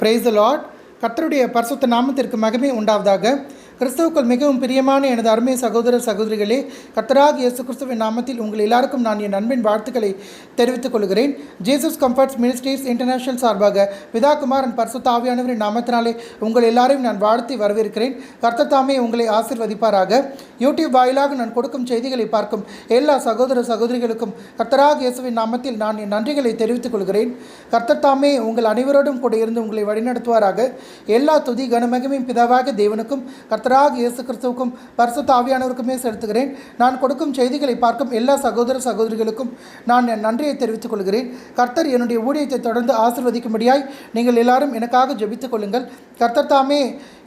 Praise the Lord. கர்த்தருடைய பரிசுத்த நாமத்திற்கு மகிமை உண்டாவதாக. கிறிஸ்துவுக்குள் மிகவும் பிரியமான எனது அருமை சகோதர சகோதரிகளே, கர்த்தராகிய இயேசு கிறிஸ்துவின் நாமத்தில் உங்கள் எல்லாருக்கும் நான் என் அன்பின் வாழ்த்துக்களை தெரிவித்துக் கொள்கிறேன். ஜீசஸ் கம்ஃபர்ட்ஸ் மினிஸ்ட்ரீஸ் இன்டர்நேஷனல் சார்பாக பிதா குமாரன் பரிசுத்த ஆவியானவரின் நாமத்தினாலே உங்கள் எல்லாரையும் நான் வாழ்த்தி வரவேற்கிறேன். கர்த்தர் தாமே உங்களை ஆசீர்வதிப்பாராக. யூடியூப் வாயிலாக நான் கொடுக்கும் செய்திகளை பார்க்கும் எல்லா சகோதர சகோதரிகளுக்கும் கர்த்தராகிய இயேசுவின் நாமத்தில் நான் என் நன்றிகளை தெரிவித்துக் கொள்கிறேன். கர்த்தர் தாமே உங்கள் அனைவரோடும் கூட இருந்து உங்களை வழிநடத்துவாராக. எல்லா துதி கனமகிமையும் பிதாவாக தேவனுக்கும் கர்த்தராகிய இயேசு கிறிஸ்துவுக்கும் பரிசுத்த ஆவியானவருக்குமே செலுத்துகிறேன். நான் கொடுக்கும் செய்திகளை பார்க்கும் எல்லா சகோதர சகோதரிகளுக்கும் நான் என் நன்றியை தெரிவித்துக் கொள்கிறேன். கர்த்தர் என்னுடைய ஊழியத்தை தொடர்ந்து ஆசீர்வதிக்கும்படியாய் நீங்கள் எல்லாரும் எனக்காக ஜெபித்துக் கொள்ளுங்கள். கர்த்தர் தாமே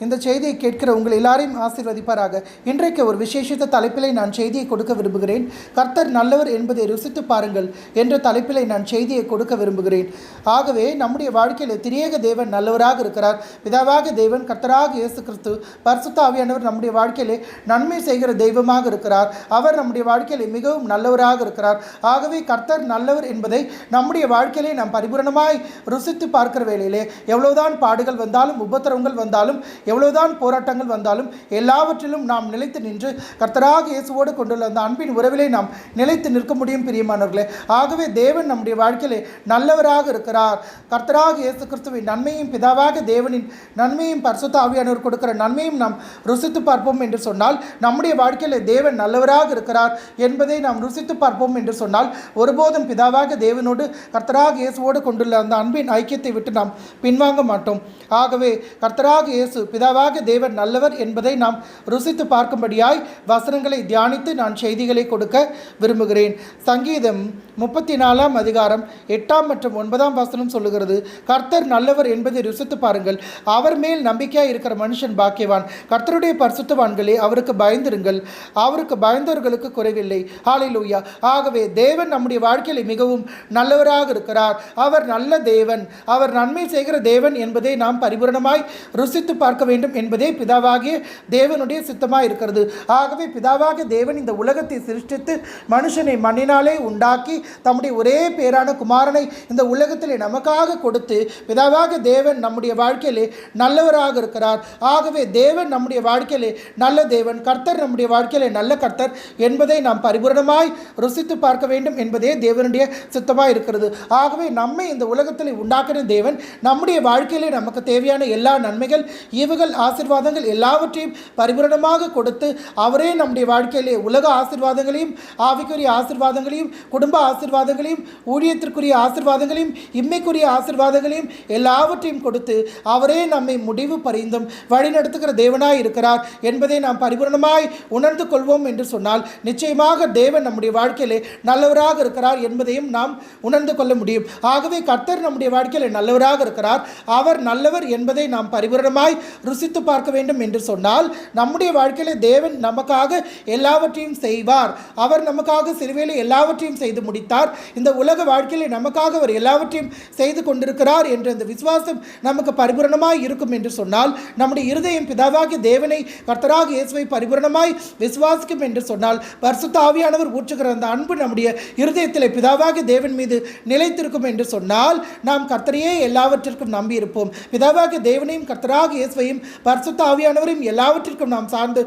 இந்த செய்தியை கேட்கிற உங்கள் எல்லாரையும் ஆசீர்வதிப்பாராக. இன்றைக்கு ஒரு விசேஷித்த தலைப்பிலே நான் செய்தியை கொடுக்க விரும்புகிறேன். கர்த்தர் நல்லவர் என்பதை ருசித்து பாருங்கள் என்ற தலைப்பிலே நான் செய்தியை கொடுக்க விரும்புகிறேன். ஆகவே நம்முடைய வாழ்க்கையில் திரியேக தேவன் நல்லவராக இருக்கிறார். பிதாவாக தேவன் கர்த்தராக இயேசு கிறிஸ்து பரிசுத்த ஆவியானவர் நம்முடைய வாழ்க்கையிலே நன்மை செய்கிற தெய்வமாக இருக்கிறார். அவர் நம்முடைய வாழ்க்கையிலே மிகவும் நல்லவராக இருக்கிறார். ஆகவே கர்த்தர் நல்லவர் என்பதை நம்முடைய வாழ்க்கையிலே நாம் பரிபூரணமாய் ருசித்து பார்க்கிற வேளையிலே எவ்வளவுதான் பாடுகள் வந்தாலும் உபத்திரவங்கள் வந்தாலும் எவ்வளவுதான் போராட்டங்கள் வந்தாலும் எல்லாவற்றிலும் நாம் நிலைத்து நின்று கர்த்தராக இயேசுவோடு கொண்டுள்ள அந்த அன்பின் உறவிலே நாம் நிலைத்து நிற்க முடியும் பிரியமானவர்களே. ஆகவே தேவன் நம்முடைய வாழ்க்கையிலே நல்லவராக இருக்கிறார். கர்த்தராக இயேசு கிறிஸ்துவின் நன்மையும் பிதாவாக தேவனின் நன்மையும் பரிசுத்த ஆவியானவர் கொடுக்கிற நன்மையும் நாம் ருசித்து பார்ப்போம் என்று சொன்னால், நம்முடைய வாழ்க்கையிலே தேவன் நல்லவராக இருக்கிறார் என்பதை நாம் ருசித்து பார்ப்போம் என்று சொன்னால், ஒருபோதும் பிதாவாக தேவனோடு கர்த்தராக இயேசுவோடு கொண்டுள்ள அந்த அன்பின் ஐக்கியத்தை விட்டு நாம் பின்வாங்க மாட்டோம். ஆகவே கர்த்தராக இயேசு பிதாவாக தேவன் நல்லவர் என்பதை நாம் ருசித்து பார்க்கும்படியாய் வசனங்களை தியானித்து நான் செய்திகளை கொடுக்க விரும்புகிறேன். சங்கீதம் 34 அதிகாரம் 8 மற்றும் 9 வசனம் சொல்லுகிறது, கர்த்தர் நல்லவர் என்பதை ருசித்து பாருங்கள், அவர் மேல் நம்பிக்கையாக இருக்கிற மனுஷன் பாக்கியவான். கர்த்தருடைய பரிசுத்தவான்களே, அவருக்கு பயந்திருங்கள், அவருக்கு பயந்தவர்களுக்கு குறைவில்லை. ஹல்லேலூயா. ஆகவே தேவன் நம்முடைய வாழ்க்கையில் மிகவும் நல்லவராக இருக்கிறார். அவர் நல்ல தேவன், அவர் நன்மை செய்கிற தேவன் என்பதை நாம் பரிபூரணமாய் ருசித்து பார்க்க வேண்டும் என்பதே பிதாவாகிய தேவனுடைய சித்தமாக இருக்கிறது. ஆகவே பிதாவாகிய தேவன் இந்த உலகத்தை சிருஷ்டித்து மனுஷனை மண்ணினாலே உண்டாக்கி தம்முடைய ஒரே பேரான குமாரனை இந்த உலகத்திலே நமக்காக கொடுத்து பிதாவாகிய தேவன் நம்முடைய வாழ்க்கையிலே நல்லவராக இருக்கிறார். ஆகவே தேவன் நம்முடைய வாழ்க்கையிலே நல்ல தேவன், கர்த்தர் நம்முடைய வாழ்க்கையிலே நல்ல கர்த்தர் என்பதை நாம் பரிபூரணமாய் ருசித்து பார்க்க வேண்டும் என்பதே தேவனுடைய சித்தமாக இருக்கிறது. ஆகவே நம்மை இந்த உலகத்தில் உண்டாக்கின தேவன் நம்முடைய வாழ்க்கையிலே நமக்கு தேவையான எல்லா நன்மைகள் ஈவுகள் ஆசீர்வாதங்கள் எல்லாவற்றையும் பரிபூரணமாக கொடுத்து அவரே நம்முடைய வாழ்க்கையிலே உலக ஆசீர்வாதங்களையும் ஆவிக்குரிய ஆசீர்வாதங்களையும் குடும்ப ஆசீர்வாதங்களையும் ஊழியத்திற்குரிய ஆசீர்வாதங்களையும் இம்மைக்குரிய ஆசீர்வாதங்களையும் எல்லாவற்றையும் கொடுத்து அவரே நம்மை முடிவு பரிந்தும் வழிநடத்துகிற தேவனாய் இருக்கிறார் என்பதை நாம் பரிபூரணமாய் உணர்ந்து கொள்வோம் என்று சொன்னால், நிச்சயமாக தேவன் நம்முடைய வாழ்க்கையிலே நல்லவராக இருக்கிறார் என்பதையும் நாம் உணர்ந்து கொள்ள முடியும். ஆகவே கர்த்தர் நம்முடைய வாழ்க்கையிலே நல்லவராக இருக்கிறார். அவர் நல்லவர் என்பதை நாம் பரிபூரணமாய் ருசித்து பார்க்க வேண்டும் என்று சொன்னால், நம்முடைய வாழ்க்கையிலே தேவன் நமக்காக எல்லாவற்றையும் செய்வார். அவர் நமக்காக சிலுவையிலே எல்லாவற்றையும் செய்து முடித்தார். இந்த உலக வாழ்க்கையிலே நமக்காக அவர் எல்லாவற்றையும் செய்து கொண்டிருக்கிறார் என்ற அந்த விசுவாசம் நமக்கு பரிபூரணமாய் இருக்கும் என்று சொன்னால், நம்முடைய இருதயம் பிதாவாகிய தேவனை கர்த்தராக இயேசுவை பரிபூரணமாய் விசுவாசிக்கும் என்று சொன்னால், பரிசுத்த ஆவியானவர் ஊற்றுகிற அந்த அன்பு நம்முடைய இருதயத்திலே பிதாவாகிய தேவன் மீது நிலைத்திருக்கும் என்று சொன்னால், நாம் கர்த்தரையே எல்லாவற்றிற்கும் நம்பி இருப்போம். பிதாவாகிய தேவனையும் கர்த்தராக இயேசுவையும் பரிசுத்த ஆவியானவரையும் எல்லாவற்றிற்கும் நாம் சார்ந்து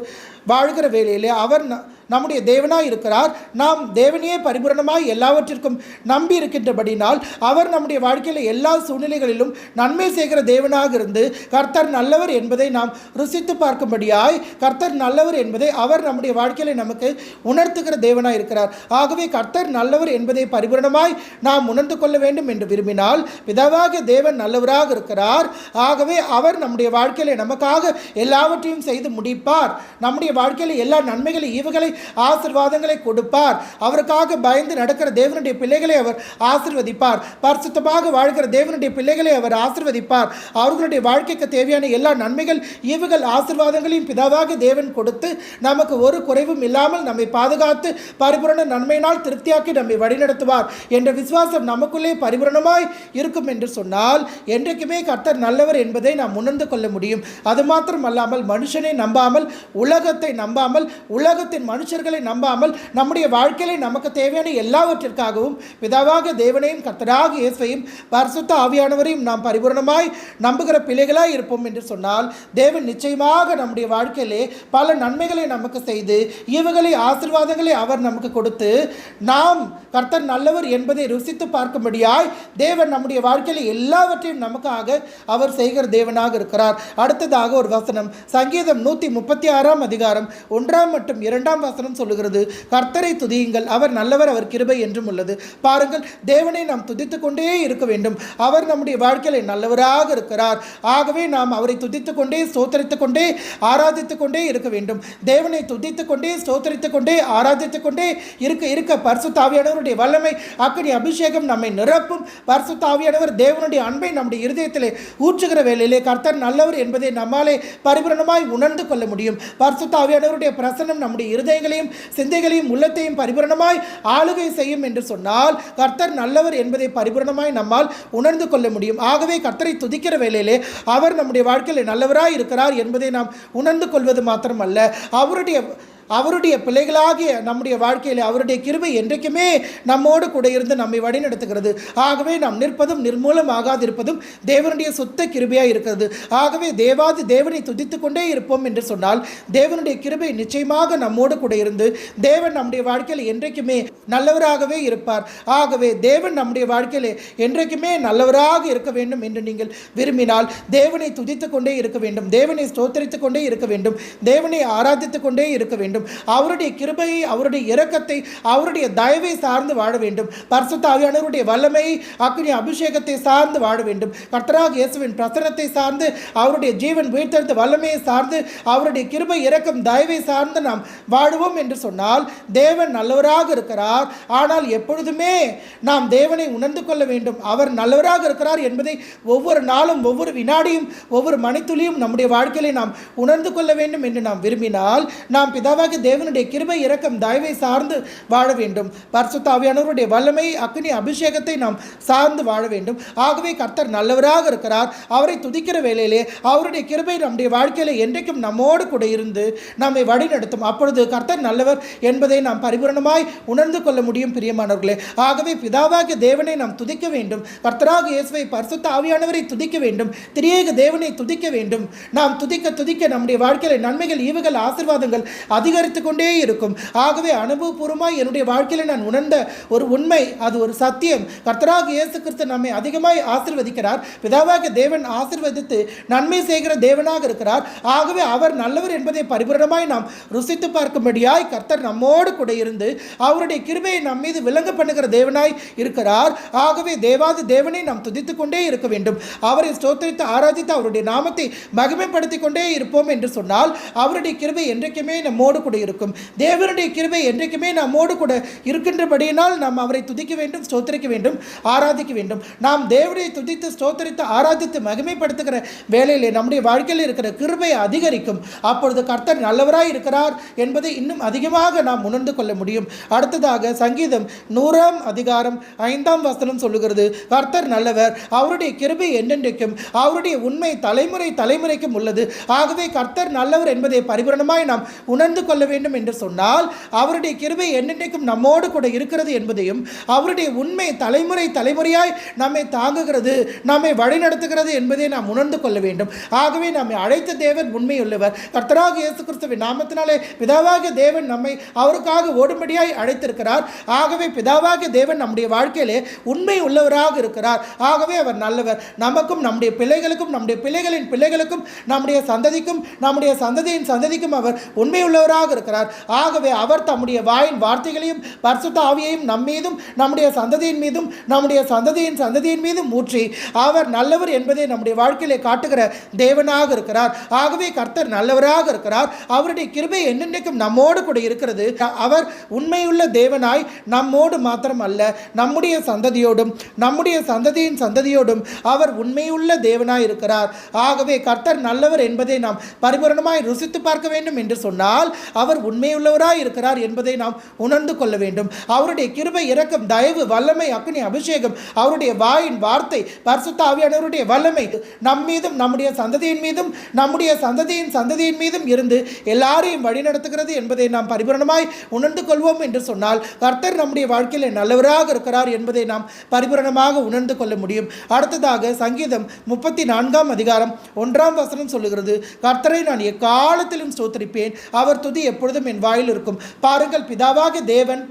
வாழ்கிற வேளையிலே அவர் நம்முடைய தேவனாய் இருக்கிறார். நாம் தேவனையே பரிபூரணமாய் எல்லாவற்றிற்கும் நம்பி இருக்கின்றபடினால் அவர் நம்முடைய வாழ்க்கையில் எல்லா சூழ்நிலைகளிலும் நன்மை செய்கிற தேவனாக இருந்து கர்த்தர் நல்லவர் என்பதை நாம் ருசித்து பார்க்கும்படியாய் கர்த்தர் நல்லவர் என்பதை அவர் நம்முடைய வாழ்க்கையில் நமக்கு உணர்த்துகிற தேவனாய் இருக்கிறார். ஆகவே கர்த்தர் நல்லவர் என்பதை பரிபூரணமாய் நாம் உணர்ந்து கொள்ள வேண்டும் என்று விரும்பினால், பிதாவாகிய தேவன் நல்லவராக இருக்கிறார். ஆகவே அவர் நம்முடைய வாழ்க்கையில் நமக்காக எல்லாவற்றையும் செய்து முடிப்பார். நம்முடைய வாழ்க்கையில் எல்லா நன்மைகளை ஈவுகளை ஆசீர்வாதங்களை கொடுப்பார். அவருக்காக பயந்து நடக்கிற தேவனுடைய பிள்ளைகளை அவர் ஆசீர்வதிப்பார். பரிசுத்தமாக வாழ்கிற தேவனுடைய பிள்ளைகளை அவர் ஆசீர்வதிப்பார். அவர்களுடைய வாழ்க்கைக்கு தேவையான எல்லா நன்மைகள் ஈவுகள் ஆசீர்வாதங்களையும் பிதாவாக தேவன் கொடுத்து நமக்கு ஒரு குறைவும் இல்லாமல் நம்மை பாதுகாத்து பரிபூரண நன்மையினால் திருப்தியாக்கி நம்மை வழிநடத்துவார் என்ற விசுவாசம் நமக்குள்ளே பரிபூரணமாய் இருக்கும் என்று சொன்னால், என்றைக்குமே கர்த்தர் நல்லவர் என்பதை நாம் உணர்ந்து கொள்ள முடியும். அது மாத்திரம் அல்லாமல் மனுஷனை நம்பாமல் உலகத்தை நம்பாமல் உலகத்தின் மனுஷ மனுஷர்களை நம்பாமல் நம்முடைய வாழ்க்கையிலே நமக்கு தேவையான எல்லாவற்றிற்காகவும் பிதாவாக தேவனையும் கர்த்தராக இயேசுவையும் பரிசுத்த ஆவியானவரையும் நாம் பரிபூரணமாய் நம்புகிற பிள்ளைகளாய் இருப்போம் என்று சொன்னால் தேவன் நிச்சயமாக நம்முடைய வாழ்க்கையிலே பல நன்மைகளை நமக்கு செய்து ஈவுகளை ஆசீர்வாதங்களை அவர் நமக்கு கொடுத்து நாம் கர்த்தர் நல்லவர் என்பதை ருசித்து பார்க்கும்படியாய் தேவன் நம்முடைய வாழ்க்கையில் எல்லாவற்றையும் நமக்காக அவர் செய்கிற தேவனாக இருக்கிறார். அடுத்ததாக ஒரு வசனம், சங்கீதம் 136 அதிகாரம் 1 மற்றும் 2 வசனம் சொல்லுகிறது, கர்த்தரை துதியுங்கள், அவர் நல்லவர், அவர் கிருபை என்றும் உள்ளது. பாருங்கள், தேவனை நாம் துதித்து கொண்டே இருக்க வேண்டும். அவர் நம்முடைய வாழ்க்கையில் நல்லவராக இருக்கிறார். ஆகவே நாம் அவரை துதித்து கொண்டே ஸ்தோத்தரித்து கொண்டே ஆராதித்து கொண்டே இருக்க வேண்டும். தேவனை துதித்து கொண்டே ஸ்தோத்தரித்து கொண்டே ஆராதித்து கொண்டே இருக்க பரிசுத்த ஆவியானவருடைய வல்லமை அக்கினி அபிஷேகம் நம்மை நிரப்பும். பரிசுத்த ஆவியானவர் தேவனுடைய அன்பை நம்முடைய இருதயத்திலே ஊற்றுகிற வேளையிலே கர்த்தர் நல்லவர் என்பதை நம்மாலே பரிபூரணமாய் உணர்ந்து கொள்ள முடியும். பரிசுத்த ஆவியானவருடைய பிரசன்னம் நம்முடைய இருதயங்களையும் சிந்தைகளையும் உள்ளத்தையும் பரிபூரணமாய் ஆளுகை செய்யும் என்று சொன்னால் கர்த்தர் நல்லவர் என்பதை பரிபூரணமாய் நம்மால் உணர்ந்து கொள்ள முடியும். ஆகவே கர்த்தரை துதிக்கிற வேளையிலே அவர் நம்முடைய வாழ்க்கையில் நல்லவராய் இருக்கிறார் என்பதை நாம் உணர்ந்து கொள்வது மாத்திரமல்ல, அவருடைய பிள்ளைகளாகிய நம்முடைய வாழ்க்கையில் அவருடைய கிருபை என்றைக்குமே நம்மோடு கூட இருந்து நம்மை வழிநடத்துகிறது. ஆகவே நாம் நிற்பதும் நிர்மூலம் ஆகாதிருப்பதும் தேவனுடைய சுத்த கிருபையாக இருக்கிறது. ஆகவே தேவனை துதித்து கொண்டே இருப்போம் என்று சொன்னால் தேவனுடைய கிருபை நிச்சயமாக நம்மோடு கூட இருந்து தேவன் நம்முடைய வாழ்க்கையில் என்றைக்குமே நல்லவராகவே இருப்பார். ஆகவே தேவன் நம்முடைய வாழ்க்கையில் என்றைக்குமே நல்லவராக இருக்க வேண்டும் என்று நீங்கள் விரும்பினால் தேவனை துதித்து கொண்டே இருக்க வேண்டும், தேவனை ஸ்தோத்தரித்து கொண்டே இருக்க வேண்டும், தேவனை ஆராதித்து கொண்டே இருக்க வேண்டும். அவருடைய கிருபையை, அவருடைய இரக்கத்தை, அவருடைய தயவை சார்ந்து வாழ வேண்டும். பரிசுத்த ஆவியானவருடைய வல்லமை அக்கினி அபிஷேகத்தை சார்ந்து வாழ வேண்டும். கர்த்தராகிய இயேசுவின் பிரசன்னத்தை சார்ந்து, அவருடைய ஜீவன் உயிர்த்தெழுந்த வல்லமையை சார்ந்து, அவருடைய கிருபை இரக்கம் தயவை சார்ந்து நாம் வாழுவோம் என்று சொன்னால் தேவன் நல்லவராக இருக்கிறார். ஆனால் எப்பொழுதுமே நாம் தேவனை உணர்ந்து கொள்ள வேண்டும். அவர் நல்லவராக இருக்கிறார் என்பதை ஒவ்வொரு நாளும், ஒவ்வொரு வினாடியும், ஒவ்வொரு மணித்துளியும் நம்முடைய வாழ்க்கையிலே நாம் உணர்ந்து கொள்ள வேண்டும் என்று நாம் விரும்பினால் நாம் பிதாவாக தேவனுடைய கிருபை இரக்கம் தயவை சார்ந்து வாழ வேண்டும். பரிசுத்த ஆவியானவருடைய வல்லமை அக்கினி அபிஷேகத்தை நாம் சார்ந்து வாழ வேண்டும். ஆகவே கர்த்தர் நல்லவராக இருக்கிறார். அவரை துதிக்கிற வேளையிலே அவருடைய கிருபை நம்முடைய வாழ்க்கையில என்றைக்கும் நம்மோடு கூட இருந்து நம்மை வழி நடத்தும். அப்பொழுது கர்த்தர் நல்லவர் என்பதை நாம் பரிபூரணமாய் உணர்ந்து கொள்ள முடியும். பிரியமானவர்களே, ஆகவே பிதாவாகிய தேவனை நாம் துதிக்க வேண்டும். கர்த்தராக இயேசுவை பரிசுத்த ஆவியானவரை துதிக்க வேண்டும். திரியேக தேவனை துதிக்க வேண்டும். நாம் துதிக்க துதிக்க நம்முடைய வாழ்க்கையில நன்மைகள் ஈவுகள் ஆசீர்வாதங்கள் அதிகரித்து கொண்டே இருக்கும். ஆகவே அனுபவபூர்வமாய் என்னுடைய வாழ்க்கையில் நான் உணர்ந்த ஒரு உண்மை, அது ஒரு சத்தியம். கர்த்தராக இயேசு கிறிஸ்து நம்மை அதிகமாய் ஆசீர்வதிக்கிறார். பிதாவாகிய தேவன் ஆசீர்வதித்து நன்மை செய்கிற தேவனாக இருக்கிறார். ஆகவே அவர் நல்லவர் என்பதை பரிபூரணமாய் நாம் ருசித்து பார்க்கும்படியாய் கர்த்தர் நம்மோடு கூட இருந்து அவருடைய கிருபையை நம் மீது விளங்க பண்ணுகிற தேவனாய் இருக்கிறார். ஆகவே தேவனை நாம் துதித்து கொண்டே இருக்க வேண்டும். அவரை ஸ்தோத்திரித்து ஆராதித்து அவருடைய நாமத்தை மகிமைப்படுத்தி கொண்டே இருப்போம் என்று சொன்னால் அவருடைய கிருபை என்றைக்குமே நம்மோடு கூட இருக்கும். தேவனுடைய கிருபை என்றைக்குமே நம்மோடு கூட இருக்கின்றபடியினால் நாம் அவரை துதிக்க வேண்டும், ஸ்தோத்திரிக்க வேண்டும், ஆராதிக்க வேண்டும். நாம் தேவனை துதித்து ஸ்தோத்திரித்து ஆராதித்து மகிமைப்படுத்துகிற வேளையிலே நம்முடைய வாழ்க்கையில் இருக்கிற கிருபை அதிகரிக்கும். அப்பொழுது கர்த்தர் நல்லவராய் இருக்கிறார் என்பதை இன்னும் அதிகமாக நாம் உணர்ந்து கொள்ள முடியும். அடுத்ததாக சங்கீதம் 100 அதிகாரம் 5 வசனம் சொல்லுகிறது, கர்த்தர் நல்லவர், அவருடைய கிருபை என்றென்றைக்கும், அவருடைய உண்மை தலைமுறை தலைமுறைக்கும் உள்ளது. ஆகவே கர்த்தர் நல்லவர் என்பதை பரிபூரணமாய் நாம் உணர்ந்து கொள்ள வேண்டும் என்று சொன்னால் அவருடைய கிருபை என்னென்றைக்கும் நம்மோடு கூட இருக்கிறது என்பதையும் அவருடைய உண்மை தலைமுறை தலைமுறையாய் நம்மை தாங்குகிறது, நம்மை வழிநடத்துகிறது என்பதை நாம் உணர்ந்து கொள்ள வேண்டும். ஆகவே நம்மை அழைத்த தேவன் உண்மையுள்ளவர். கர்த்தராகிய இயேசு கிறிஸ்துவின் நாமத்தினாலே பிதாவாகிய தேவன் நம்மை அவருக்காக ஓடும்படியாய் அழைத்திருக்கிறார். ஆகவே பிதாவாகிய தேவன் நம்முடைய வாழ்க்கையிலே உண்மை உள்ளவராக இருக்கிறார். ஆகவே அவர் நல்லவர். நமக்கும் நம்முடைய பிள்ளைகளுக்கும் நம்முடைய பிள்ளைகளின் பிள்ளைகளுக்கும் நம்முடைய சந்ததிக்கும் நம்முடைய சந்ததியின் சந்ததிக்கும் அவர் உண்மையுள்ளவராக இருக்கிறார். ஆகவே அவர் தம்முடைய வாயின் வார்த்தைகளையும் பரிசுத்த ஆவியையும் நம்மீதும் நம்முடைய சந்ததியின் மீதும் நம்முடைய சந்ததியின் மீதும் ஊற்றி அவர் நல்லவர் என்பதை நம்முடைய வாழ்க்கையிலே காட்டுகிற தேவனாக இருக்கிறார். ஆகவே கர்த்தர் நல்லவராக இருக்கிறார். அவருடைய கிருபை என்னென்றைக்கும் நம்மோடு கூட இருக்கிறது. அவர் உண்மையுள்ள தேவனாய் நம்மோடு மாத்திரம் அல்ல, நம்முடைய சந்ததியோடும் நம்முடைய சந்ததியின் சந்ததியோடும் அவர் உண்மையுள்ள தேவனாய் இருக்கிறார். ஆகவே கர்த்தர் நல்லவர் என்பதை நாம் பரிபூரணமாய் ருசித்து பார்க்க வேண்டும் என்று சொன்னால் அவர் உண்மையுள்ளவராய் இருக்கிறார் என்பதை நாம் உணர்ந்து கொள்ள வேண்டும். அவருடைய கிருபை, இரக்கம், தயவு, வல்லமை, அக்னி, அபிஷேகம், அவருடைய வாயின் வார்த்தை, பரிசுத்த ஆவியானவருடைய வல்லமை நம் மீதும் நம்முடைய சந்ததியின் மீதும் நம்முடைய சந்ததியின் மீதும் இருந்து எல்லாரையும் வழிநடத்துகிறது என்பதை நாம் பரிபூரணமாய் உணர்ந்து கொள்வோம் என்று சொன்னால் கர்த்தர் நம்முடைய வாழ்க்கையில் நல்லவராக இருக்கிறார் என்பதை நாம் பரிபூரணமாக உணர்ந்து கொள்ள முடியும். அடுத்ததாக சங்கீதம் 34:1 சொல்லுகிறது, கர்த்தரை நான் எக்காலத்திலும் ஸ்தோத்திரிப்பேன், அவர் துதி எப்பொழுதும் என் வாயில் இருக்கும். பாருங்கள், பிதாவாக தேவன்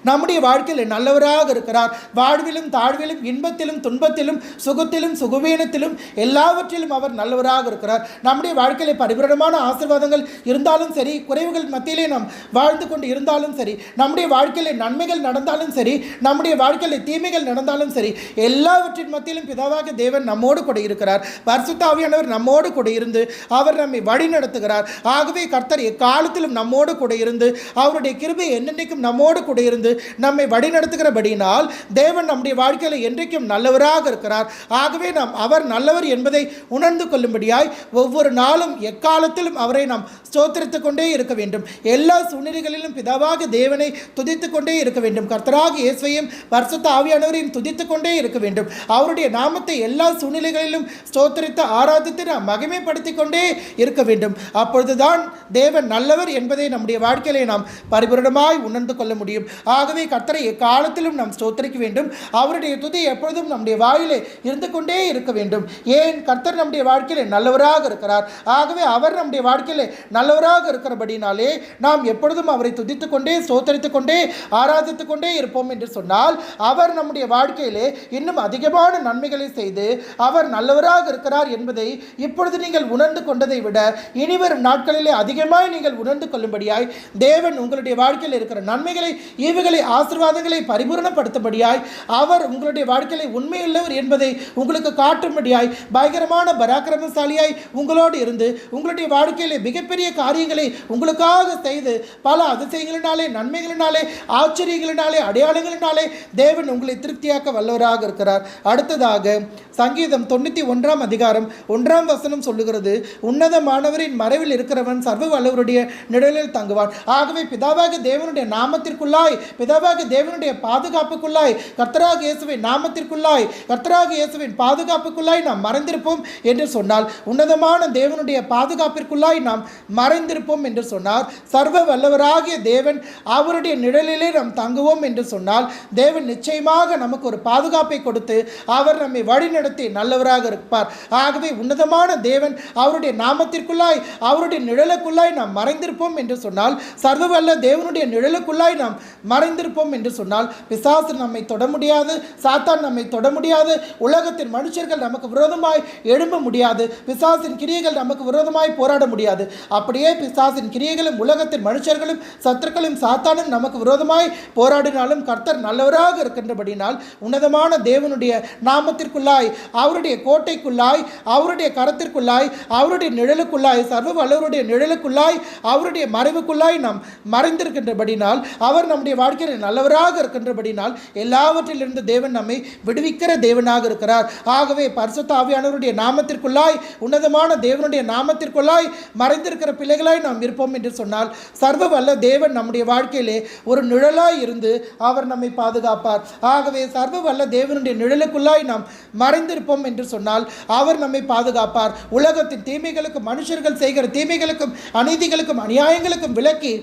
நம்முடைய வாழ்க்கையில் நல்லவராக இருக்கிறார். வாழ்விலும் தாழ்விலும், இன்பத்திலும் துன்பத்திலும், சுகத்திலும் சுகவீனத்திலும் எல்லாவற்றிலும் அவர் நல்லவராக இருக்கிறார். நம்முடைய வாழ்க்கையில் பரிபூரணமான ஆசீர்வாதங்கள் இருந்தாலும் சரி, குறைவுகள் மத்தியிலே நாம் வாழ்ந்து கொண்டு இருந்தாலும் சரி, நம்முடைய வாழ்க்கையில் நன்மைகள் நடந்தாலும் சரி, நம்முடைய வாழ்க்கையில் தீமைகள் நடந்தாலும் சரி, எல்லாவற்றின் மத்தியிலும் பிதாவாக தேவன் நம்மோடு கூட இருக்கிறார். பரிசுத்த ஆவியானவர் நம்மோடு கூட இருந்து அவர் நம்மை வழி நடத்துகிறார். ஆகவே கர்த்தர் எக்காலத்திலும் நம்மோடு கூட இருந்து அவருடைய கிருபை என்னென்னைக்கும் நம்மோடு கூட இருந்து நம்மை வழிநடத்துகிறபடியினால் தேவன் நம்முடைய வாழ்க்கையில் என்றைக்கும் நல்லவராக இருக்கிறார். ஆகவே நாம் அவர் நல்லவர் என்பதை உணர்ந்து கொள்ளும்படியாய் ஒவ்வொரு நாளும் எக்காலத்திலும் அவரை நாம் ஸ்தோத்திரித்துக் கொண்டே இருக்க வேண்டும். எல்லா சூழ்நிலைகளிலும் பிதாவாக தேவனை துதித்துக் கொண்டே இருக்க வேண்டும். கர்த்தராக இயேசுவையும் பரிசுத்த ஆவியானவரையும் துதித்துக் கொண்டே இருக்க வேண்டும். அவருடைய நாமத்தை எல்லா சூழ்நிலைகளிலும் ஸ்தோத்திரித்து ஆராதித்து நாம் மகிமைப்படுத்திக் கொண்டே இருக்க வேண்டும். அப்பொழுதுதான் தேவன் நல்லவர் என்பதை நம்முடைய வாழ்க்கையிலே நாம் பரிபூரணமாய் உணர்ந்து கொள்ள முடியும். ஆகவே கர்த்தரை எக்காலத்திலும் நாம் ஸ்தோத்திரிக்க வேண்டும். அவருடைய துதி எப்பொழுதும் நம்முடைய வாயிலே இருந்து கொண்டே இருக்க வேண்டும். ஏன்? கர்த்தர் நம்முடைய வாழ்க்கையிலே நல்லவராக இருக்கிறார். ஆகவே அவர் நம்முடைய வாழ்க்கையிலே நல்லவராக இருக்கிறபடினாலே நாம் எப்பொழுதும் அவரை துதித்துக் கொண்டே ஸ்தோத்திரித்துக் கொண்டே ஆராதித்துக் கொண்டே இருப்போம் என்று சொன்னால் அவர் நம்முடைய வாழ்க்கையிலே இன்னும் அதிகமான நன்மைகளை செய்து அவர் நல்லவராக இருக்கிறார் என்பதை இப்பொழுது நீங்கள் உணர்ந்து கொண்டதை விட இனிவரும் நாட்களிலே அதிகமாய் நீங்கள் உணர்ந்து கொள்ளும்படியாய் தேவன் உங்களுடைய வாழ்க்கையில் இருக்கிற நன்மைகளை, ஈவுகளை, ஆசீர்வாதங்களை பரிபூரணப்படுத்தும்படியாய் அவர் உங்களுடைய வாழ்க்கையிலே உண்மையுள்ளவர் என்பதை உங்களுக்கு காட்டும்படியாய் பயங்கரமான பராக்கிரமசாலியாய் உங்களோடு இருந்து உங்களுடைய வாழ்க்கையிலே மிகப்பெரிய காரியங்களை உங்களுக்காக செய்து பல அதிசயங்களினாலே, நன்மைகளினாலே, ஆச்சரியங்களினாலே, அடையாளங்களினாலே தேவன் உங்களை திருப்தியாக்க வல்லவராக இருக்கிறார். அடுத்ததாக சங்கீதம் 91:1 சொல்லுகிறது, உன்னதமானவரின் மறைவில் இருக்கிறவன் சர்வ வல்லவருடைய நிழலில் தங்குவான். ஆகவே பிதாவாக தேவனுடைய நாமத்திற்குள்ளாய், பிதாவாக தேவனுடைய பாதுகாப்புக்குள்ளாய், கர்த்தராக இயேசுவின் நாமத்திற்குள்ளாய், கர்த்தராக இயேசுவின் பாதுகாப்புக்குள்ளாய் நாம் மறைந்திருப்போம் என்று சொன்னால், உன்னதமான தேவனுடைய பாதுகாப்பிற்குள்ளாய் நாம் மறைந்திருப்போம் என்று சொன்னார், சர்வ வல்லவராகிய தேவன் அவருடைய நிழலிலே நாம் தங்குவோம் என்று சொன்னால் தேவன் நிச்சயமாக நமக்கு ஒரு பாதுகாப்பை கொடுத்து அவர் நம்மை வழிநடத்தி நல்லவராக இருப்பார். ஆகவே உன்னதமான தேவன் அவருடைய நாமத்திற்குள்ளாய், அவருடைய நிழலுக்குள்ளாய் நாம் மறைந்திருப்போம் என்று சொன்னால், சர்வ வல்ல தேவனுடைய நிழலுக்குள்ளாய் நாம் மறைந்திருப்போம் என்று சொன்னால் பிசாசு நம்மை தொட முடியாது, சாத்தான் நம்மை தொட முடியாது, உலகத்தின் மனுஷர்கள் நமக்கு விரோதமாய் எழும்ப முடியாது, பிசாசின் கிரியைகள் நமக்கு விரோதமாய் போராட முடியாது. அப்படியே பிசாசின் கிரியைகளும் உலகத்தின் மனுஷர்களும் சத்துருக்களும் சாத்தானும் நமக்கு விரோதமாய் போராடினாலும் கர்த்தர் நல்லவராக இருக்கின்றபடினால் உன்னதமான தேவனுடைய நாமத்திற்குள்ளாய், அவருடைய கோட்டைக்குள்ளாய், அவருடைய கரத்திற்குள்ளாய், அவருடைய நிழலுக்குள்ளாய், சர்வ வல்லவருடைய நிழலுக்குள்ளாய், அவருடைய மறைவுக்குள்ளாய் நாம் மறைந்திருக்கின்றபடினால், அவர் நம்முடைய வாழ்க்கையில் நல்லவராக இருக்கின்றபடினால் எல்லாவற்றிலிருந்து தேவன் நம்மை விடுவிக்கிற தேவனாக இருக்கிறார். ஆகவே பரிசுத்த ஆவியானவருடைய நாமத்திற்குள்ளாய், உன்னதமான தேவனுடைய நாமத்திற்குள்ளாய் மறைந்திருக்கிற பிள்ளைகளாய் நாம் இருப்போம் என்று சொன்னால் சர்வ வல்ல தேவன் நம்முடைய வாழ்க்கையிலே ஒரு நிழலாய் இருந்து அவர் நம்மை பாதுகாப்பார். ஆகவே சர்வ வல்ல தேவனுடைய நிழலுக்குள்ளாய் நாம் மறைந்திருப்போம் என்று சொன்னால் அவர் நம்மை பாதுகாப்பார். உலகத்தின் தீமைகளுக்கும், மனுஷர்கள் செய்கிற தீமைகளுக்கும், அநீதிகளுக்கும், அநியாயங்களுக்கும் விலக்கி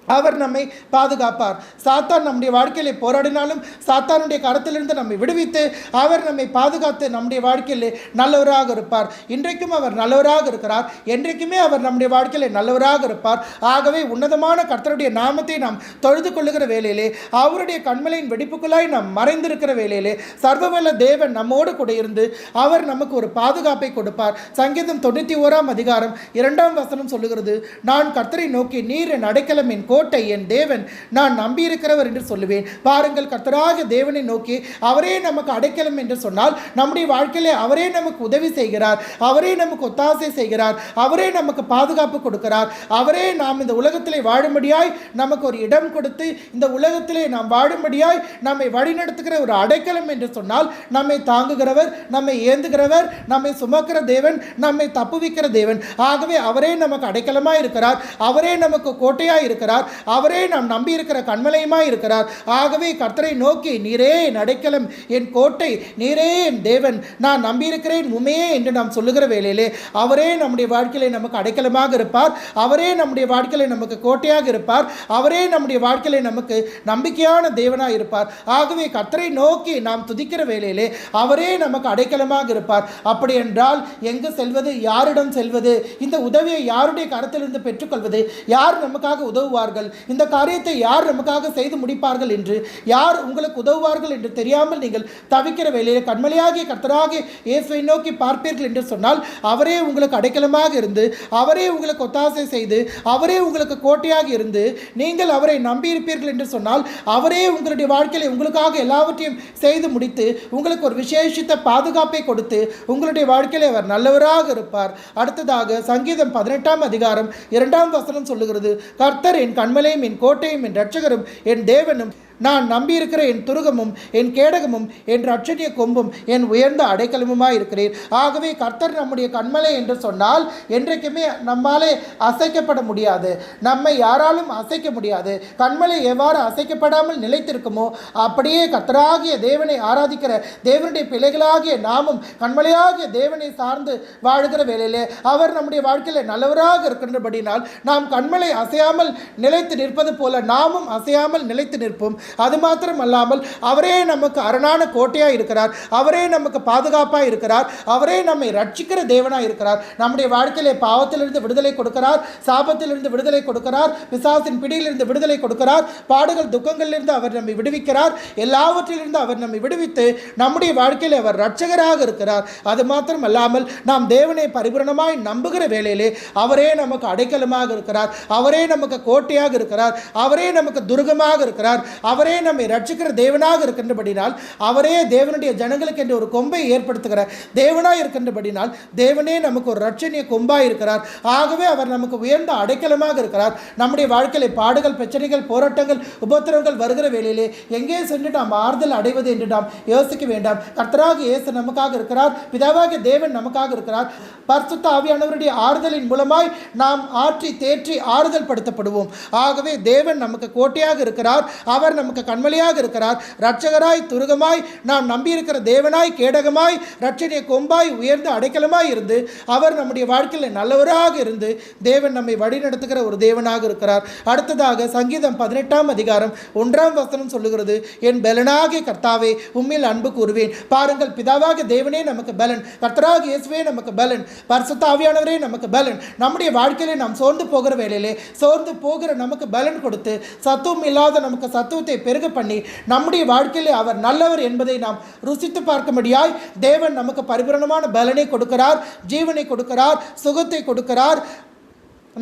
அவர் நம்மை பாதுகாப்பார். சாத்தான் நம்முடைய வாழ்க்கையிலே போராடினாலும் சாத்தானுடைய கரத்திலிருந்து நம்மை விடுவித்து அவர் நம்மை பாதுகாத்து நம்முடைய வாழ்க்கையிலே நல்லவராக இருப்பார். இன்றைக்கும் அவர் நல்லவராக இருக்கிறார், என்றைக்குமே அவர் நம்முடைய வாழ்க்கையிலே நல்லவராக இருப்பார். ஆகவே உன்னதமான கர்த்தருடைய நாமத்தை நாம் தொழுது கொள்ளுகிற வேளையிலே, அவருடைய கண்மலையின் வெடிப்புக்குள்ளாய் நாம் மறைந்திருக்கிற வேளையிலே சர்வவல்ல தேவன் நம்மோடு கூட இருந்து அவர் நமக்கு ஒரு பாதுகாப்பை கொடுப்பார். சங்கீதம் 91:2 சொல்லுகிறது, நான் கர்த்தரை நோக்கி, நீர் என் அடைக்கலம், என் கோட்டை, என் தேவன், நான் நம்பியிருக்கிறவர் என்று சொல்லுவேன். பாருங்கள், கர்த்தராகிய தேவனை நோக்கி அவரே நமக்கு அடைக்கலம் என்று சொன்னால் நம்முடைய வாழ்க்கையிலே அவரே நமக்கு உதவி செய்கிறார், அவரே நமக்கு ஒத்தாசை செய்கிறார், அவரே நமக்கு பாதுகாப்பு கொடுக்கிறார், அவரே நாம் இந்த உலகத்திலே வாழும்படியாய் நமக்கு ஒரு இடம் கொடுத்து இந்த உலகத்திலே நாம் வாழும்படியாய் நம்மை வழிநடத்துகிற ஒரு அடைக்கலம் என்று சொன்னால் நம்மை தாங்குகிறவர், நம்மை ஏந்துகிறவர், நம்மை சுமக்கிற தேவன், நம்மை தப்புவிக்கிற தேவன். ஆகவே அவரே நமக்கு அடைக்கலமாய் இருக்கிறார், அவரே நமக்கு கோட்டையாய் இருக்கிறார், அவரே நாம் நம்பி இருக்கிற கண்மலையுமாய் இருக்கிறார். ஆகவே கர்த்தரை நோக்கி நீரே என் அடைக்கலம், என் கோட்டை, நீரே என் தேவன், நான் நம்பியிருக்கிறேன் உண்மையே என்று நாம் சொல்லுகிற வேளையிலே அவரே நம்முடைய வாழ்க்கையிலே நமக்கு அடைக்கலமாக இருப்பார், அவரே நம்முடைய வாழ்க்கையிலே நமக்கு கோட்டையாக இருப்பார், அவரே நம்முடைய வாழ்க்கையிலே நமக்கு நம்பிக்கையான தேவனாக இருப்பார். ஆகவே கர்த்தரை நோக்கி நாம் துதிக்கிற வேளையிலே அவரே நமக்கு அடைக்கலமாக இருப்பார். அப்படி என்றால் எங்கு செல்வது, யாரிடம் செல்வது, இந்த உதவியை யாருடைய கரத்திலிருந்து பெற்றுக்கொள்வது, யார் நமக்காக உதவுவார்கள், இந்த காரியத்தை யார் நமக்காக செய்து முடிப்பார்கள் என்று, யார் உங்களுக்கு உதவுவார்கள் என்று தெரியாமல் நீங்கள் தவிக்கிற வேளையிலே கண்மலையாகிய கர்த்தராகிய இயேசுவை நோக்கி பார்ப்பீர்கள் என்று சொன்னால் அவரே உங்களுக்கு அடைக்கலமாக இருந்து, அவரே உங்களுக்கு ஒத்தாசை செய்து, அவரே உங்களுக்கு கோட்டையாக இருந்து நீங்கள் அவரை நம்பியிருப்பீர்கள் என்று சொன்னால் அவரே உங்களுடைய வாழ்க்கையில் உங்களுக்காக எல்லாவற்றையும் செய்து முடித்து உங்களுக்கு ஒரு விசேஷித்த பாதுகாப்பை கொடுத்து உங்களுடைய வாழ்க்கையில் அவர் நல்லவராக இருப்பார். அடுத்ததாக சங்கீதம் 18 அதிகாரம் 2 வசனம் சொல்லுகிறது, கர்த்தர் என் கண்மலையும் என் கோட்டையும் என் இரட்சகரும் என் தேவனும், நான் நம்பியிருக்கிற என் துருகமும் என் கேடகமும் என் இரட்சணிய கொம்பும் என் உயர்ந்த அடைக்கலமுமாய் இருக்கிறேன். ஆகவே கர்த்தர் நம்முடைய கண்மலை என்று சொன்னால் என்றைக்குமே நம்மாலே அசைக்கப்பட முடியாது, நம்மை யாராலும் அசைக்க முடியாது. கண்மலை எவ்வாறு அசைக்கப்படாமல் நிலைத்திருக்குமோ அப்படியே கர்த்தராகிய தேவனை ஆராதிக்கிற தேவனுடைய பிள்ளைகளாகிய நாமும் கண்மலையாகிய தேவனை சார்ந்து வாழுகிற வேளையிலே அவர் நம்முடைய வாழ்க்கையில் நல்லவராக இருக்கின்றபடினால் நாம் கண்மலை அசையாமல் நிலைத்து நிற்பது போல நாமும் அசையாமல் நிலைத்து நிற்போம். அது மாத்திரம் அல்லாமல் அவரே நமக்கு அரணான கோட்டையாக இருக்கிறார், அவரே நமக்கு பாதுகாப்பாக இருக்கிறார், அவரே நம்மை ரட்சிக்கிற தேவனாக இருக்கிறார். நம்முடைய வாழ்க்கையிலே பாவத்திலிருந்து விடுதலை கொடுக்கிறார், சாபத்திலிருந்து விடுதலை கொடுக்கிறார், பிசாசின் பிடியிலிருந்து விடுதலை கொடுக்கிறார், பாடுகள் துக்கங்களிலிருந்து அவர் நம்மை விடுவிக்கிறார், எல்லாவற்றிலிருந்து அவர் நம்மை விடுவித்து நம்முடைய வாழ்க்கையில் அவர் ரட்சகராக இருக்கிறார். அது மாத்திரம் அல்லாமல் நாம் தேவனை பரிபூரணமாய் நம்புகிற வேளையிலே அவரே நமக்கு அடைக்கலமாக இருக்கிறார், அவரே நமக்கு கோட்டையாக இருக்கிறார், அவரே நமக்கு துருகமாக இருக்கிறார், அவரே நம்மை ரட்சிக்கிற தேவனாக இருக்கின்றபடினால், அவரே தேவனுடைய ஜனங்களுக்கு என்று ஒரு கொம்பை ஏற்படுத்துகிற தேவனாக இருக்கின்றபடினால் தேவனே நமக்கு ஒரு ரட்சணிய கொம்பாக இருக்கிறார். ஆகவே அவர் நமக்கு உயர்ந்த அடைக்கலமாக இருக்கிறார். நம்முடைய வாழ்க்கையிலே பாடுகள், பிரச்சனைகள், போராட்டங்கள், உபத்திரவங்கள் வருகிற வேளையிலே எங்கே சென்று நாம் ஆறுதல் அடைவது என்று நாம் யோசிக்க வேண்டாம். கர்த்தராகிய இயேசு நமக்காக இருக்கிறார், பிதாவாகிய தேவன் நமக்காக இருக்கிறார். பரிசுத்த ஆவியானவருடைய ஆறுதலின் மூலமாய் நாம் ஆற்றி தேற்றி ஆறுதல் படுத்தப்படுவோம். ஆகவே தேவன் நமக்கு கோட்டையாக இருக்கிறார், அவர் நமக்கு கண்மலையாக இருக்கிறார், இரட்சகராய் துருகமாய் நாம் நம்பியிருக்கிற தேவனாய் கேடகமாய் இரட்சணிய கொம்பாய் உயர்ந்த அடைக்கலமாய் இருந்து அவர் நம்முடைய வாழ்க்கையில் நல்லவராக இருந்து தேவன் நம்மை வழிநடத்துகிற ஒரு தேவனாக இருக்கிறார். அடுத்ததாக சங்கீதம் 18 அதிகாரம் 1 வசனம் சொல்லுகிறது, என் பலனாகிய கர்த்தாவே உம்மில் அன்பு கூறுவேன். பாருங்கள், பிதாவாகிய தேவனே நமக்கு பலன், கர்த்தராகிய இயேசுவே நமக்கு பலன், பரிசுத்த ஆவியானவரே நமக்கு பலன். நம்முடைய வாழ்க்கையிலே நாம் சோர்ந்து போகிற வேளையிலே சோர்ந்து போகிற நமக்கு பலன் கொடுத்து சத்துவம் இல்லாத நமக்கு சத்துவத்தை பெருக பண்ணி நம்முடைய வாழ்க்கையிலே அவர் நல்லவர் என்பதை நாம் ருசித்து பார்க்கும்படியாய் தேவன் நமக்கு பரிபூரணமான பலனை கொடுக்கிறார், ஜீவனை கொடுக்கிறார், சுகத்தை கொடுக்கிறார்,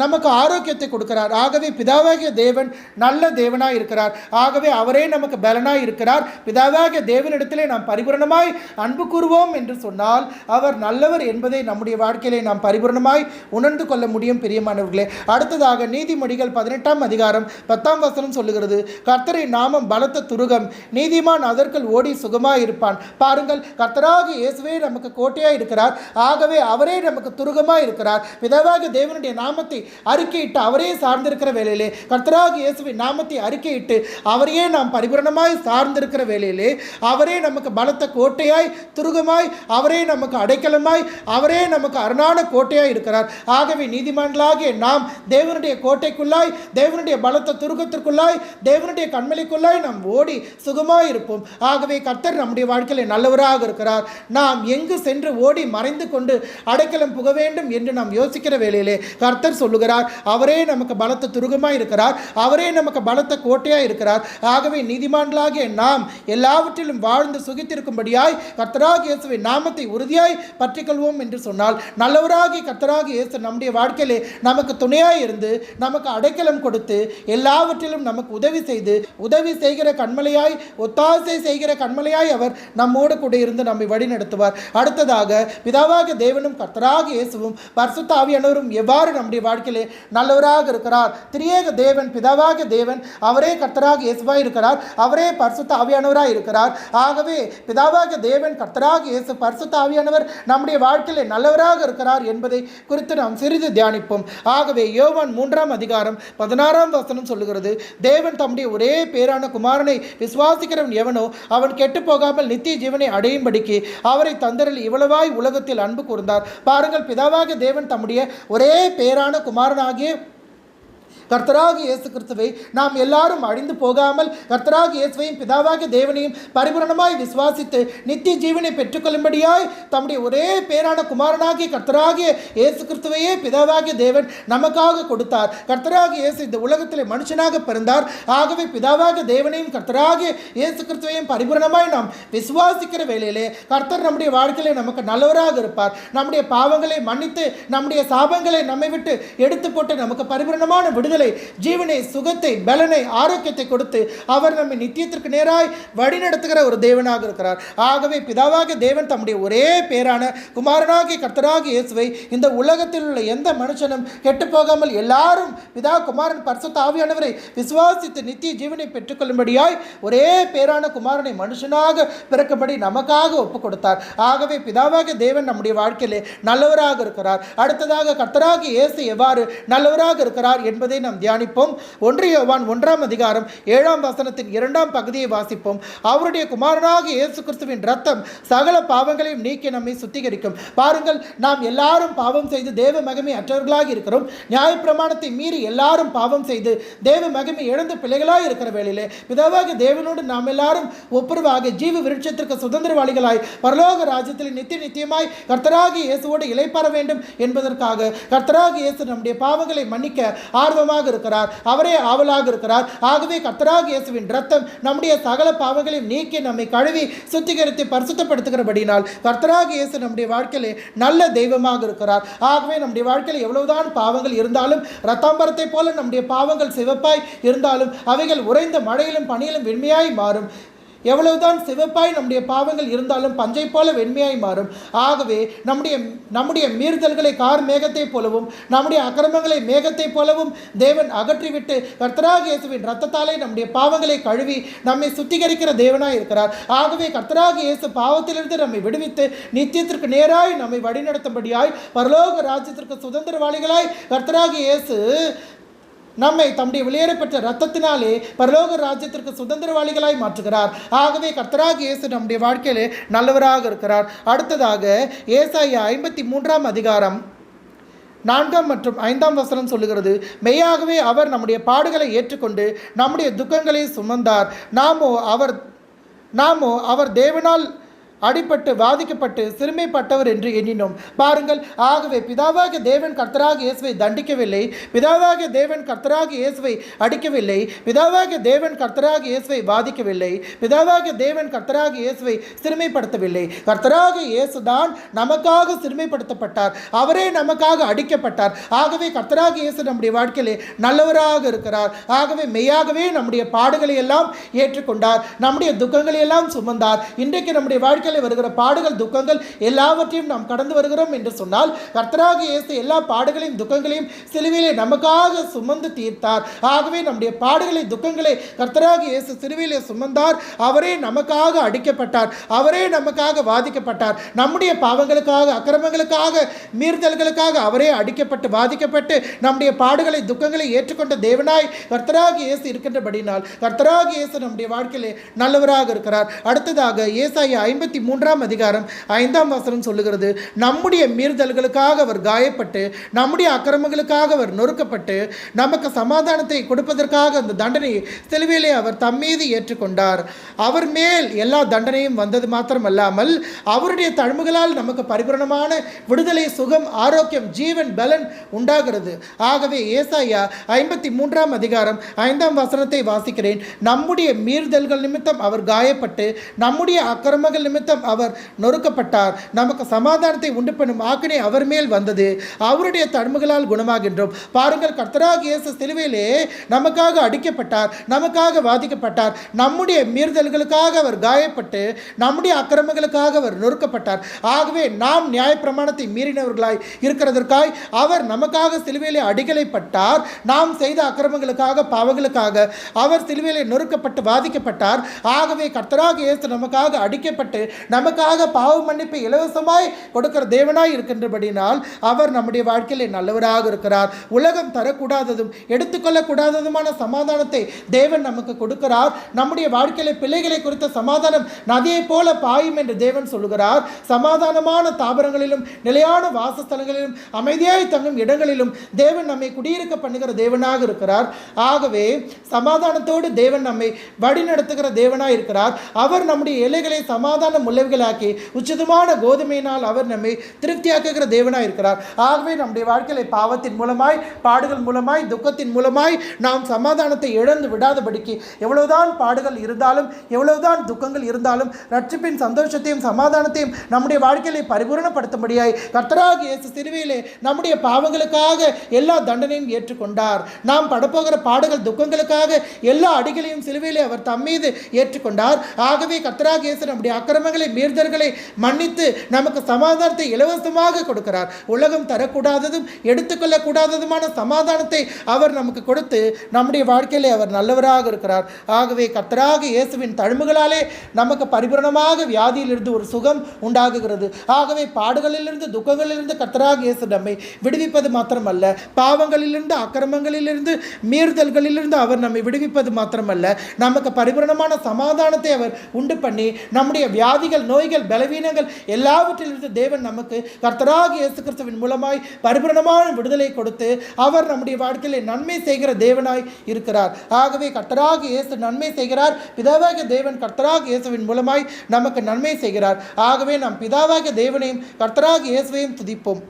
நமக்கு ஆரோக்கியத்தை கொடுக்கிறார். ஆகவே பிதாவாகிய தேவன் நல்ல தேவனாய் இருக்கிறார். ஆகவே அவரே நமக்கு பலனாய் இருக்கிறார். பிதாவாகிய தேவனிடத்திலே நாம் பரிபூரணமாய் அன்பு கூறுவோம் என்று சொன்னால் அவர் நல்லவர் என்பதை நம்முடைய வாழ்க்கையிலே நாம் பரிபூரணமாய் உணர்ந்து கொள்ள முடியும். பிரியமானவர்களே, அடுத்ததாக நீதிமொழிகள் 18 அதிகாரம் 10 வசனம் சொல்லுகிறது, கர்த்தரின் நாமம் பலத்த துருகம், நீதிமான் அதற்குள் ஓடி சுகமாய் இருப்பான். பாருங்கள், கர்த்தராகிய இயேசுவே நமக்கு கோட்டையாய் இருக்கிறார். ஆகவே அவரே நமக்கு துருகமாய் இருக்கிறார். பிதாவாகிய தேவனுடைய நாமத்தை அறிக்கையிட்டு அவரே சார்ந்திருக்கிற வேளையிலே கர்த்தராகிய இயேசுவின் நாமத்தை அறிக்கையிட்டு அவரையே நாம் பரிபூரணமாய் சார்ந்திருக்கிற வேளையிலே அவரே நமக்கு பலத்த கோட்டையாய் துருகமாய், அவரே நமக்கு அடைக்கலமாய், அவரே நமக்கு அரணான கோட்டையாய் இருக்கிறார். ஆகவே நீதிமான்களாகிய நாம் தேவனுடைய கோட்டைக்குள்ளாய், தேவனுடைய பலத்த துருகத்திற்குள்ளாய், தேவனுடைய கண்மலைக்குள்ளாய் நாம் ஓடி சுகமாய் இருப்போம். ஆகவே கர்த்தர் நம்முடைய வாழ்க்கையில் நல்லவராக இருக்கிறார். நாம் எங்கு சென்று ஓடி மறைந்து கொண்டு அடைக்கலம் புக வேண்டும் என்று நாம் யோசிக்கிற வேளையிலே கர்த்தர் சொல்லுகிறார். அவரே நமக்கு பலத்த துருகமாக இருக்கிறார். அவரே நமக்கு பலத்த கோட்டையாக இருக்கிறார். ஆகவே நீதிமான்களாகிய நாம் எல்லாவற்றிலும் வாழ்ந்து சுகித்திருக்கும்படியாய் கர்த்தராகிய இயேசுவின் நாமத்தை உறுதியாய் பற்றிக்கொள்வோம் என்று சொன்னால், நல்லவராகி கர்த்தராகிய இயேசு நம்முடைய வாழ்க்கையிலே நமக்கு துணையாய் இருந்து நமக்கு அடைக்கலம் கொடுத்து எல்லாவற்றிலும் நமக்கு உதவி செய்கிற கண்மலையாய், ஒத்தாசை செய்கிற கண்மலையாய் அவர் நம்மோடு கூட இருந்து நம்மை வழி நடத்துவார். அடுத்ததாக பிதாவாகிய தேவனும் கர்த்தராகிய இயேசுவும் பரிசுத்த ஆவியானவரும் எவ்வாறு நம்முடைய வாழ்க்கையிலே நல்லவராக இருக்கிறார். திரியேக தேவன் பிதாவாகிய தேவன் அவரே கர்த்தராகிய இயேசுவாய் இருக்கிறார். அவரே பரிசுத்த ஆவியானவராய் இருக்கிறார். ஆகவே பிதாவாகிய தேவன் கர்த்தராகிய இயேசு பரிசுத்த ஆவியானவர் நம்முடைய வாழ்க்கையிலே நல்லவராக இருக்கிறார் என்பதை குறித்து நாம் சிறிது தியானிப்போம். ஆகவே யோவான் 3:16 சொல்லுகிறது, தேவன் தம்முடைய ஒரே பேரான குமாரனை விசுவாசிக்கிறவன் எவனோ அவன் கெட்டு போகாமல் நித்திய ஜீவனை அடையும்படிக்கு அவரை தந்தரில் இவ்வளவாய் உலகத்தில் அன்பு கூர்ந்தார். பாருங்கள், பிதாவாகிய தேவன் தம்முடைய ஒரே பேரான குமாரனாகிய கர்த்தராகிய இயேசு கிறிஸ்துவை நாம் எல்லாரும் அழிந்து போகாமல் கர்த்தராகிய இயேசுவையும் பிதாவாகிய தேவனையும் பரிபூரணமாய் விசுவாசித்து நித்திய ஜீவனை பெற்றுக்கொள்ளும்படியாய் தம்முடைய ஒரே பேரான குமாரனாகிய கர்த்தராகிய இயேசு கிறிஸ்துவையே பிதாவாகிய தேவன் நமக்காக கொடுத்தார். கர்த்தராகிய இயேசு இந்த உலகத்தில் மனுஷனாக பிறந்தார். ஆகவே பிதாவாகிய தேவனையும் கர்த்தராகிய இயேசு கிறிஸ்துவையும் பரிபூரணமாய் நாம் விசுவாசிக்கிற வேளையிலே கர்த்தர் நம்முடைய வாழ்க்கையிலே நமக்கு நல்லவராக இருப்பார். நம்முடைய பாவங்களை மன்னித்து நம்முடைய சாபங்களை நம்மை விட்டு எடுத்து போட்டு நமக்கு பரிபூரணமான விடுதலை, ஜீவனை, சுகத்தை, பலனை, ஆரோக்கியத்தை கொடுத்து அவர் நம்மை நித்தியத்திற்கு நேராய் வழிநடத்துகிற ஒரு தேவனாக இருக்கிறார். ஆகவே பிதாவாகிய தேவன் தம்முடைய ஒரே பேரான குமாரனாகிய கர்த்தராகிய இயேசுவை இந்த உலகத்தில் உள்ள எந்த மனுஷனும் கெட்டு போகாமல் எல்லாரும் பிதா குமாரன் பரிசுத்த ஆவியானவரை விசுவாசித்து நித்திய ஜீவனை பெற்றுக்கொள்ளும்படியாய் ஒரே பேரான குமாரனை மனுஷனாக பிறக்கும்படி நமக்காக ஒப்புக் கொடுத்தார். ஆகவே பிதாவாகிய தேவன் நம்முடைய வாழ்க்கையிலே நல்லவராக இருக்கிறார். அடுத்ததாக கர்த்தராகிய இயேசு எவ்வாறு நல்லவராக இருக்கிறார் என்பதை நாம் தியானிப்போம். 1 யோவான் 1:7 2ஆம் பகுதியை வாசிப்போம். அவருடைய குமாரனாகிய இயேசு கிறிஸ்துவின் இரத்தம் சகல பாவங்களையும் நீக்கி நம்மை சுத்திகரிக்கும். பாருங்கள், நாம் எல்லாரும் பாவம் செய்து தேவ மகிமை அற்றவர்களாக இருக்கிறோம். நியாயப்பிரமாணத்தை மீறி எல்லாரும் பாவம் செய்து தேவ மகிமை இழந்து பிள்ளைகளாய் இருக்கிற வேளையிலே பிதாவாகிய தேவனோடு நாம் எல்லாரும் ஒப்புரவாக ஜீவ விருட்சத்திற்கு சுதந்திரவாளிகளாய் பரலோக ராஜ்யத்தில் நித்தியமாய் கர்த்தராகிய இயேசுவோடு இளைப்பாற வேண்டும் என்பதற்காக கர்த்தராகிய இயேசு நம்முடைய பாவங்களை மன்னிக்க ஆர்வமாக இருக்கிறார். அவரே ஆவலாக இருக்கிறார். ஆகவே கர்த்தராகிய இயேசுவின் இரத்தம் நம்முடைய சகல பாவங்களையும் நீக்கி நம்மை கழுவி சுத்திகரித்து பரிசுத்தப்படுத்துகிறபடினால் கர்த்தராகிய இயேசு நம்முடைய வாழ்க்கையிலே நல்ல தெய்வமாக இருக்கிறார். ஆகவே நம்முடைய வாழ்க்கையில் எவ்வளவுதான் பாவங்கள் இருந்தாலும், இரத்தாம்பரத்தை போல நம்முடைய பாவங்கள் சிவப்பாய் இருந்தாலும் அவைகள் உறைந்த மழையிலும் பனியிலும் வெண்மையாய் மாறும். எவ்வளவுதான் சிவப்பாய் நம்முடைய பாவங்கள் இருந்தாலும் பஞ்சை போல வெண்மையாய் மாறும். ஆகவே நம்முடைய மீறுதல்களை கார் மேகத்தை போலவும் நம்முடைய அக்கிரமங்களை மேகத்தை போலவும் தேவன் அகற்றிவிட்டு கர்த்தராகிய இயேசுவின் இரத்தத்தாலே நம்முடைய பாவங்களை கழுவி நம்மை சுத்திகரிக்கிற தேவனாய் இருக்கிறார். ஆகவே கர்த்தராகிய இயேசு பாவத்திலிருந்து நம்மை விடுவித்து நித்தியத்திற்கு நேராய் நம்மை வழிநடத்தும்படியாய் பரலோக ராஜ்யத்திற்கு சுதந்திரவாளிகளாய் கர்த்தராகிய இயேசு நம்மை தம்முடைய வெளியேறப்பட்ட இரத்தத்தினாலே பரலோக ராஜ்யத்திற்கு சுதந்திரவாளிகளாய் மாற்றுகிறார். ஆகவே கர்த்தராகிய இயேசு நம்முடைய வாழ்க்கையிலே நல்லவராக இருக்கிறார். அடுத்ததாக ஏசாயா 53:4 மற்றும் 5 சொல்லுகிறது, மெய்யாகவே அவர் நம்முடைய பாடுகளை ஏற்றுக்கொண்டு நம்முடைய துக்கங்களை சுமந்தார். நாமோ அவர் தேவனால் அடிபட்டு வாதிக்கப்பட்டு சிறுமைப்பட்டவர் என்று எண்ணினோம். பாருங்கள், ஆகவே பிதாவாகிய தேவன் கர்த்தராகிய இயேசுவை தண்டிக்கவில்லை. பிதாவாகிய தேவன் கர்த்தராகிய இயேசுவை அடிக்கவில்லை. பிதாவாகிய தேவன் கர்த்தராகிய இயேசுவை வாதிக்கவில்லை. பிதாவாகிய தேவன் கர்த்தராகிய இயேசுவை சிறுமைப்படுத்தவில்லை. கர்த்தராகிய இயேசு தான் நமக்காக சிறுமைப்படுத்தப்பட்டார். அவரே நமக்காக அடிக்கப்பட்டார். ஆகவே கர்த்தராகிய இயேசு நம்முடைய வாழ்க்கையிலே நல்லவராக இருக்கிறார். ஆகவே மெய்யாகவே நம்முடைய பாடுகளை எல்லாம் ஏற்றுக்கொண்டார். நம்முடைய துக்கங்களை எல்லாம் சுமந்தார். இன்றைக்கு நம்முடைய வாழ்க்கையில் வருகிற பாடுகள், துக்கங்கள் எல்லாவற்றையும் நாம் கடந்து வருகிறோம் என்று சொன்னால் கர்த்தராகிய இயேசு எல்லா பாடுகளையும் துக்கங்களையும் சிலுவையிலே நமக்காக சுமந்து தீர்த்தார். ஆகவே நம்முடைய பாடுகளை, துக்கங்களை கர்த்தராகிய இயேசு சிலுவையிலே சுமந்தார். அவரே நமக்காக அடிக்கப்பட்டார். அவரே நமக்காக வாதிக்கப்பட்டார். நம்முடைய பாவங்களுக்காக, அக்கிரமங்களுக்காக, மீறுதல்களுக்காக அவரே அடிக்கப்பட்டு வாதிக்கப்பட்டு நம்முடைய பாடுகளை, துக்கங்களை ஏற்றுக்கொண்ட தேவனாய் கர்த்தராகிய இயேசு இருக்கின்றபடினால் கர்த்தராகிய இயேசு நம்முடைய வாழ்க்கையிலே நல்லவராக இருக்கிறார். அடுத்ததாக ஏசாயா 53ஆம் அதிகாரம் 5ஆம் வசனம் சொல்லுகிறது, நம்முடைய மீறுதல்களுக்காக அவர் காயப்பட்டு நம்முடைய அக்கிரமங்களுக்காக அவர் நொறுக்கப்பட்டு நமக்கு சமாதானத்தை கொடுப்பதற்காக அந்த தண்டனையை சிலுவையிலே அவர் தம்மீது ஏற்றுக்கொண்டார். அவர் மேல் எல்லா தண்டனையும் வந்தது மாத்திரமல்லாமல் அவருடைய தழும்புகளால் நமக்கு பரிபூரணமான விடுதலை, சுகம், ஆரோக்கியம், ஜீவன், பலன் உண்டாகிறது. ஆகவே ஏசாயா 53ஆம் அதிகாரம் 5ஆம் வசனத்தை வாசிக்கிறேன். நம்முடைய மீறுதல்கள் நிமித்தம் அவர் காயப்பட்டு நம்முடைய அக்கிரமங்கள் நிமித்தம் அவர் நொறுக்கப்பட்டார். நமக்கு சமாதானத்தை உண்டு பண்ணும் ஆக்கினை அவர் மேல் வந்தது. அவருடைய தழும்புகளால் குணமாகின்றோம். பாருங்கள், கர்த்தராகிய இயேசு சிலுவையிலே நமக்காக அடிக்கப்பட்டார், நமக்காக வாதிக்கப்பட்டார். நம்முடைய மீறுதல்களுக்காக அவர் காயப்பட்டு நம்முடைய அக்கிரமங்களுக்காக அவர் நொறுக்கப்பட்டார். ஆகவே நாம் நியாயப்பிரமாணத்தை மீறினவர்களாய் இருக்கிறதற்காய் அவர் நமக்காக சிலுவையிலே அடிகளைப்பட்டார். நாம் செய்த அக்கிரமங்களுக்காக, பாவங்களுக்காக அவர் சிலுவையிலே நொறுக்கப்பட்டு வாதிக்கப்பட்டார். ஆகவே கர்த்தராகிய இயேசு நமக்காக அடிக்கப்பட்டு நமக்காக பாவ மன்னிப்பை இலவசமாய் கொடுக்கிற தேவனாய் இருக்கின்றபடினால் அவர் நம்முடைய வாழ்க்கையிலே நல்லவராக இருக்கிறார். உலகம் தரக்கூடாததும் எடுத்துக்கொள்ளக்கூடாததுமான சமாதானத்தை தேவன் நமக்கு கொடுக்கிறார். நம்முடைய வாழ்க்கையில பிள்ளைகளை குறித்த சமாதானம் நதியை போல பாயும் என்று தேவன் சொல்லுகிறார். சமாதானமான தாபரங்களிலும் நிலையான வாசஸ்தலங்களிலும் அமைதியாய் தங்கும் இடங்களிலும் தேவன் நம்மை குடியிருக்க பண்ணுகிற தேவனாக இருக்கிறார். ஆகவே சமாதானத்தோடு தேவன் நம்மை வழி நடத்துகிற தேவனாய் இருக்கிறார். அவர் நம்முடைய எல்லைகளை சமாதானம் உள்ளவைகளாக்கி உச்சிதமான கோதுமையினால் அவர் நம்மை திருப்தியாக்குகிற தேவனாய் இருக்கிறார். ஆகவே நம்முடைய வாழ்க்கையில பாவத்தின் மூலமாய், பாடுகள் மூலமாய், துக்கத்தின் மூலமாய் நாம் சமாதானத்தை இழந்து விடாதபடிக்கு எவ்வளவுதான் பாடுகள் இருந்தாலும், எவ்வளவுதான் துக்கங்கள் இருந்தாலும், ரட்சிப்பின் சந்தோஷத்தையும் சமாதானத்தையும் நம்முடைய வாழ்க்கையிலே பரிபூரணப்படுத்தும்படியாய் கர்த்தராகிய இயேசு சிலுவையிலே நம்முடைய பாவங்களுக்காக எல்லா தண்டனையும் ஏற்றுக்கொண்டார். நாம் படப்போகிற பாடுகள், துக்கங்களுக்காக எல்லா அடிகளையும் சிலுவையிலே அவர் தம்மீது ஏற்றுக்கொண்டார். ஆகவே கர்த்தராகிய இயேசு நம்முடைய அக்கிரமங்களை, மீறுதல்களை மன்னித்து நமக்கு சமாதானத்தை இலவசமாக கொடுக்கிறார். உலகம் தரக்கூடாததும் எடுத்துக்கொள்ளக்கூடாததுமான சமாதானத்தை அவர் நமக்கு கொடுத்து நம்முடைய வாழ்க்கையிலே அவர் நல்லவராக இருக்கிறார். ஆகவே கர்த்தராகிய இயேசுவின் தழும்புகளாலே நமக்கு பரிபூரணமாக வியாதியிலிருந்து ஒரு சுகம் உண்டாகுகிறது. ஆகவே பாடுகளிலிருந்து, துக்கங்களிலிருந்து கர்த்தராகிய இயேசு நம்மை விடுவிப்பது மாத்திரமல்ல, பாவங்களிலிருந்து, அக்கிரமங்களிலிருந்து, மீறுதல்களிலிருந்து அவர் நம்மை விடுவிப்பது மாத்திரமல்ல, நமக்கு பரிபூரணமான சமாதானத்தை அவர் உண்டு பண்ணி நம்முடைய வியாதிகள், நோய்கள், பலவீனங்கள் எல்லாவற்றிலிருந்து தேவன் நமக்கு கர்த்தராகிய இயேசு கிறிஸ்துவின் மூலமாய் பரிபூரணமான விடுதலை கொடுத்து அவர் நம்முடைய வாழ்க்கையிலே நன்மை செய்கிற தேவனாய் இருக்கிறார். ஆகவே கர்த்தராகிய இயேசு நன்மை செய்கிறார். பிதாவாகிய தேவன் கர்த்தராகிய இயேசுவின் மூலமாய் நமக்கு நன்மை செய்கிறார். ஆகவே நாம் பிதாவாகிய தேவனையும் கர்த்தராகிய இயேசுவையும் துதிப்போம்.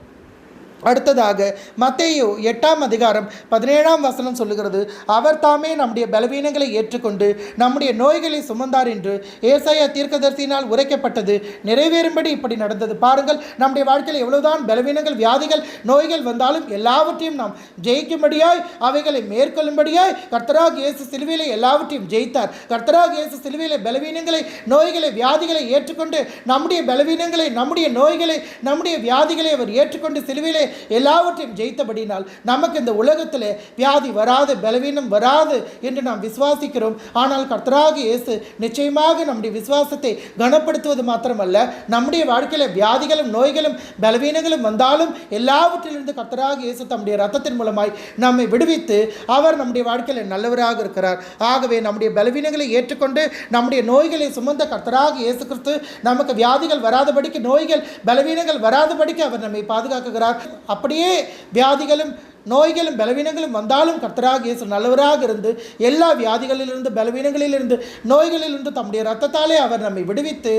அடுத்ததாக மத்தேயு 8ஆம் அதிகாரம் 17ஆம் வசனம் சொல்லுகிறது, அவர் தாமே நம்முடைய பலவீனங்களை ஏற்றுக்கொண்டு நம்முடைய நோய்களை சுமந்தார் என்று ஏசாயா தீர்க்கதரிசியினால் உரைக்கப்பட்டது நிறைவேறும்படி இப்படி நடந்தது. பாருங்கள், நம்முடைய வாழ்க்கையில் எவ்வளவுதான் பலவீனங்கள், வியாதிகள், நோய்கள் வந்தாலும் எல்லாவற்றையும் நாம் ஜெயிக்கும்படியாய், அவைகளை மேற்கொள்ளும்படியாய் கர்த்தராகிய இயேசு சிலுவையிலே எல்லாவற்றையும் ஜெயித்தார். கர்த்தராகிய இயேசு சிலுவையிலே பலவீனங்களை, நோய்களை, வியாதிகளை ஏற்றுக்கொண்டு நம்முடைய பலவீனங்களை, நம்முடைய நோய்களை, நம்முடைய வியாதிகளை அவர் ஏற்றுக்கொண்டு சிலுவையிலே எல்லாவற்றையும் ஜெயித்தபடினால் நமக்கு இந்த உலகத்தில் வியாதி வராது, பலவீனம் வராது என்று நாம் விசுவாசிக்கிறோம். ஆனால் கர்த்தராகிய இயேசு நிச்சயமாக நம்முடைய விசுவாசத்தை கனப்படுத்துவது மாத்திரமல்ல, நம்முடைய வாழ்க்கையில் வியாதிகளும், நோய்களும், பலவீனங்களும் வந்தாலும் எல்லாவற்றிலிருந்து கர்த்தராகிய இயேசு தம்முடைய இரத்தத்தின் மூலமாய் நம்மை விடுவித்து அவர் நம்முடைய வாழ்க்கையில் நல்லவராக இருக்கிறார். ஆகவே நம்முடைய பலவீனங்களை ஏற்றுக்கொண்டு நம்முடைய நோய்களை சுமந்த கர்த்தராகிய இயேசு கிறிஸ்து நமக்கு வியாதிகள் வராதபடிக்கு, நோய்கள், பலவீனங்கள் வராதபடிக்கு அவர் நம்மை பாதுகாக்குகிறார். அப்படியே வியாதிகளும், நோய்களும், பலவீனங்களும் வந்தாலும் கர்த்தராகிய இயேசு நல்லவராக இருந்து எல்லா வியாதிகளிலிருந்து, பலவீனங்களிலிருந்து, நோய்களிலிருந்து தம்முடைய இரத்தத்தாலே அவர் நம்மை விடுவித்து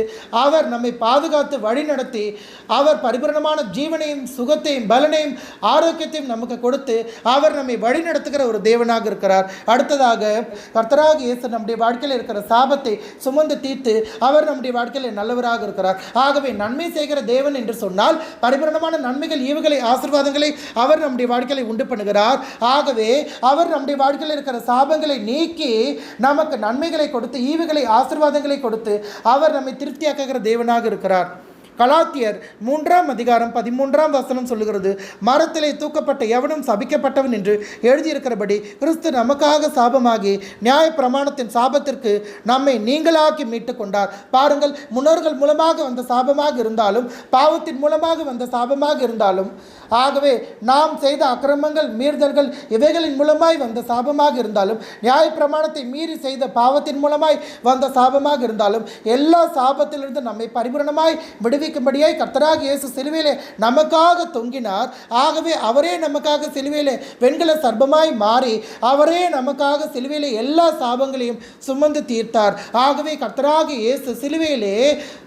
அவர் நம்மை பாதுகாத்து வழி நடத்தி அவர் பரிபூரணமான ஜீவனையும், சுகத்தையும், பலனையும், ஆரோக்கியத்தையும் நமக்கு கொடுத்து அவர் நம்மை வழி நடத்துகிற ஒரு தேவனாக இருக்கிறார். அடுத்ததாக கர்த்தராகிய இயேசு நம்முடைய வாழ்க்கையில் இருக்கிற சாபத்தை சுமந்து தீர்த்து அவர் நம்முடைய வாழ்க்கையில் நல்லவராக இருக்கிறார். ஆகவே நன்மை செய்கிற தேவன் என்று சொன்னால் பரிபூரணமான நன்மைகள், ஈவுகளை, ஆசீர்வாதங்களை அவர் நம்முடைய வாழ்க்கையில் உண்டு பண்ணுகிறார். ஆகவே அவர் நம்முடைய வாழ்க்கையில் இருக்கிற சாபங்களை நீக்கி நமக்கு நன்மைகளை கொடுத்து, ஈவுகளை, ஆசீர்வாதங்களை கொடுத்து அவர் நம்மை திருப்தியாக்குகிற தேவனாக இருக்கிறார். கலாத்தியர் 3:13 சொல்லுகிறது, மரத்திலே தூக்கப்பட்ட எவனும் சபிக்கப்பட்டவன் என்று எழுதியிருக்கிறபடி கிறிஸ்து நமக்காக சாபமாகி நியாய பிரமாணத்தின் சாபத்திற்கு நம்மை நீங்களாக்கி மீட்டு கொண்டார். பாருங்கள், முன்னோர்கள் மூலமாக வந்த சாபமாக இருந்தாலும், பாவத்தின் மூலமாக வந்த சாபமாக இருந்தாலும், ஆகவே நாம் செய்த அக்கிரமங்கள் மீறுதல்கள் இவைகளின் மூலமாய் வந்த சாபமாக இருந்தாலும், நியாய பிரமாணத்தை மீறி செய்த பாவத்தின் மூலமாய் வந்த சாபமாக இருந்தாலும், எல்லா சாபத்திலிருந்து நம்மை பரிபூரணமாய் விடுவிக்கும்படியாய் கர்த்தராகிய இயேசு சிலுவையிலே நமக்காக தொங்கினார். ஆகவே அவரே நமக்காக சிலுவையிலே வெண்கல சர்ப்பமாய் மாறி அவரே நமக்காக சிலுவையிலே எல்லா சாபங்களையும் சுமந்து தீர்த்தார். ஆகவே கர்த்தராகிய இயேசு சிலுவையிலே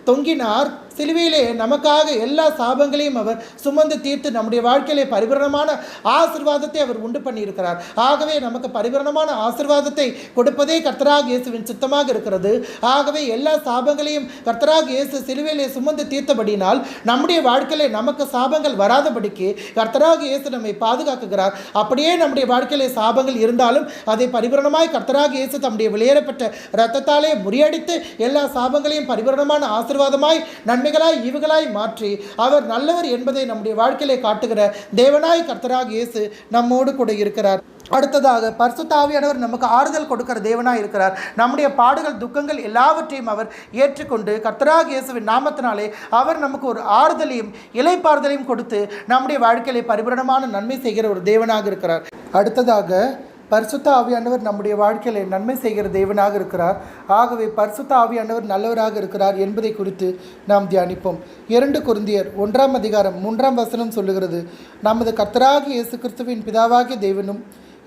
தொங்கினார். சிலுவையிலே நமக்காக எல்லா சாபங்களையும் அவர் சுமந்து தீர்த்து நம்முடைய வாழ்க்கையிலே பரிபூரணமான ஆசீர்வாதத்தை அவர் உண்டு பண்ணியிருக்கிறார். ஆகவே நமக்கு பரிபூரணமான ஆசீர்வாதத்தை கொடுப்பதே கர்த்தராகிய இயேசுவின் சித்தமாக இருக்கிறது. ஆகவே எல்லா சாபங்களையும் கர்த்தராகிய இயேசு சிலுவையிலே சுமந்து தீர்த்தபடினால் நம்முடைய வாழ்க்கையிலே நமக்கு சாபங்கள் வராதபடிக்கு கர்த்தராகிய இயேசு நம்மை பாதுகாக்குகிறார். அப்படியே நம்முடைய வாழ்க்கையிலே சாபங்கள் இருந்தாலும் அதை பரிபூரணமாய் கர்த்தராகிய இயேசு தம்முடைய வெளியேறப்பட்ட இரத்தத்தாலே முறியடித்து எல்லா சாபங்களையும் பரிபூரணமான ஆசீர்வாதமாய் நன்மைகளாய் ஈவுகளாய் மாற்றி அவர் நல்லவர் என்பதை நம்முடைய வாழ்க்கையிலே காட்டுகிற தேவனாய் கர்த்தராகிய இயேசு நம்மோடு கூட இருக்கிறார். அடுத்ததாக பரிசுத்த ஆவியானவர் நமக்கு ஆறுதல் கொடுக்கிற தேவனாய் இருக்கிறார். நம்முடைய பாடுகள் துக்கங்கள் எல்லாவற்றையும் அவர் ஏற்றுக்கொண்டு கர்த்தராகிய இயேசுவின் நாமத்தினாலே அவர் நமக்கு ஒரு ஆறுதலையும் இளைப்பாறுதலையும் கொடுத்து நம்முடைய வாழ்க்கையிலே பரிபூரணமான நன்மை செய்கிற ஒரு தேவனாக இருக்கிறார். அடுத்ததாக பரிசுத்த ஆவியானவர் நம்முடைய வாழ்க்கையிலே நன்மை செய்கிற தேவனாக இருக்கிறார். ஆகவே பரிசுத்த ஆவியானவர் நல்லவராக இருக்கிறார் என்பதை குறித்து நாம் தியானிப்போம். 2 கொரிந்தியர் 1:3 சொல்லுகிறது, நமது கர்த்தராகிய இயேசு கிறிஸ்துவின் பிதாவாகிய தேவனும்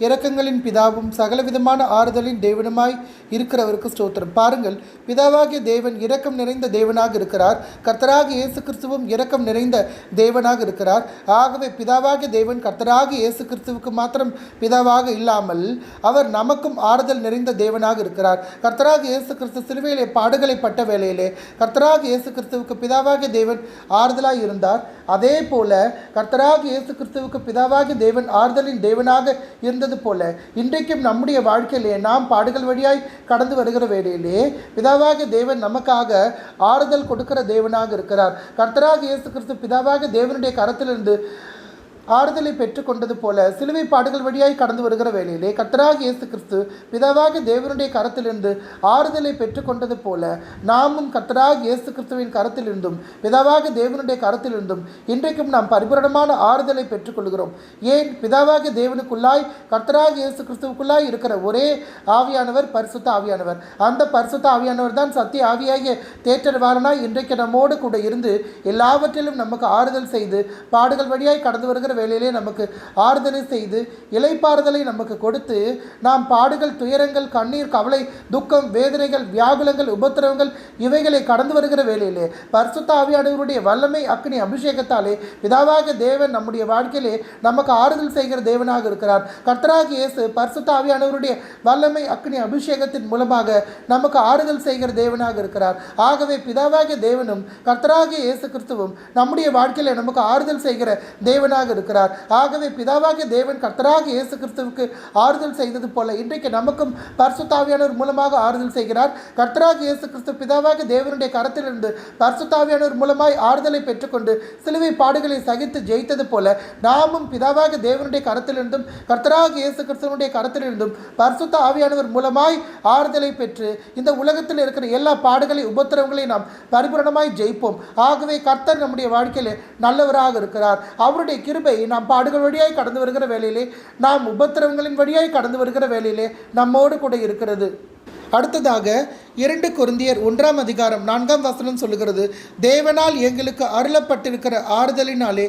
இரக்கங்களின் பிதாவும் சகலவிதமான ஆறுதலின் தேவனுமாய் இருக்கிறவருக்கு ஸ்தோத்திரம். பாருங்கள், பிதாவாகிய தேவன் இரக்கம் நிறைந்த தேவனாக இருக்கிறார். கர்த்தராகிய இயேசு கிறிஸ்துவும் இரக்கம் நிறைந்த தேவனாக இருக்கிறார். ஆகவே பிதாவாகிய தேவன் கர்த்தராகிய இயேசு கிறிஸ்துவுக்கு மாத்திரம் பிதாவாக இல்லாமல் அவர் நமக்கும் ஆறுதல் நிறைந்த தேவனாக இருக்கிறார். கர்த்தராகிய இயேசு கிறிஸ்து சிலுவையிலே பாடுகளை பட்ட வேளையிலே கர்த்தராகிய இயேசு கிறிஸ்துவுக்கு பிதாவாகிய தேவன் ஆறுதலாய் இருந்தார். அதே போல கர்த்தராகிய இயேசு கிறிஸ்துவுக்கு பிதாவாகிய தேவன் ஆறுதலின் தேவனாக இருந்தது போல இன்றைக்கும் நம்முடைய வாழ்க்கையிலே நாம் பாடுகள் வழியாய் கடந்து வருகிற வேளையிலே பிதாவாகிய தேவன் நமக்காக ஆறுதல் கொடுக்கிற தேவனாக இருக்கிறார். கர்த்தராகிய இயேசு கிறிஸ்து பிதாவாகிய தேவனுடைய கரத்திலிருந்து ஆறுதலை பெற்றுக்கொண்டது போல சிலுவை பாடுகள் வழியாய் கடந்து வருகிற வேளையிலே கர்த்தராகிய இயேசு கிறிஸ்து பிதாவாகிய தேவனுடைய கரத்திலிருந்து ஆறுதலை பெற்றுக்கொண்டது போல நாமும் கர்த்தராகிய இயேசு கிறிஸ்துவின் கரத்திலிருந்தும் பிதாவாகிய தேவனுடைய கரத்திலிருந்தும் இன்றைக்கும் நாம் பரிபூரணமான ஆறுதலை பெற்றுக்கொள்கிறோம். ஏன்? பிதாவாகிய தேவனுக்குள்ளாய் கர்த்தராகிய இயேசு கிறிஸ்துவுக்குள்ளாய் இருக்கிற ஒரே ஆவியானவர் பரிசுத்த ஆவியானவர். அந்த பரிசுத்த ஆவியானவர் தான் சத்திய ஆவியாகிய தேற்றரவாளனாய் இன்றைக்கு நம்மோடு கூட இருந்து எல்லாவற்றிலும் நமக்கு ஆறுதல் செய்து பாடுகள் வழியாய் கடந்து வருகிற வேளையிலே நமக்கு ஆறுதலை செய்து இளைப்பாறுதலை நமக்கு கொடுத்து நாம் பாடுகள் துயரங்கள் கண்ணீர் கவலை துக்கம் வேதனைகள் வியாகுலங்கள் உபத்திரவங்கள் இவைகளை கடந்து வருகிற வேளையிலே பரிசுத்த ஆவியானவருடைய வல்லமை அக்னி அபிஷேகத்தாலே பிதாவாகிய தேவன் நம்முடைய வாழ்க்கையிலே நமக்கு ஆறுதல் செய்கிற தேவனாக இருக்கிறார். கர்த்தராகிய இயேசு பரிசுத்த ஆவியானவருடைய வல்லமை அக்னி அபிஷேகத்தின் மூலமாக நமக்கு ஆறுதல் செய்கிற தேவனாக இருக்கிறார். ஆகவே பிதாவாகிய தேவனும் கர்த்தராகிய இயேசு கிறிஸ்துவும் நம்முடைய வாழ்க்கையிலே நமக்கு ஆறுதல் செய்கிற தேவனாக இருக்கிறார். ஆகவே பிதாவாகிய தேவன் கர்த்தராகிய இயேசு கிறிஸ்துவுக்கு ஆறுதல் செய்தது போல இன்றைக்கு நமக்கும் பரிசுத்த ஆவியானவர் மூலமாக ஆறுதல் செய்கிறார். கர்த்தராகிய இயேசு கிறிஸ்து பிதாவாகிய தேவனுடைய கரத்திலிருந்து பரிசுத்த ஆவியானவர் மூலமாய் ஆறுதலை பெற்றுக்கொண்டு சிலுவை பாடுகளை சகித்து ஜெயித்தது போல நாமும் பிதாவாகிய தேவனுடைய கரத்திலிருந்தும் கர்த்தராகிய இயேசு கிறிஸ்துவனுடைய கரத்திலிருந்தும் பரிசுத்த ஆவியானவர் மூலமாய் ஆறுதலை பெற்று இந்த உலகத்தில் இருக்கிற எல்லா பாடுகளை உபத்திரவங்களை நாம் பரிபூரணமாய் ஜெயிப்போம். ஆகவே கர்த்தர் நம்முடைய வாழ்க்கையிலே நல்லவராக இருக்கிறார். அவருடைய கிருபை நாம் பாடுகள் வழியாய் கடந்து வருகிற வேளையிலே நாம் உபத்திரவங்களின் வழியாய் கடந்து வருகிற வேளையிலே நம்மோடு கூட இருக்கிறது. அடுத்ததாக 2 கொரிந்தியர் 1:4 சொல்லுகிறது, தேவனால் எங்களுக்கு அருளப்பட்டிருக்கிற ஆறுதலினாலே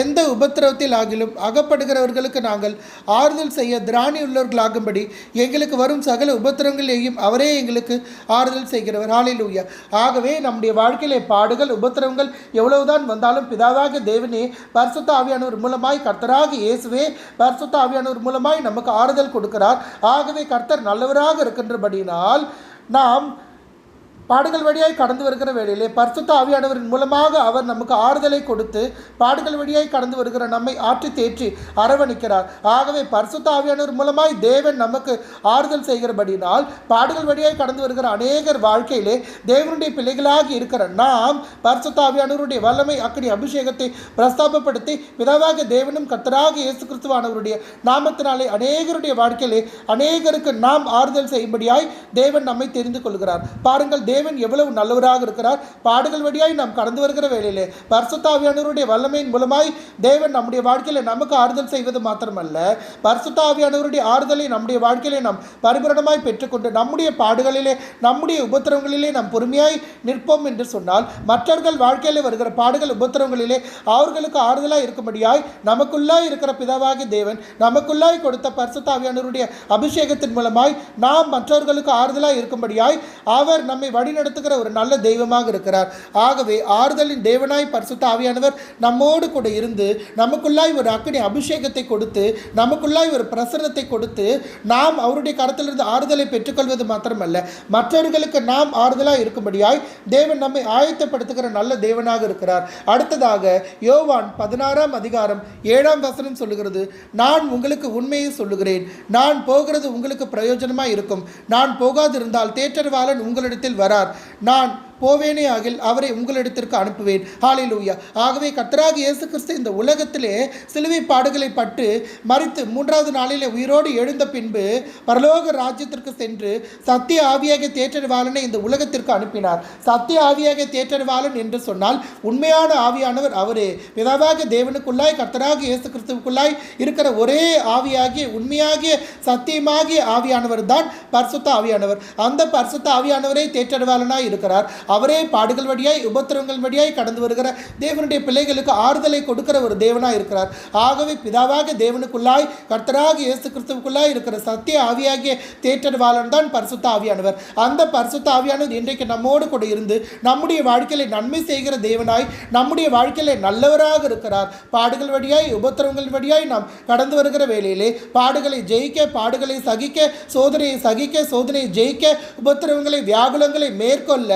எந்த உபத்திரவத்தில் ஆகிலும் அகப்படுகிறவர்களுக்கு நாங்கள் ஆறுதல் செய்ய திராணி உள்ளவர்களாகும்படி எங்களுக்கு வரும் சகல உபத்திரவங்களையும் அவரே எங்களுக்கு ஆறுதல் செய்கிறவர். ஹல்லேலூயா. ஆகவே நம்முடைய வாழ்க்கையிலே பாடுகள் உபத்திரவங்கள் எவ்வளவுதான் வந்தாலும் பிதாவாகிய தேவனே பரிசுத்த ஆவியானவர் மூலமாய் கர்த்தராகிய இயேசுவே பரிசுத்த ஆவியானவர் மூலமாய் நமக்கு ஆறுதல் கொடுக்கிறார். ஆகவே கர்த்தர் நல்லவராக இருக்கின்றபடியினால் நாம் பாடுகள் வழியாய் கடந்து வருகிற வேளையிலே பரிசுத்த ஆவியானவரின் மூலமாக அவர் நமக்கு ஆறுதலை கொடுத்து பாடுகள் வழியாய் கடந்து வருகிற நம்மை ஆற்றி தேற்றி அரவணைக்கிறார். ஆகவே பரிசுத்த ஆவியானவர் மூலமாய் தேவன் நமக்கு ஆறுதல் செய்கிறபடினால் பாடுகள் வழியாய் கடந்து வருகிற அநேகர் வாழ்க்கையிலே தேவனுடைய பிள்ளைகளாகி இருக்கிற நாம் பரிசுத்த ஆவியானவருடைய வல்லமை அக்கினி அபிஷேகத்தை பிரஸ்தாபப்படுத்தி பிதாவாக தேவனும் கர்த்தராக இயேசு கிறிஸ்துவானவருடைய நாமத்தினாலே அநேகருடைய வாழ்க்கையிலே அநேகருக்கு நாம் ஆறுதல் செய்யும்படியாய் தேவன் நம்மை தெரிந்து கொள்கிறார். பாருங்கள், தேவன் எவ்வளவு நல்லவராக இருக்கிறார். பாடுகள் வழியாய் நாம் கடந்து வருகிற வேளையிலே பரிசுத்த ஆவியானவருடைய வல்லமையின் மூலமாய் தேவன் நம்முடைய வாழ்க்கையில நமக்கு ஆறுதல் செய்வது மாத்திரமல்ல, பரிசுத்த ஆவியானவருடைய ஆறுதலை நம்முடைய வாழ்க்கையிலே நாம் பரிபூரணமாய் பெற்றுக்கொண்டு நம்முடைய பாடுகளிலே நம்முடைய உபத்திரவங்களிலே நாம் பொறுமையாய் நிற்போம் என்று சொன்னால் மற்றவர்கள் வாழ்க்கையிலே வருகிற பாடுகள் உபத்திரவங்களிலே அவர்களுக்கு ஆறுதலாய் இருக்கும்படியாய் நமக்குள்ளாய் இருக்கிற பிதாவாகிய தேவன் நமக்குள்ளாய் கொடுத்த பரிசுத்த ஆவியானவருடைய அபிஷேகத்தின் மூலமாய் நாம் மற்றவர்களுக்கு ஆறுதலாய் இருக்கும்படியாய் அவர் நம்மை வழிநடத்துகிற ஒரு நல்ல தெய்வமாக இருக்கிறார். ஆகவே ஆறுதலின் தேவனாய் பரிசுத்த ஆவியானவர் நம்மோடு கூட இருந்து நமக்குள்ளாய் ஒரு அக்கினி அபிஷேகத்தை கொடுத்து நமக்குள்ளாய் ஒரு பிரசன்னத்தை கொடுத்து நாம் அவருடைய கரத்திலிருந்து ஆறுதலை பெற்றுக்கொள்வது மாத்திரமல்ல, மற்றவர்களுக்கு நாம் ஆறுதலாக இருக்கும்படியாய் தேவன் நம்மை ஆயத்தப்படுத்துகிற நல்ல தேவனாக இருக்கிறார். அடுத்ததாக யோவான் 16ஆம் அதிகாரம் 7ஆம் வசனம் சொல்லுகிறது, நான் உங்களுக்கு உண்மையை சொல்லுகிறேன், நான் போகிறது உங்களுக்கு பிரயோஜனமாக இருக்கும், நான் போகாதிருந்தால் தேற்றரவாளன் உங்களிடத்தில் வரார், நான் போவேனே ஆகில் அவரை உங்களிடத்திற்கு அனுப்புவேன். ஹல்லேலூயா. ஆகவே கர்த்தராகிய இயேசு கிறிஸ்து இந்த உலகத்திலே சிலுவை பாடுகளை பட்டு மரித்து 3வது நாளிலே உயிரோடு எழுந்த பின்பு பரலோக ராஜ்யத்திற்கு சென்று சத்திய ஆவியாக தேற்றறிவாளனை இந்த உலகத்திற்கு அனுப்பினார். சத்திய ஆவியாக தேற்றறிவாளன் என்று சொன்னால் உண்மையான ஆவியானவர் அவரே. பிதாவாகிய தேவனுக்குள்ளாய் கர்த்தராகிய இயேசு கிறிஸ்துவுக்குள்ளாய் இருக்கிற ஒரே ஆவியாகிய உண்மையாகிய சத்தியமாகிய ஆவியானவர் தான் பரிசுத்த ஆவியானவர். அந்த பரிசுத்த ஆவியானவரே தேற்றறிவாளனாய் இருக்கிறார். அவரே பாடுகள் வழியாய் உபத்திரவங்கள் வழியாய் கடந்து வருகிற தேவனுடைய பிள்ளைகளுக்கு ஆறுதலை கொடுக்கிற ஒரு தேவனாய் இருக்கிறார். ஆகவே பிதாவாக தேவனுக்குள்ளாய் கர்த்தராகிய இயேசு கிறிஸ்துவுக்குள்ளாய் இருக்கிற சத்திய ஆவியாகிய தேற்றறிவாளன் தான் பரிசுத்த ஆவியானவர். அந்த பரிசுத்த ஆவியானவர் இன்றைக்கு நம்மோடு கூட இருந்து நம்முடைய வாழ்க்கையில நன்மை செய்கிற தேவனாய் நம்முடைய வாழ்க்கையில நல்லவராக இருக்கிறார். பாடுகள் வழியாய் உபத்திரவங்கள் வழியாய் நாம் கடந்து வருகிற வேளையிலே பாடுகளை ஜெயிக்க, பாடுகளை சகிக்க, சோதனையை சகிக்க, சோதனையை ஜெயிக்க, உபத்திரவங்களை வியாகுலங்களை மேற்கொள்ள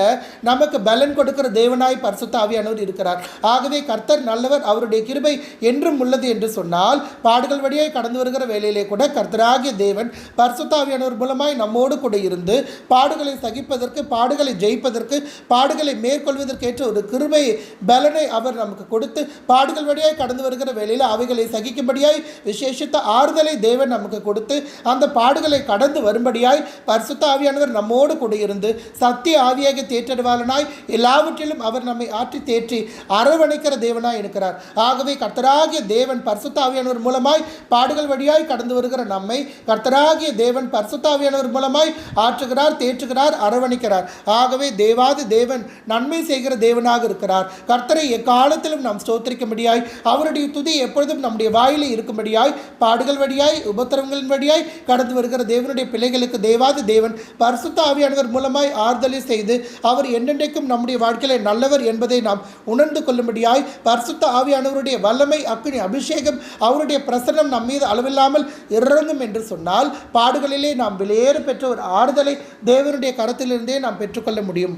நமக்கு பலன் கொடுக்கிற தேவனாய் பரிசுத்த ஆவியானவர் இருக்கிறார். ஆகவே கர்த்தர் நல்லவர், அவருடைய கிருபை என்றும் உள்ளது என்று சொன்னால் பாடுகள் வழியாய் கடந்து வருகிற வேளையிலே கூட கர்த்தராகிய தேவன் பரிசுத்த ஆவியானவர் மூலமாய் நம்மோடு கூட இருந்து பாடுகளை சகிப்பதற்கு, பாடுகளை ஜெயிப்பதற்கு, பாடுகளை மேற்கொள்வதற்கேற்ற ஒரு கிருபை பலனை அவர் நமக்கு கொடுத்து பாடுகள் வழியாய் கடந்து வருகிற வேளையில் அவைகளை சகிக்கும்படியாய் விசேஷித்த ஆறுதலை தேவன் நமக்கு கொடுத்து அந்த பாடுகளை கடந்து வரும்படியாய் பரிசுத்த ஆவியானவர் நம்மோடு கூட இருந்து சத்திய ஆவியாக தேற்றறிவாளனாய் எல்லாவற்றிலும் அவர் நம்மை ஆற்றி தேற்றி அரவணைக்கிற தேவனாய் இருக்கிறார். ஆகவே கர்த்தராகிய தேவன் பரிசுத்த ஆவியானவர் மூலமாய் பாடுகள் வழியாய் கடந்து வருகிற நம்மை கர்த்தராகிய தேவன் பரிசுத்த ஆவியானவர் மூலமாய் ஆற்றுகிறார், தேற்றுகிறார், அரவணைக்கிறார். ஆகவே தேவாதி தேவன் நன்மை செய்கிற தேவனாக இருக்கிறார். கர்த்தரை எக்காலத்திலும் நாம் ஸ்தோத்திரிக்கும்படியாய் அவருடைய துதி எப்பொழுதும் நம்முடைய வாயிலே இருக்கும்படியாய் பாடுகள் வழியாய் உபத்திரவங்களின் வழியாய் கடந்து வருகிற தேவனுடைய பிள்ளைகளுக்கு தேவாதி தேவன் பரிசுத்த ஆவியானவர் மூலமாய் ஆறுதலை செய்து அவர் என்றென்றைக்கும் நம்முடைய வாழ்க்கையில நல்லவர் என்பதை நாம் உணர்ந்து கொள்ளும்படியாய் பரிசுத்த ஆவியானவருடைய வல்லமை அக்கினி அபிஷேகம் அவருடைய பிரசன்னம் நம் மீது அளவில்லாமல் இறங்கும் என்று சொன்னால் பாடுகளிலே நாம் வெளியேற பெற்ற ஒரு ஆறுதலை தேவனுடைய கரத்திலிருந்தே நாம் பெற்றுக்கொள்ள முடியும்.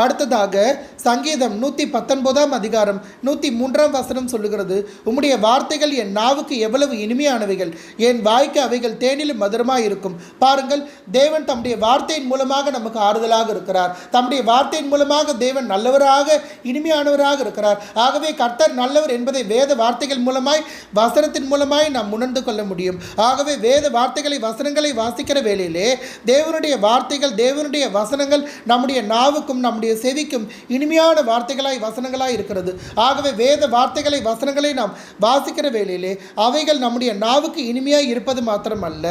அடுத்ததாக சங்கீதம் 119ஆம் அதிகாரம் 103ஆம் வசனம் சொல்லுகிறது, உம்முடைய வார்த்தைகள் என் நாவுக்கு எவ்வளவு இனிமையானவைகள், என் வாய்க்கு அவைகள் தேனிலும் மதுரமாக இருக்கும். பாருங்கள், தேவன் தம்முடைய வார்த்தையின் மூலமாக நமக்கு ஆறுதலாக இருக்கிறார். தம்முடைய வார்த்தையின் மூலமாக தேவன் நல்லவராக இனிமையானவராக இருக்கிறார். ஆகவே கர்த்தர் நல்லவர் என்பதை வேத வார்த்தைகள் மூலமாய் வசனத்தின் மூலமாய் நாம் உணர்ந்து கொள்ள முடியும். ஆகவே வேத வார்த்தைகளை வசனங்களை வாசிக்கிற வேளையிலே தேவனுடைய வார்த்தைகள், தேவனுடைய வசனங்கள் நம்முடைய நாவுக்கும் நம்முடைய செவிக்கும் இனிமையான வார்த்தைகளாய் வசனங்களாய் இருக்கிறது. ஆகவே வேத வார்த்தைகளை வசனங்களை நாம் வாசிக்கிற வேளையிலே அவைகள் நம்முடைய நாவுக்கு இனிமையாய் இருப்பது மாத்திரமல்ல,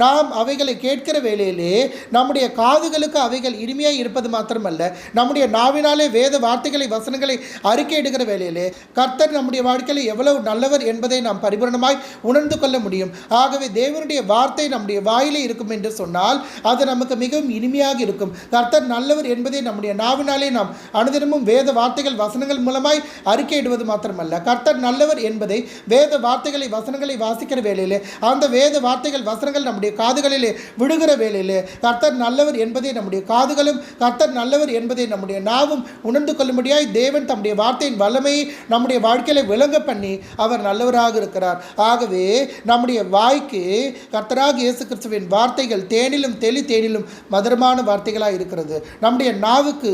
நாம் அவைகளை கேட்கிற வேளையிலே நம்முடைய காதுகளுக்கு அவைகள் இனிமையாய் இருப்பது மாத்திரமல்ல, நம்முடைய நாவினாலே வேத வார்த்தைகளை வசனங்களை அறிக்கையிடுகிற வேளையிலே கர்த்தர் நம்முடைய வாழ்க்கையில் எவ்வளவு நல்லவர் என்பதை நாம் பரிபூரணமாய் உணர்ந்து கொள்ள முடியும். ஆகவே தேவனுடைய வார்த்தை நம்முடைய வாயிலே இருக்கும் என்று சொன்னால் அது நமக்கு மிகவும் இனிமையாக இருக்கும். கர்த்தர் நல்லவர் என்பதை நம்முடைய நாவினாலே நாம் அனுதினமும் வேத வார்த்தைகள் வசனங்கள் மூலமாய் அறிக்கையிடுவது மாத்திரமல்ல, கர்த்தர் நல்லவர் என்பதை வேத வார்த்தைகளை வசனங்களை வாசிக்கிற வேளையிலே, அந்த வேத வார்த்தைகள் வசனங்கள் நம்முடைய காதுகளிலே விடுகிற வேளையிலே கர்த்தர் நல்லவர் என்பதை நம்முடைய காதுகளும், கர்த்தர் நல்லவர் என்பதை நம்முடைய நாவும் உணர்ந்து கொள்ளும்படியாய் தேவன் தம்முடைய வார்த்தையின் வல்லமையை நம்முடைய வாழ்க்கையில விளங்க பண்ணி அவர் நல்லவராக இருக்கிறார். ஆகவே நம்முடைய வாய்க்கு கர்த்தராக இயேசு கிறிஸ்துவின் வார்த்தைகள் தேனிலும் தேனிலும் மதுரமான வார்த்தைகளாக இருக்கிறது. நம்முடைய நாவுக்கு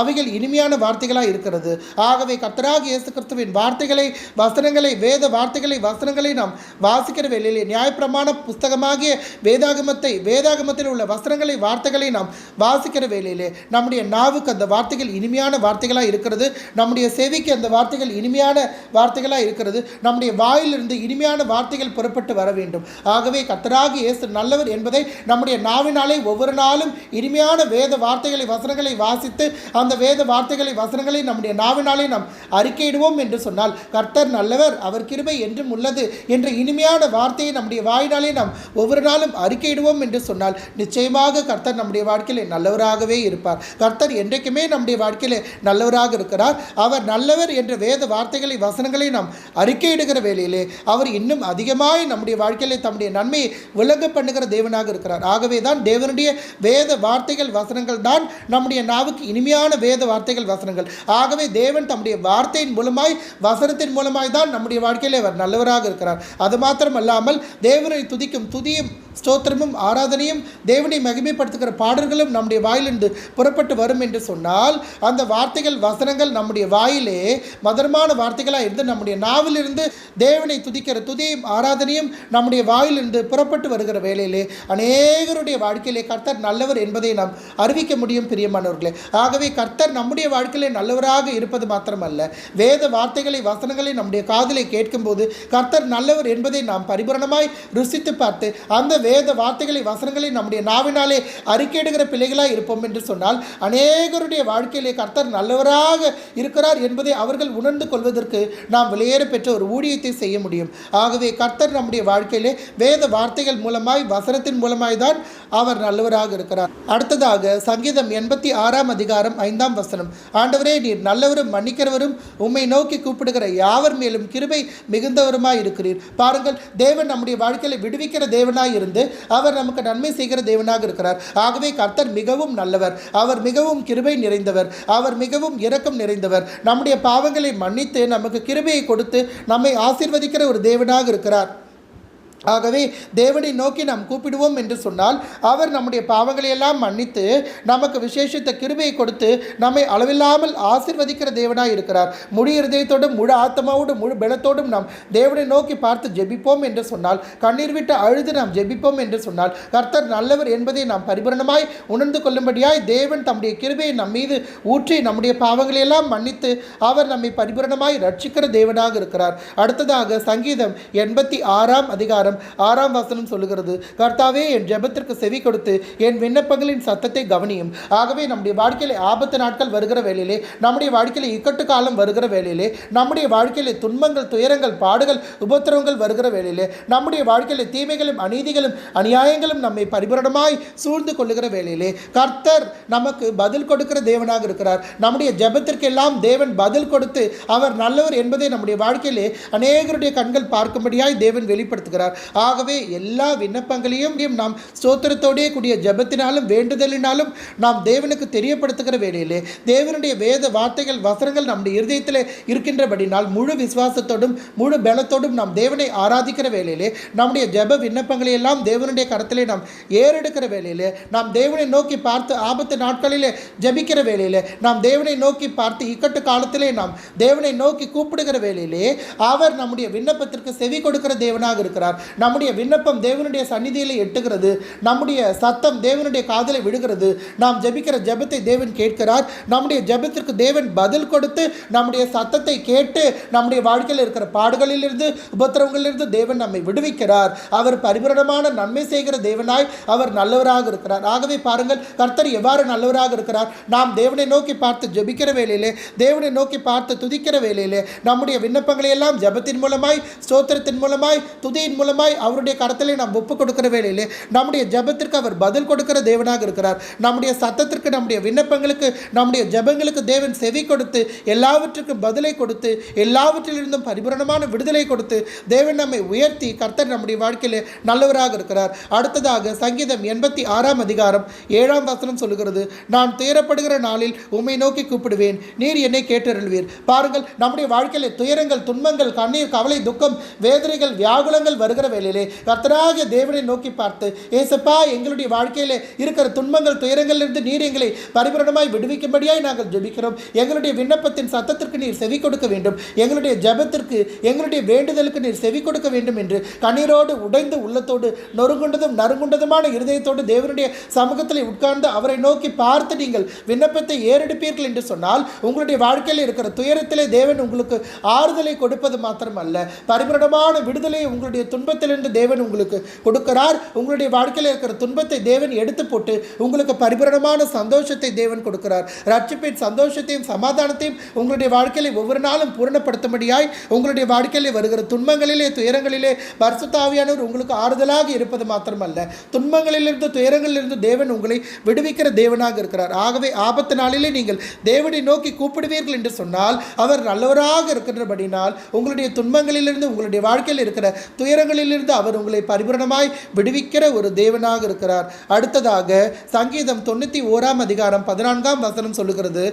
அவைகள் இனிமையான வார்த்தைகளாக இருக்கிறது. ஆகவே கர்த்தராக இயேசு கிறிஸ்துவின் வார்த்தைகளை வசனங்களை வேத வார்த்தைகளை வசனங்களை நாம் வாசிக்கிற வேளையிலே நியாயப்பிரமாண புஸ்தகமாகிய வேதாகமத்தில் உள்ள வசனங்களை வார்த்தைகளை நாம் வாசிக்கிற வேளையிலே நம்முடைய நாவுக்கு அந்த வார்த்தைகள் இனிமையான வார்த்தைகளாக இருக்கிறது. நம்முடைய செவிக்கு அந்த வார்த்தைகள் இனிமையான வார்த்தைகளாக இருக்கிறது. நம்முடைய வாயிலிருந்து இனிமையான வார்த்தைகள் புறப்பட்டு வர வேண்டும். ஆகவே கர்த்தராக இயேசு நல்லவர் என்பதை நம்முடைய நாவினாலே ஒவ்வொரு நாளும் இனிமையான வேத வார்த்தைகளை வசனங்களை வாசித்து அந்த வேத வார்த்தைகளை வசனங்களை நம்முடைய நாவினாலே நாம் அறிக்கையிடுவோம் என்று சொன்னால், கர்த்தர் நல்லவர், அவர் கிருபை என்றும் உள்ளது என்ற இனிமையான வார்த்தையை நம்முடைய வாயினாலே நாம் ஒவ்வொரு நாளும் அறிக்கையிடுவோம் என்று சொன்னால், நிச்சயமாக கர்த்தர் நம்முடைய வாழ்க்கையிலே நல்லவராகவே இருப்பார். கர்த்தர் என்றைக்குமே நம்முடைய வாழ்க்கையிலே நல்லவராக இருக்கிறார். அவர் நல்லவர் என்ற வேத வார்த்தைகளை வசனங்களை நாம் அறிக்கையிடுகிற வேளையிலே அவர் இன்னும் அதிகமாய் நம்முடைய வாழ்க்கையிலே தம்முடைய நன்மையை விளங்க பண்ணுகிற தேவனாக இருக்கிறார். ஆகவே தான் தேவனுடைய வேத வார்த்தைகள் வசனங்கள் தான் நம்முடைய நாவுக்கு இனிமையான வேத வார்த்தைகள் வசனங்கள். ஆகவே தேவன் தம்முடைய வார்த்தையின் மூலமாய் வசனத்தின் மூலமாய் தான் நம்முடைய வாழ்க்கையிலே அவர் நல்லவராக இருக்கிறார். அது மாத்திரமல்லாமல் தேவனை துதிக்கும் துதியும் ஸ்தோத்திரமும் ஆராதனையும் தேவனை மகிமைப்படுத்துகிற பாடல்களும் நம்முடைய வாயிலிருந்து புறப்பட்டு வரும் என்று சொன்னால், அந்த வார்த்தைகள் வசனங்கள் நம்முடைய வாயிலே மதுரமான வார்த்தைகளாக இருந்து நம்முடைய நாவிலிருந்து தேவனை துதிக்கிற துதியும் ஆராதனையும் நம்முடைய வாயிலிருந்து புறப்பட்டு வருகிற வேளையிலே அநேகருடைய வாழ்க்கையிலே கர்த்தர் நல்லவர் என்பதை நாம் அறிவிக்க முடியும். பிரியமானவர்களே, ஆகவே கர்த்தர் நம்முடைய வாழ்க்கையிலே நல்லவராக இருப்பது மாத்திரமல்ல, வேத வார்த்தைகளை வசனங்களை நம்முடைய காதிலே கேட்கும்போது கர்த்தர் நல்லவர் என்பதை நாம் பரிபூரணமாய் ருசித்து பார்த்து அந்த வேத வார்த்தைகளை வசனங்களை நம்முடைய நாவினாலே அறிக்கையிடுகிற பிள்ளைகளாக இருப்போம் என்று சொன்னால், அநேகருடைய வாழ்க்கையிலே கர்த்தர் நல்லவராக இருக்கிறார் என்பதை அவர்கள் உணர்ந்து கொள்வதற்கு நாம் வெளியேற பெற்ற ஒரு ஊழியத்தை செய்ய முடியும். ஆகவே கர்த்தர் நம்முடைய வாழ்க்கையிலே வேத வார்த்தைகள் மூலமாய் வசனத்தின் மூலமாய் தான் அவர் நல்லவராக இருக்கிறார். அடுத்ததாக சங்கீதம் 86 அதிகாரம் 5 வசனம், ஆண்டவரே நீர் நல்லவரும் மன்னிக்கிறவரும் உம்மை நோக்கி கூப்பிடுகிற யாவர் மேலும் கிருபை மிகுந்தவருமாய் இருக்கிறீர். பாருங்கள், தேவன் நம்முடைய வாழ்க்கையில விடுவிக்கிற தேவனாய் இருந்து அவர் நமக்கு நன்மை செய்கிற தேவனாக இருக்கிறார். ஆகவே கர்த்தர் மிகவும் நல்லவர், அவர் மிகவும் கிருபை நிறைந்தவர், அவர் மிகவும் இரக்கம் நிறைந்தவர். நம்முடைய பாவங்களை மன்னித்து நமக்கு கிருபையை கொடுத்து நம்மை ஆசீர்வதிக்கிற ஒரு தேவனாக இருக்கிறார். ஆகவே தேவனை நோக்கி நாம் கூப்பிடுவோம் என்று சொன்னால் அவர் நம்முடைய பாவங்களை எல்லாம் மன்னித்து நமக்கு விசேஷித்த கிருபையை கொடுத்து நம்மை அளவில்லாமல் ஆசீர்வதிக்கிற தேவனாய் இருக்கிறார். முழு இருதயத்தோடும் முழு ஆத்மாவோடும் முழு பலத்தோடும் நாம் தேவனை நோக்கி பார்த்து ஜெபிப்போம் என்று சொன்னால், கண்ணீர் விட்டு அழுது நாம் ஜெபிப்போம் என்று சொன்னால், கர்த்தர் நல்லவர் என்பதை நாம் பரிபூரணமாய் உணர்ந்து கொள்ளும்படியாய் தேவன் தம்முடைய கிருபையை நம் மீது ஊற்றி நம்முடைய பாவங்களை எல்லாம் மன்னித்து அவர் நம்மை பரிபூரணமாய் ரட்சிக்கிற தேவனாக இருக்கிறார். அடுத்ததாக சங்கீதம் 86 அதிகாரம் 6 வசனம் சொல்லுகிறது, கர்த்தாவே என் ஜெபத்திற்கு செவி கொடுத்து என் விண்ணப்பங்களின் சத்தத்தை கவனியும். ஆகவே நம்முடைய வாழ்க்கையிலே ஆபத்து நாட்கள் வருகிற வேளையிலே, நம்முடைய வாழ்க்கையிலே இக்கட்டு காலம் வருகிற வேளையிலே, நம்முடைய வாழ்க்கையிலே துன்பங்கள் துயரங்கள் பாடுகள் உபத்திரவங்கள் வருகிற வேளையிலே, நம்முடைய வாழ்க்கையிலே தீமைகளும் அநீதிகளும் அநியாயங்களும் நம்மை பரிபூரணமாய் சூழ்ந்து கொள்ளுகிற வேளையிலே கர்த்தர் நமக்கு பதில் கொடுக்கிற தேவனாக இருக்கிறார். நம்முடைய ஜெபத்திற்கெல்லாம் தேவன் பதில் கொடுத்து அவர் நல்லவர் என்பதை நம்முடைய வாழ்க்கையிலே அநேகருடைய கண்கள் பார்க்கும்படியாய் தேவன் வெளிப்படுத்துகிறார். ஆகவே எல்லா விண்ணப்பங்களையும் நாம் ஸ்தோத்திரத்தோடே கூடிய ஜெபத்தினாலும் வேண்டுதலினாலும் நாம் தேவனுக்கு தெரியப்படுத்துகிற வேளையிலே தேவனுடைய வேத வார்த்தைகள் வசனங்கள் நம்முடைய இருதயத்தில் இருக்கின்றபடினால் முழு விசுவாசத்தோடும் முழு பலத்தோடும் நாம் தேவனை ஆராதிக்கிற வேளையிலே நம்முடைய ஜெப விண்ணப்பங்களை எல்லாம் தேவனுடைய கரத்திலே நாம் ஏறெடுக்கிற வேளையிலே, நாம் தேவனை நோக்கி பார்த்து ஆபத்து நாட்களிலே ஜெபிக்கிற வேளையிலே, நாம் தேவனை நோக்கி பார்த்து இக்கட்டு காலத்திலே நாம் தேவனை நோக்கி கூப்பிடுகிற வேளையிலே அவர் நம்முடைய விண்ணப்பத்திற்கு செவி கொடுக்கிற தேவனாக இருக்கிறார். நம்முடைய விண்ணப்பம் தேவனுடைய சந்நிதியில் எட்டுகிறது, நம்முடைய சத்தம் தேவனுடைய காதில் விடுகிறது. நாம் ஜெபிக்கிற ஜெபத்தை தேவன் கேட்கிறார். நம்முடைய ஜெபத்திற்கு தேவன் பதில் கொடுத்து நம்முடைய சத்தத்தை கேட்டு நம்முடைய வாழ்க்கையில் இருக்கிற பாடுகளிலிருந்து உபத்திரவங்களிலிருந்து தேவன் நம்மை விடுவிக்கிறார். அவர் பரிபூரணமான நன்மை செய்கிற தேவனாய் அவர் நல்லவராக இருக்கிறார். ஆகவே பாருங்கள், கர்த்தர் எவ்வாறு நல்லவராக இருக்கிறார். நாம் தேவனை நோக்கி பார்த்து ஜெபிக்கிற வேளையிலே, தேவனை நோக்கி பார்த்து துதிக்கிற வேளையிலே நம்முடைய விண்ணப்பங்களை எல்லாம் ஜெபத்தின் மூலமாய் ஸ்தோத்திரத்தின் மூலமாய் துதியின் மூலமாய் முழுவதுமாய் அவருடைய கரத்திலே நாம் ஒப்பு கொடுக்கிற வேளையிலே நம்முடைய ஜெபத்திற்கு அவர் பதில் கொடுக்கிற தேவனாக இருக்கிறார். நம்முடைய சத்தத்திற்கு, நம்முடைய விண்ணப்பங்களுக்கு, நம்முடைய ஜெபங்களுக்கு தேவன் செவி கொடுத்து எல்லாவற்றுக்கும் பதிலை கொடுத்து எல்லாவற்றிலிருந்தும் பரிபூரணமான விடுதலை கொடுத்து தேவன் நம்மை உயர்த்தி கர்த்தர் நம்முடைய வாழ்க்கையிலே நல்லவராக இருக்கிறார். அடுத்ததாக சங்கீதம் 86 அதிகாரம் 7 சொல்லுகிறது, நான் துயரப்படுகிற நாளில் உம்மை நோக்கி கூப்பிடுவேன், நீர் என்னை கேட்டருள்வீர். பாருங்கள், நம்முடைய வாழ்க்கையிலே துயரங்கள், துன்பங்கள், கண்ணீர், கவலை, துக்கம், வேதனைகள், வியாகுலங்கள் வருகிற வேளையிலே கர்த்தராகிய தேவனை நோக்கி பார்த்து, ஏசப்பா, எங்களுடைய வாழ்க்கையிலே இருக்கிற துன்பங்கள், துயரங்களிலிருந்து நீர் எங்களை பரிபூரணமாய் விடுவிக்கும்படியாய் நாங்கள் ஜெபிக்கிறோம். எங்களுடைய விண்ணப்பத்தின் சத்தத்திற்கு நீர் செவி கொடுக்க வேண்டும், எங்களுடைய ஜெபத்திற்கு, எங்களுடைய வேண்டுதலுக்கு நீர் செவி கொடுக்க வேண்டும் என்று கண்ணீரோடு, உடைந்த உள்ளத்தோடு, நொறுங்குண்டதும் நறுங்குண்டதுமான இருதயத்தோடு தேவனுடைய சமூகத்தில் உட்கார்ந்து அவரை நோக்கி பார்த்து நீங்கள் விண்ணப்பத்தை ஏறெடுப்பீர்கள் என்று சொன்னால் உங்களுடைய வாழ்க்கையில் இருக்கிற துயரத்திலே தேவன் உங்களுக்கு ஆறுதலை கொடுப்பது மாத்திரமல்ல, பரிபூரணமான விடுதலையை உங்களுடைய துன்பத்திலிருந்து தேவன் உங்களுக்கு கொடுக்கிறார். உங்களுடைய வாழ்க்கையில் இருக்கிற துன்பத்தை தேவன் எடுத்து போட்டு உங்களுக்கு பரிபூரணமான சந்தோஷத்தை தேவன் கொடுக்கிறார். ரட்சிப்பின் சந்தோஷத்தையும் சமாதானத்தையும் உங்களுடைய வாழ்க்கையில ஒவ்வொரு நாளும் பூரணப்படுத்தும்படியாய் உங்களுடைய வாழ்க்கையிலே வருகிற துன்பங்களிலே, துயரங்களிலே பரிசுத்த ஆவியானவர் உங்களுக்கு ஆறுதலாக இருப்பது மாத்திரமல்ல, துன்பங்களிலிருந்து, துயரங்களிலிருந்து தேவன் உங்களை விடுவிக்கிற தேவனாக இருக்கிறார். ஆகவே ஆபத்து நாளிலே நீங்கள் தேவனை நோக்கி கூப்பிடுவீர்கள் என்று சொன்னால் அவர் நல்லவராக இருக்கின்றபடினால் உங்களுடைய துன்பங்களிலிருந்து, உங்களுடைய வாழ்க்கையில் இருக்கிற துயரங்களிலிருந்து அவர் உங்களை பரிபூரணமாய் விடுவிக்கிற ஒரு தேவனாக இருக்கிறார். அடுத்ததாக சங்கீதம் 91 அதிகாரம் 14 சொல்லுகிறது,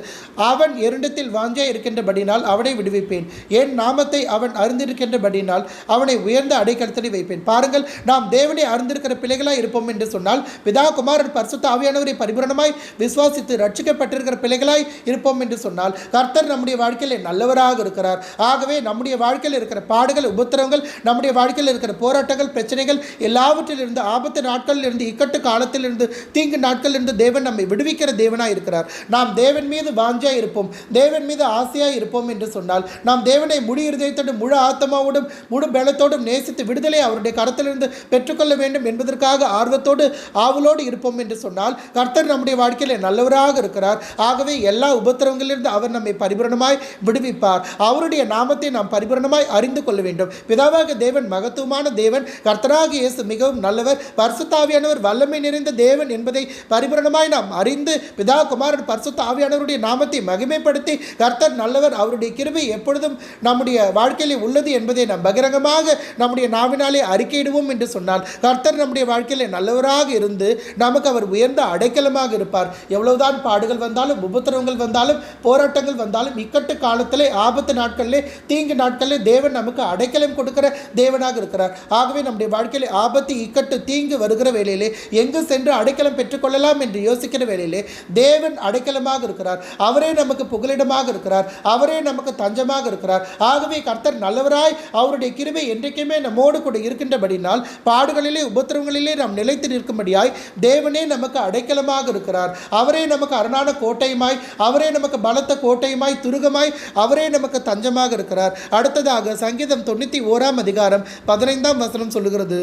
அவன் எருண்டத்தில் வாஞ்சை இருக்கின்றபடினால் அவனை விடுவிப்பேன், என் நாமத்தை அவன் அறிந்திருக்கின்றபடினால் அவனை உயர்ந்த அடைக்கலத்தில் வைப்பேன். பாருங்கள், நாம் தேவனை அறிந்திருக்கிற பிள்ளைகளாய் இருப்போம் என்று சொன்னால், பிதா, குமாரன், பரிசுத்த ஆவியானவரை பரிபூரணமாய் விசுவாசித்து ரட்சிக்கப்பட்டிருக்கிற பிள்ளைகளாய் இருப்போம் என்று சொன்னால் கர்த்தர் நம்முடைய வாழ்க்கையில் நல்லவராக இருக்கிறார். ஆகவே நம்முடைய வாழ்க்கையில் இருக்கிற பாடுகள், உபத்திரவங்கள், நம்முடைய வாழ்க்கையில் இருக்கிற போராட்டங்கள், பிரச்சனைகள் எல்லாவற்றிலிருந்து, ஆபத்து நாட்களிலிருந்து, இக்கட்டு காலத்திலிருந்து, தீங்கு நாட்களிலிருந்து தேவன் நம்மை விடுவிக்கிற தேவனாய் இருக்கிறார். நாம் தேவன் மீது வாஞ்சாய் இருப்போம், தேவன் மீது ஆசையாய் இருப்போம் என்று சொன்னால், நாம் தேவனை முழு இருதயத்தோடும், முழு ஆத்மாவோடும், முழு பலத்தோடும் நேசித்து விடுதலை அவருடைய கரத்திலிருந்து பெற்றுக்கொள்ள வேண்டும் என்பதற்காக ஆர்வத்தோடு, ஆவலோடு இருப்போம் என்று சொன்னால் கர்த்தர் நம்முடைய வாழ்க்கையில் நல்லவராக இருக்கிறார். ஆகவே எல்லா உபத்திரவங்களிலிருந்து அவர் நம்மை பரிபூரணமாய் விடுவிப்பார். அவருடைய நாமத்தை நாம் பரிபூரணமாய் அறிந்து கொள்ள வேண்டும். பிதாவாக தேவன் மகத்துவமான தேவன், கர்த்தராக இயேசு மிகவும் நல்லவர், பரிசுத்த ஆவியானவர் வல்லமை நிறைந்த தேவன் என்பதை பரிபூரணமாய் நாம் அறிந்து பிதா, குமாரன், பரிசுத்த ஆவியானவருடைய நாமத்தை மகிமைப்படுத்தி கர்த்தர் நல்லவர், அவருடைய கிருபை எப்பொழுதும் நம்முடைய வாழ்க்கையில் உள்ளது என்பதை நாம் பகிரங்கமாக நம்முடைய நாவினாலே அறிக்கையிடுவோம் என்று சொன்னால் கர்த்தர் நம்முடைய வாழ்க்கையில் நல்லவராக இருந்து நமக்கு அவர் உயர்ந்த அடைக்கலமாக இருப்பார். எவ்வளவுதான் பாடுகள் வந்தாலும், உபத்திரவங்கள் வந்தாலும், போராட்டங்கள் வந்தாலும், இக்கட்டு காலத்திலே, ஆபத்து நாட்களிலே, தீங்கு நாட்களிலே தேவன் நமக்கு அடைக்கலம் கொடுக்கிற தேவனாக இருக்கிறார். ஆகவே நம்முடைய வாழ்க்கையில் ஆபத்து, இக்கட்டு, தீங்கு வருகிற வேளையிலே எங்கு சென்று அடைக்கலம் பெற்றுக்கொள்ளலாம் என்று யோசிக்கிற வேளையிலே தேவன் அடைக்கலமாக இருக்கிறார். அவரே நமக்கு புகலிடமாக இருக்கிறார், அவரே நமக்கு தஞ்சமாக இருக்கிறார். ஆகவே கர்த்தர் நல்லவராய், அவருடைய கிருபை என்றைக்குமே நம்மோடு கூட இருக்கின்றபடினால் பாடுகளிலே, உபத்திரவங்களிலே நாம் நிலைத்து நிற்கும்படியாய் தேவனே நமக்கு அடைக்கலமாக இருக்கிறார். அவரே நமக்கு அரணான கோட்டையுமாய், அவரே நமக்கு பலத்த கோட்டையுமாய், துருகமாய், அவரே நமக்கு தஞ்சமாக இருக்கிறார். அடுத்ததாக சங்கீதம் 91 அதிகாரம் 15 சொல்லுகிறது,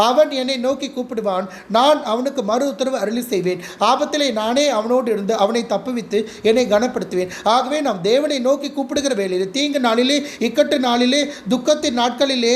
அவன் என்னை நோக்கி கூப்பிடுவான், நான் அவனுக்கு மறு உத்தரவு அருளி செய்வேன், ஆபத்திலே நானே அவனோடு இருந்து அவனை தப்புவித்து என்னை கனப்படுத்துவேன். ஆகவே நாம் தேவனை நோக்கி கூப்பிடுகிற வேளையிலே, தீங்கு நாளிலே, இக்கட்டு நாளிலே, துக்கத்தின் நாட்களிலே,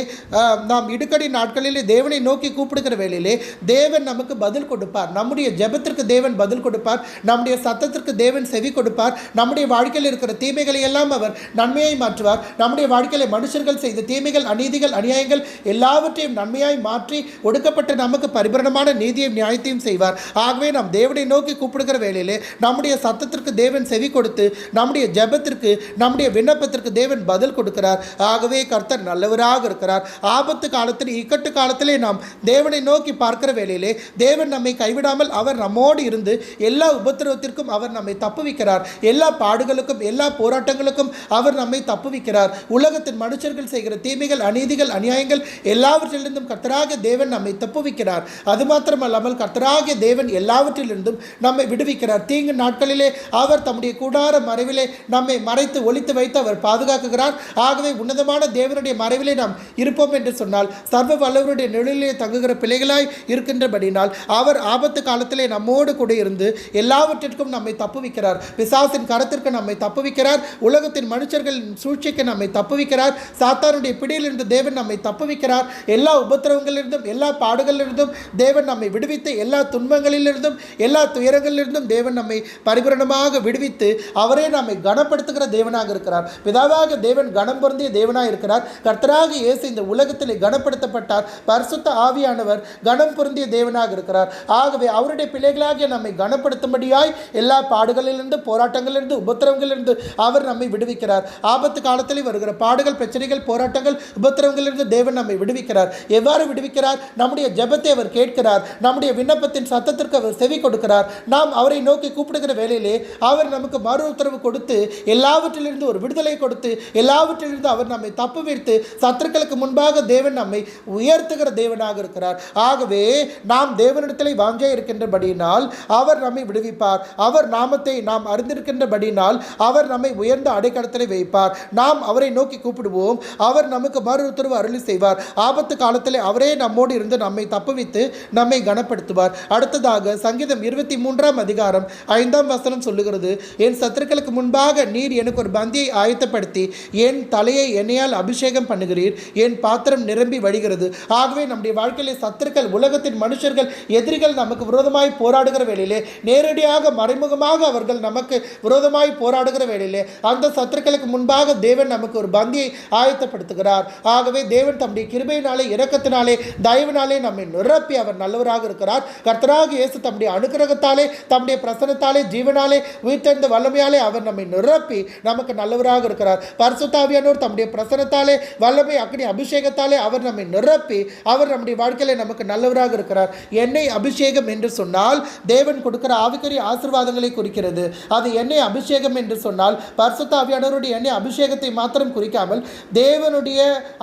நாம் இடுக்கடி நாட்களிலே தேவனை நோக்கி கூப்பிடுகிற வேளையிலே தேவன் நமக்கு பதில் கொடுப்பார். நம்முடைய ஜெபத்திற்கு தேவன் பதில் கொடுப்பார், நம்முடைய சத்தத்திற்கு தேவன் செவி கொடுப்பார். நம்முடைய வாழ்க்கையில் இருக்கிற தீமைகளை எல்லாம் அவர் நன்மையாய் மாற்றுவார். நம்முடைய வாழ்க்கையில் மனுஷர்கள் செய்த தீமைகள், அநீதிகள், அநியாயங்கள் எல்லாவற்றையும் நன்மையாய் மாற்றி ஒடுக்கப்பட்ட நமக்கு பரிபூரணமான நீதியையும் நியாயத்தையும் செய்வார். ஆகவே நாம் தேவனை நோக்கி கூப்பிடுகிற வேளையிலே நம்முடைய சத்தத்திற்கு தேவன் செவி கொடுத்து நம்முடைய ஜெபத்திற்கு, நம்முடைய விண்ணப்பத்திற்கு தேவன் பதில் கொடுக்கிறார். ஆகவே கர்த்தர் நல்லவராக இருக்கிறார். ஆபத்து காலத்தில், இக்கட்டு காலத்திலே நாம் தேவனை நோக்கி பார்க்கிற வேளையிலே தேவன் நம்மை கைவிடாமல் அவர் நம்மோடு இருந்து எல்லா உபத்திரவத்திற்கும் அவர் நம்மை தப்புவிக்கிறார். எல்லா பாடுகளுக்கும், எல்லா போராட்டங்களுக்கும் அவர் நம்மை தப்புவிக்கிறார். உலகத்தின் மனுஷர்கள் செய்கிற தீமைகள், அநீதிகள், அநியாயங்கள் எல்லாவற்றிலிருந்தும் கர்த்தராகிய தேவன் நம்மை தப்புவிக்கிறார். அது மாத்திரமல்லாமல் கர்த்தராகிய தேவன் எல்லாவற்றிலிருந்தும் நம்மை விடுவிக்கிறார். தீங்கு நாட்களிலே அவர் தம்முடைய கூடார மறைவிலே நம்மை மறைத்து ஒளித்து வைத்து அவர் பாதுகாக்குகிறார். ஆகவே உன்னதமான தேவனுடைய மறைவிலே நாம் இருப்போம் என்று சொன்னால், சர்வ வல்லவருடைய நிழலிலே தங்குகிற பிள்ளைகளாய் இருக்கின்றபடினால் அவர் ஆபத்து காலத்திலே நம்மோடு கூட இருந்து எல்லாவற்றிற்கும் நம்மை தப்புவிக்கிறார். பிசாசின் கரத்திற்கு நம்மை தப்புவிக்கிறார். உலகத்தின் மனுஷர்களின் சூழ்ச்சிக்கு நம்மை தப்புவிக்கிறார். சாத்தானுடைய பிடியிலிருந்து தேவன் நம்மை தப்புவிக்கிறார். எல்லா உபத்திரவங்களிலிருந்தும் எல்லா பாடுகளிலிருந்தும் தேவன் நம்மை விடுவித்து எல்லா துன்பங்களிலிருந்தும் எல்லா துயரங்களிலிருந்தும் தேவன் நம்மை பரிபூரணமாக விடுவித்து அவரே நம்மை கனப்படுத்துகிற தேவனாக இருக்கிறார். பிதாவாக தேவன் கனம் பொருந்திய தேவனாக இருக்கிறார். கர்த்தராக இயேசு இந்த உலகத்தில் கனப்படுத்தப்பட்டார். பரிசுத்த ஆவியானவர் கனம் பொருந்திய தேவனாக இருக்கிறார். ஆகவே அவருடைய பிள்ளைகளாகிய நம்மை கனப்படுத்தும்படியாய் எல்லா பாடுகளிலிருந்து போராட்டங்களிலிருந்து உபத்திரவங்களிலிருந்து அவர் நம்மை விடுவிக்கிறார். ஆபத்து காலத்தில் வருகிற பாடுகள் பிரச்சனைகள் போராட்டங்கள் உபத்திரவங்களிலிருந்து தேவன் நம்மை விடுவிக்கிறார். எவ்வாறு விடுவிக்கிறார்? நம்முடைய ஜெபத்தை அவர் கேட்கிறார். நம்முடைய விண்ணப்பத்தின் சத்தத்திற்கு அவர் செவி கொடுக்கிறார். நாம் அவரை நோக்கி கூப்பிடுகிற வேளையிலே அவர் நமக்கு மறு உத்தரவு கொடுத்து எல்லாவற்றிலிருந்து ஒரு விடுதலை கொடுத்து எல்லாவற்றிலிருந்து அவர் நம்மை தப்பு வைத்து சத்துருக்களுக்கு முன்பாக தேவன் நம்மை உயர்த்துகிற தேவனாக இருக்கிறார். ஆகவே நாம் தேவனிடத்தில் வாஞ்சை இருக்கின்றபடியினால் அவர் நம்மை விடுவிப்பார். அவர் நாமத்தை நாம் அறிந்திருக்கின்றபடியினால் அவர் நம்மை உயர்ந்த அடைக்கலத்திலே வைப்பார். நாம் அவரை நோக்கி கூப்பிடுவோம். அவர் நமக்கு மறு உத்தரவு அருளி செய்வார். ஆபத்து காலத்தில் அவரே நம்மோடு இருந்து நம்மை தப்புவித்து நம்மை கனப்படுத்துவார். அடுத்ததாக சங்கீதம் 23 அதிகாரம் 5 வசனம் சொல்லுகிறது, என் சத்துருக்களுக்கு முன்பாக நீர் எனக்கு ஒரு பந்தியை ஆயத்தப்படுத்தி என் தலையை எண்ணெயால் அபிஷேகம் பண்ணுகிறீர். என் பாத்திரம் நிரம்பி வழிகிறது. ஆகவே நம்முடைய வாழ்க்கையிலே சத்துருக்கள் உலகத்தின் மனுஷர்கள் எதிரிகள் நமக்கு விரோதமாய் போராடுகிற வேளையிலே நேரடியாக மறைமுகமாக அவர்கள் நமக்கு விரோதமாய் போராடுகிற வேளையிலே அந்த சத்துருக்களுக்கு முன்பாக தேவன் நமக்கு ஒரு பந்தியை ஆயத்தப்படுத்துகிறார். ஆகவே தேவன் தம்முடைய கிருபையினாலே இரக்கத்தினாலே தயவினாலே நம்மை நிரப்பி அவர் நல்லவராக இருக்கிறார். கர்த்தராக இயேசு தம்முடைய அனுக்கிரகத்தாலே தம்முடைய பிரசன்னத்தாலே ஜீவனாலே உயிர்த்தெழுந்த வல்லமையாலே அவர் நம்மை நிரப்பி நமக்கு நல்லவராக இருக்கிறார். பரிசுத்த ஆவியானவர் தம்முடைய பிரசன்னத்தாலே வல்லமை அக்னி அபிஷேகத்தாலே அவர் நம்மை நிரப்பி அவர் நம்முடைய வாழ்க்கையிலே நமக்கு நல்லவராக இருக்கிறார். எண்ணெய் அபிஷேகம் என்று சொன்னால் தேவன் கொடுக்கிற ஆவிக்குரிய ஆசீர்வாதங்களை குறிக்கிறது. அது எண்ணெய் அபிஷேகம் என்று சொன்னால் பரிசுத்த ஆவியானவருடைய எண்ணெய் அபிஷேகத்தை மாத்திரம் குறிக்காமல் தேவனுடைய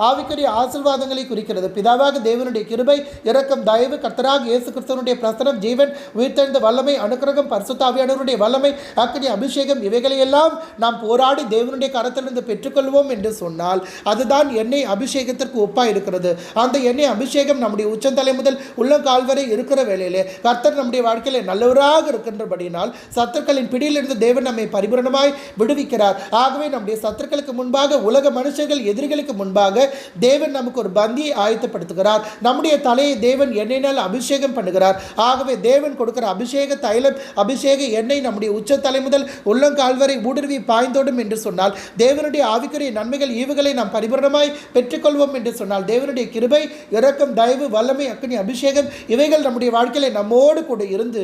ஆவிக்குரிய ஆசீர்வாதங்களை குறிக்கிறது. பிதாவாக தேவனுடைய கிருபை இரக்கம் தயவு கர்த்தராக இயேசு கிறிஸ்துவினுடைய பிரசனம் ஜீவன் உயிர்த்தெழுந்த வல்லமை அனுக்கிரகம் பரிசுத்த ஆவியானவருடைய வல்லமை அக்னி அபிஷேகம் இவைகளையெல்லாம் நாம் போராடி தேவனுடைய கரத்திலிருந்து பெற்றுக்கொள்வோம் என்று சொன்னால் அதுதான் எண்ணெய் அபிஷேகத்திற்கு ஒப்பாக இருக்கிறது. அந்த எண்ணெய் அபிஷேகம் நம்முடைய உச்சந்தலை முதல் உள்ளங்கால் வரை இருக்கிற வேளையிலே கர்த்தர் நம்முடைய வாழ்க்கையிலே நல்லவராக இருக்கின்றபடினால் சத்துருக்களின் பிடியிலிருந்து தேவன் நம்மை பரிபூரணமாய் விடுவிக்கிறார். ஆகவே நம்முடைய சத்துருக்களுக்கு முன்பாக உலக மனுஷர்கள் எதிரிகளுக்கு முன்பாக தேவன் நமக்கு ஒரு பந்தியை ஆயத்தப்படுத்துகிறார். நம்முடைய தலையை தேவன் எண்ணெயினால் அபிஷேகம் பண்ணுகிறார். ஆகவே தேவன் கொடுக்கிற அபிஷேக தைலம் அபிஷேக எண்ணெய் நம்முடைய உச்சத்தலை முதல் உள்ளங்கால் வரை ஊடுருவி பாய்ந்தோடும் என்று சொன்னால் தேவனுடைய ஆவிக்குரிய நன்மைகள் ஈவுகளை நாம் பரிபூரணமாய் பெற்றுக்கொள்வோம் என்று சொன்னால் தேவனுடைய கிருபை இரக்கம் தயவு வல்லமை அக்னி அபிஷேகம் இவைகள் நம்முடைய வாழ்க்கையில நம்மோடு கூட இருந்து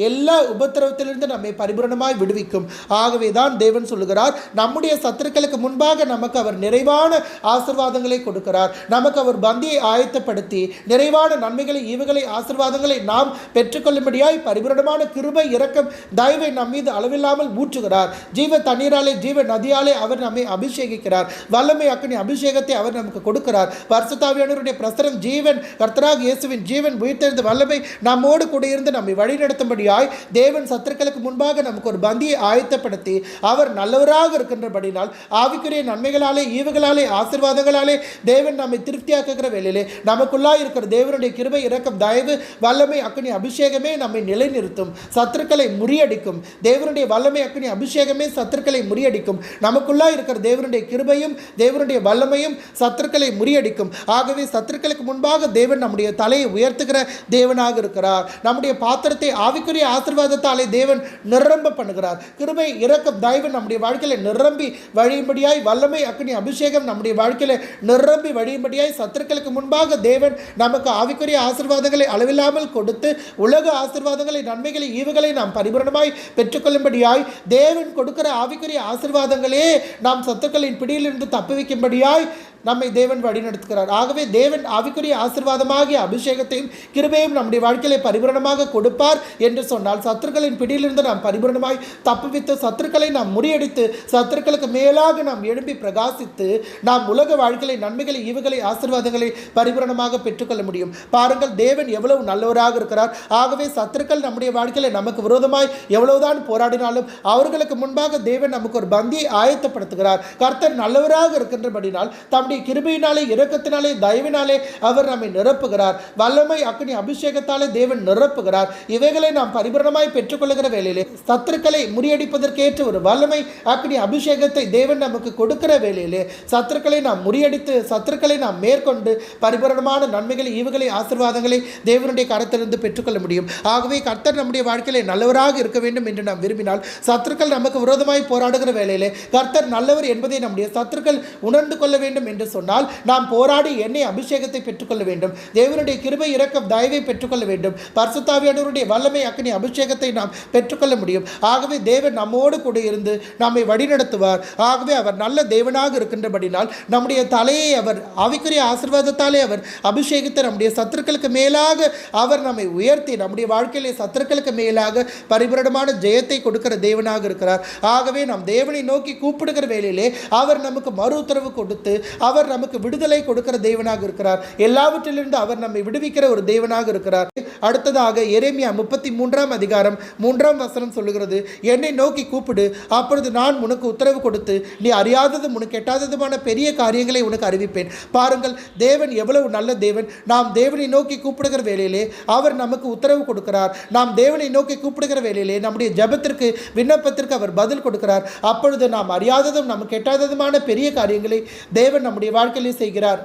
எல்லா உபத்திரவத்திலிருந்து நம்மை பரிபூரணமாய் விடுவிக்கும். ஆகவே தான் தேவன் சொல்லுகிறார், நம்முடைய சத்துருக்களுக்கு முன்பாக நமக்கு அவர் நிறைவான ஆசீர்வாதங்களை கொடுக்கிறார். நமக்கு அவர் பந்தியை ஆயத்தப்படுத்தி நிறைவான நன்மைகளை ஈவுகளை ஆசீர்வாதங்களை நாம் பெற்றுக்கொள்ளும்படியாய் பரிபூரணமான கிருபை இரக்கம் தயவை நம் மீது அளவில்லாமல் ஊற்றுகிறார். ஜீவ தண்ணீராலே ஜீவ நதியாலே அவர் நம்மை அபிஷேகிக்கிறார். வல்லமை அக்னி அபிஷேகத்தை அவர் நமக்கு கொடுக்கிறார். பரிசுத்த ஆவியானவருடைய பிரசனம் ஜீவன் கர்த்தராக இயேசுவின் ஜீவன் உயிர்த்தெழுந்த வல்லமை நம்மோடு கூட இருந்து நம்மை வழிநடத்தும்படியாய் தேவன் சத்துருக்களுக்கு முன்பாக நமக்கு ஒரு பந்தியை ஆயத்தப்படுத்தி அவர் நல்லவராக இருக்கின்றபடினால் ஆவிக்குரிய நன்மைகளாலே ஈவுகளாலே ஆசீர்வாதங்களாலே தேவன் நம்மை திருப்தியாக்குகிற வேளையிலே நமக்குள்ளாய் இருக்கிற தேவனுடைய கிருபை இரக்கம் தயவு வல்லமை அக்னி அபிஷேகமே நம்மை நிலைநிறுத்தும். சத்துருக்களை முறியடிக்கும். தேவனுடைய வல்லமை அக்னி அபிஷேகமே சத்துருக்களை முறியடிக்கும். நமக்குள்ளாய் இருக்கிற தேவனுடைய கிருபையும் தேவனுடைய வல்லமையும் சத்துருக்களை முறியடிக்கும். ஆகவே சத்துருக்களுக்கு முன்பாக தேவன் நம்முடைய தலையை உயர்த்துகிற தேவனாக இருக்கிறார். நம்முடைய பாத்திரத்தை ஆவிக்குரிய ஆசீர்வாதத்தாலே தேவன் நிரம்ப பண்ணுகிறார். கிருபை இரக்கம் தயவு நம்முடைய வாழ்க்கையில நிரம்பி வழியும்படியாய் வல்லமை அக்னி அபிஷேகம் நம்முடைய வாழ்க்கையில நிரம்பி வழியும்படியாய் சத்துருக்களுக்கு முன்பாக தேவன் நமக்கு ஆவிக்குரிய ஆசீர்வாதங்களை அளவில்லாமல் கொடுத்து உலக ஆசீர்வாதங்களை நன்மைகளை ஈவுகளை நாம் பரிபூரணமாய் பெற்றுக்கொள்ளும்படியாய் தேவன் கொடுக்கிற ஆவிக்குரிய ஆசீர்வாதங்களே நாம் சத்துருக்களின் பிடியிலிருந்து தப்புவிக்கும்படியாய் நம்மை தேவன் வழிநடத்துகிறார். ஆகவே தேவன் ஆவிக்குரிய ஆசீர்வாதமாகிய அபிஷேகத்தையும் கிருபையும் நம்முடைய வாழ்க்கையிலே பரிபூரணமாக கொடுப்பார் என்று சொன்னால் சத்துருக்களின் பிடியிலிருந்து நாம் பரிபூரணமாய் தப்புவித்து சத்துருக்களை நாம் முறியடித்து சத்துருக்களுக்கு மேலாக நாம் எழும்பி பிரகாசித்து நாம் உலக வாழ்க்கையை நன்மைகளை ஈவுகளை ஆசீர்வாதங்களை பரிபூரணமாக பெற்றுக்கொள்ள முடியும். பாருங்கள், தேவன் எவ்வளவு நல்லவராக இருக்கிறார். ஆகவே சத்துருக்கள் நம்முடைய வாழ்க்கையில நமக்கு விரோதமாய் எவ்வளவுதான் போராடினாலும் அவர்களுக்கு முன்பாக தேவன் நமக்கு ஒரு பந்தியை ஆயத்தப்படுத்துகிறார். கர்த்தர் நல்லவராக இருக்கின்றபடினால் தம்முடைய அவருடைய கிருபையினாலே, இரக்கத்தினாலே, தயவினாலே அவர் நம்மை நிரப்புகிறார். வல்லமை அக்னி அபிஷேகத்தாலே தேவன் நிரப்புகிறார். இவைகளை நாம் பரிபூரணமாய் பெற்றுக்கொள்ளுகிற வேளையிலே சத்துருக்களை முறியடிப்பதற்கேற்ற ஒரு வல்லமை அக்னி அபிஷேகத்தை தேவன் நமக்கு கொடுக்கிற வேளையிலே சத்துருக்களை நாம் முறியடித்து, சத்துருக்களை நாம் மேற்கொண்டு பரிபூரணமான நன்மைகளை, ஈவுகளை, ஆசீர்வாதங்களை தேவனுடைய கரத்திலிருந்து பெற்றுக்கொள்ள முடியும். ஆகவே கர்த்தர் நம்முடைய வாழ்க்கையிலே நல்லவராக இருக்க வேண்டும் என்று நாம் விரும்பினால், சத்துருக்கள் நமக்கு விரோதமாய் போராடுகிற வேளையிலே கர்த்தர் நல்லவர் என்பதை நம்முடைய சத்துருக்கள் உணர்ந்து கொள்ள வேண்டும் என்று சொன்னால், நாம் போராடி எண்ணெய் அபிஷேகத்தை பெற்றுக்கொள்ள வேண்டும். தேவனுடைய கிருபை, இரக்கம், தயவை பெற்றுக்கொள்ள வேண்டும். பரிசுத்த ஆவியானவருடைய வல்லமை அக்னி அபிஷேகத்தை நாம் பெற்றுக்கொள்ள முடியும். ஆகவே தேவன் நம்மோடு கூட இருந்து நம்மை வழிநடத்துவார். ஆகவே அவர் நல்ல தேவனாக இருக்கின்றபடினால் நம்முடைய தலையை அவர் ஆவிக்குரிய ஆசீர்வாதத்தாலே அவர் அபிஷேகித்து நம்முடைய சத்துருக்களுக்கு மேலாக அவர் நம்மை உயர்த்தி நம்முடைய வாழ்க்கையிலே சத்துருக்களுக்கு மேலாக பரிபூரணமான ஜெயத்தை கொடுக்கிற தேவனாக இருக்கிறார். ஆகவே நாம் தேவனை நோக்கி கூப்பிடுகிற வேளையிலே அவர் நமக்கு மறு உத்தரவு கொடுத்து அவர் நமக்கு விடுதலை கொடுக்கிற தேவனாக இருக்கிறார். எல்லாவற்றிலிருந்து அவர் நம்மை விடுவிக்கிற ஒரு தேவனாக இருக்கிறார். அடுத்ததாக எரேமியா 33 அதிகாரம் 3 சொல்லுகிறது, என்னை நோக்கி கூப்பிடு, அப்பொழுது நான் உனக்கு உத்தரவு கொடுத்து நீ அறியாததும் உனக்கு எட்டாததுமான பெரிய காரியங்களை உனக்கு அறிவிப்பேன். பாருங்கள், தேவன் எவ்வளவு நல்ல தேவன். நாம் தேவனை நோக்கி கூப்பிடுகிற வேளையிலே அவர் நமக்கு உத்தரவு கொடுக்கிறார். நாம் தேவனை நோக்கி கூப்பிடுகிற வேளையிலே நம்முடைய ஜெபத்திற்கு, விண்ணப்பத்திற்கு அவர் பதில் கொடுக்கிறார். அப்பொழுது நாம் அறியாததும் நமக்கு எட்டாததுமான பெரிய காரியங்களை தேவன் நம்முடைய வாழ்க்கையிலே செய்கிறார்.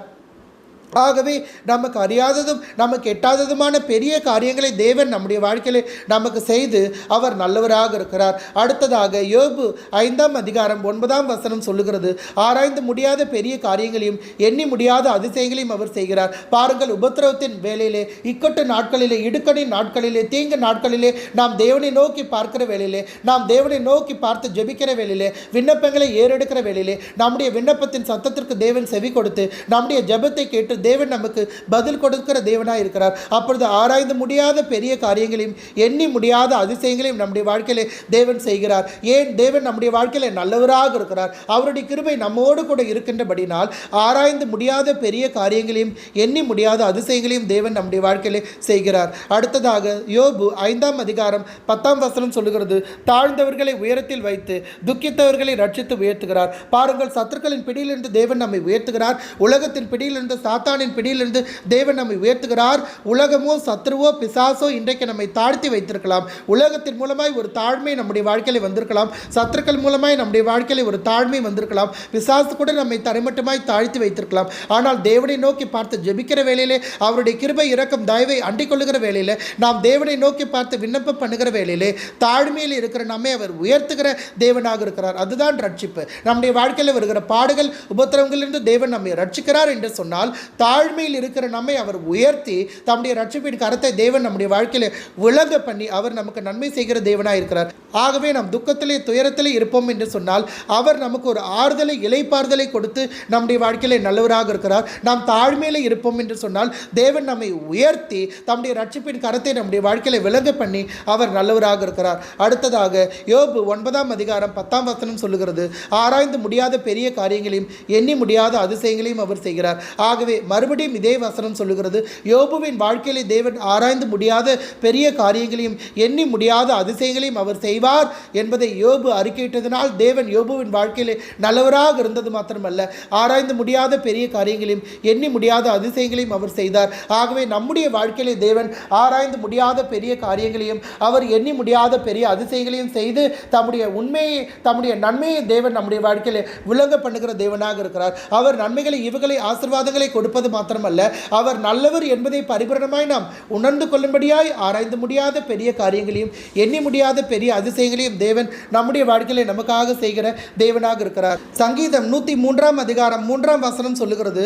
ஆகவே நமக்கு அறியாததும் நமக்கு எட்டாததுமான பெரிய காரியங்களை தேவன் நம்முடைய வாழ்க்கையிலே நமக்கு செய்து அவர் நல்லவராக இருக்கிறார். அடுத்ததாக யோபு 5 அதிகாரம் 9 சொல்லுகிறது, ஆராய்ந்து முடியாத பெரிய காரியங்களையும் எண்ணி முடியாத அதிசயங்களையும் அவர் செய்கிறார். பாருங்கள், உபத்திரவத்தின் வேளையிலே, இக்கட்டு நாட்களிலே, இடுக்கணின் நாட்களிலே, தீங்கு நாட்களிலே நாம் தேவனை நோக்கி பார்க்கிற வேளையிலே, நாம் தேவனை நோக்கி பார்த்து ஜெபிக்கிற வேளையிலே, விண்ணப்பங்களை ஏறெடுக்கிற வேளையிலே நம்முடைய விண்ணப்பத்தின் சத்தத்திற்கு தேவன் செவி கொடுத்து நம்முடைய ஜெபத்தை கேட்டு தேவன் நமக்கு பதில் கொடுக்கிற தேவனாய் இருக்கிறார். அப்பொழுது ஆராய்ந்து முடியாத பெரிய காரியங்களையும் எண்ணி முடியாத அதிசயங்களையும் நம்முடைய வாழ்க்கையிலே தேவன் செய்கிறார். ஏன்? தேவன் நம்முடைய வாழ்க்கையிலே நல்லவராக இருக்கிறார். அவருடைய கிருபை நம்மோடு கூட இருக்கின்றபடினால் ஆராய்ந்து முடியாத பெரிய காரியங்களையும் எண்ணி முடியாத அதிசயங்களையும் தேவன் நம்முடைய வாழ்க்கையிலே செய்கிறார். அடுத்ததாக யோபு 5 அதிகாரம் 10 சொல்லுகிறது, தாழ்ந்தவர்களை உயரத்தில் வைத்து துக்கித்தவர்களை ரட்சித்து உயர்த்துகிறார். பாருங்கள், சத்துருக்களின் பிடியிலிருந்து தேவன் நம்மை உயர்த்துகிறார். உலகத்தின் பிடியிலிருந்து, சாத்தானின் பிடியிலிருந்து தேவன் நம்மை உயர்த்துகிறார். உலகமோ, சத்ருவோ, பிசாசோ இன்றைக்கு நம்மை தாழ்த்தி வைத்திருக்கலாம். உலகத்தின் மூலமாய் ஒரு தாழ்மை நம்முடைய வாழ்க்கையில் வந்திருக்கலாம். சத்துருக்கள் மூலமாய் நம்முடைய வாழ்க்கையில் ஒரு தாழ்மை வந்திருக்கலாம். பிசாசு கூட நம்மை தரைமட்டமாய் தாழ்த்தி வைத்திருக்கலாம். ஆனால் தேவனை நோக்கி பார்த்து ஜெபிக்கிற வேளையிலே, அவருடைய கிருபை, இரக்கம், தயவை அண்டிக் கொள்ளுகிற வேளையிலே, நாம் தேவனை நோக்கி பார்த்து விண்ணப்பம் பண்ணுகிற வேளையிலே தாழ்மையில் இருக்கிற நம்மை அவர் உயர்த்துகிற தேவனாக இருக்கிறார். அதுதான் ரட்சிப்பு. நம்முடைய வாழ்க்கையில் வருகிற பாடுகள், உபத்திரவங்களிலிருந்து தேவன் நம்மை ரட்சிக்கிறார் என்று சொன்னால், தாழ்மையில் இருக்கிற நம்மை அவர் உயர்த்தி தம்முடைய ரட்சிப்பின் கரத்தை தேவன் நம்முடைய வாழ்க்கையில் விளங்க பண்ணி அவர் நமக்கு நன்மை செய்கிற தேவனாக இருக்கிறார். ஆகவே நாம் துக்கத்திலே, துயரத்திலே இருப்போம் என்று சொன்னால் அவர் நமக்கு ஒரு ஆறுதலை, இளைப்பாறுதலை கொடுத்து நம்முடைய வாழ்க்கையிலே நல்லவராக இருக்கிறார். நாம் தாழ்மையிலே இருப்போம் என்று சொன்னால் தேவன் நம்மை உயர்த்தி தம்முடைய ரட்சிப்பின் கரத்தை நம்முடைய வாழ்க்கையில விளங்க பண்ணி அவர் நல்லவராக இருக்கிறார். அடுத்ததாக யோபு 9 அதிகாரம் 10 சொல்லுகிறது, ஆராய்ந்து முடியாத பெரிய காரியங்களையும் எண்ணி முடியாத அதிசயங்களையும் அவர் செய்கிறார். ஆகவே மறுபடியும் இதே வசனம் சொல்லுகிறது, யோபுவின் வாழ்க்கையிலே தேவன் ஆராய்ந்து முடியாத பெரிய காரியங்களையும் எண்ணி முடியாத அதிசயங்களையும் அவர் செய்வார் என்பதை யோபு அறிக்கையிட்டதனால் தேவன் யோபுவின் வாழ்க்கையிலே நல்லவராக இருந்தது மாத்திரமல்ல, ஆராய்ந்து முடியாத பெரிய காரியங்களையும் எண்ணி முடியாத அதிசயங்களையும் அவர் செய்தார். ஆகவே நம்முடைய வாழ்க்கையிலே தேவன் ஆராய்ந்து முடியாத பெரிய காரியங்களையும் அவர் எண்ணி முடியாத பெரிய அதிசயங்களையும் செய்து தம்முடைய உண்மையை, தம்முடைய நன்மையை தேவன் நம்முடைய வாழ்க்கையிலே விளங்க பண்ணுகிற தேவனாக இருக்கிறார். அவர் நன்மைகளை, இவுகளை, ஆசீர்வாதங்களை கொடுப்பது மாத்திரமல்ல, அவர் நல்லவர் என்பதை பரிபூரணமாய் நாம் உணர்ந்து கொள்ளும்படியாய் ஆராய்ந்து முடியாத பெரிய காரியங்களையும் எண்ணி முடியாத பெரிய அதிசயங்களையும் தேவன் நம்முடைய வாழ்க்கையிலே நமக்காக செய்கிற தேவனாக இருக்கிறார். சங்கீதம் 103 அதிகாரம் 3 சொல்லுகிறது,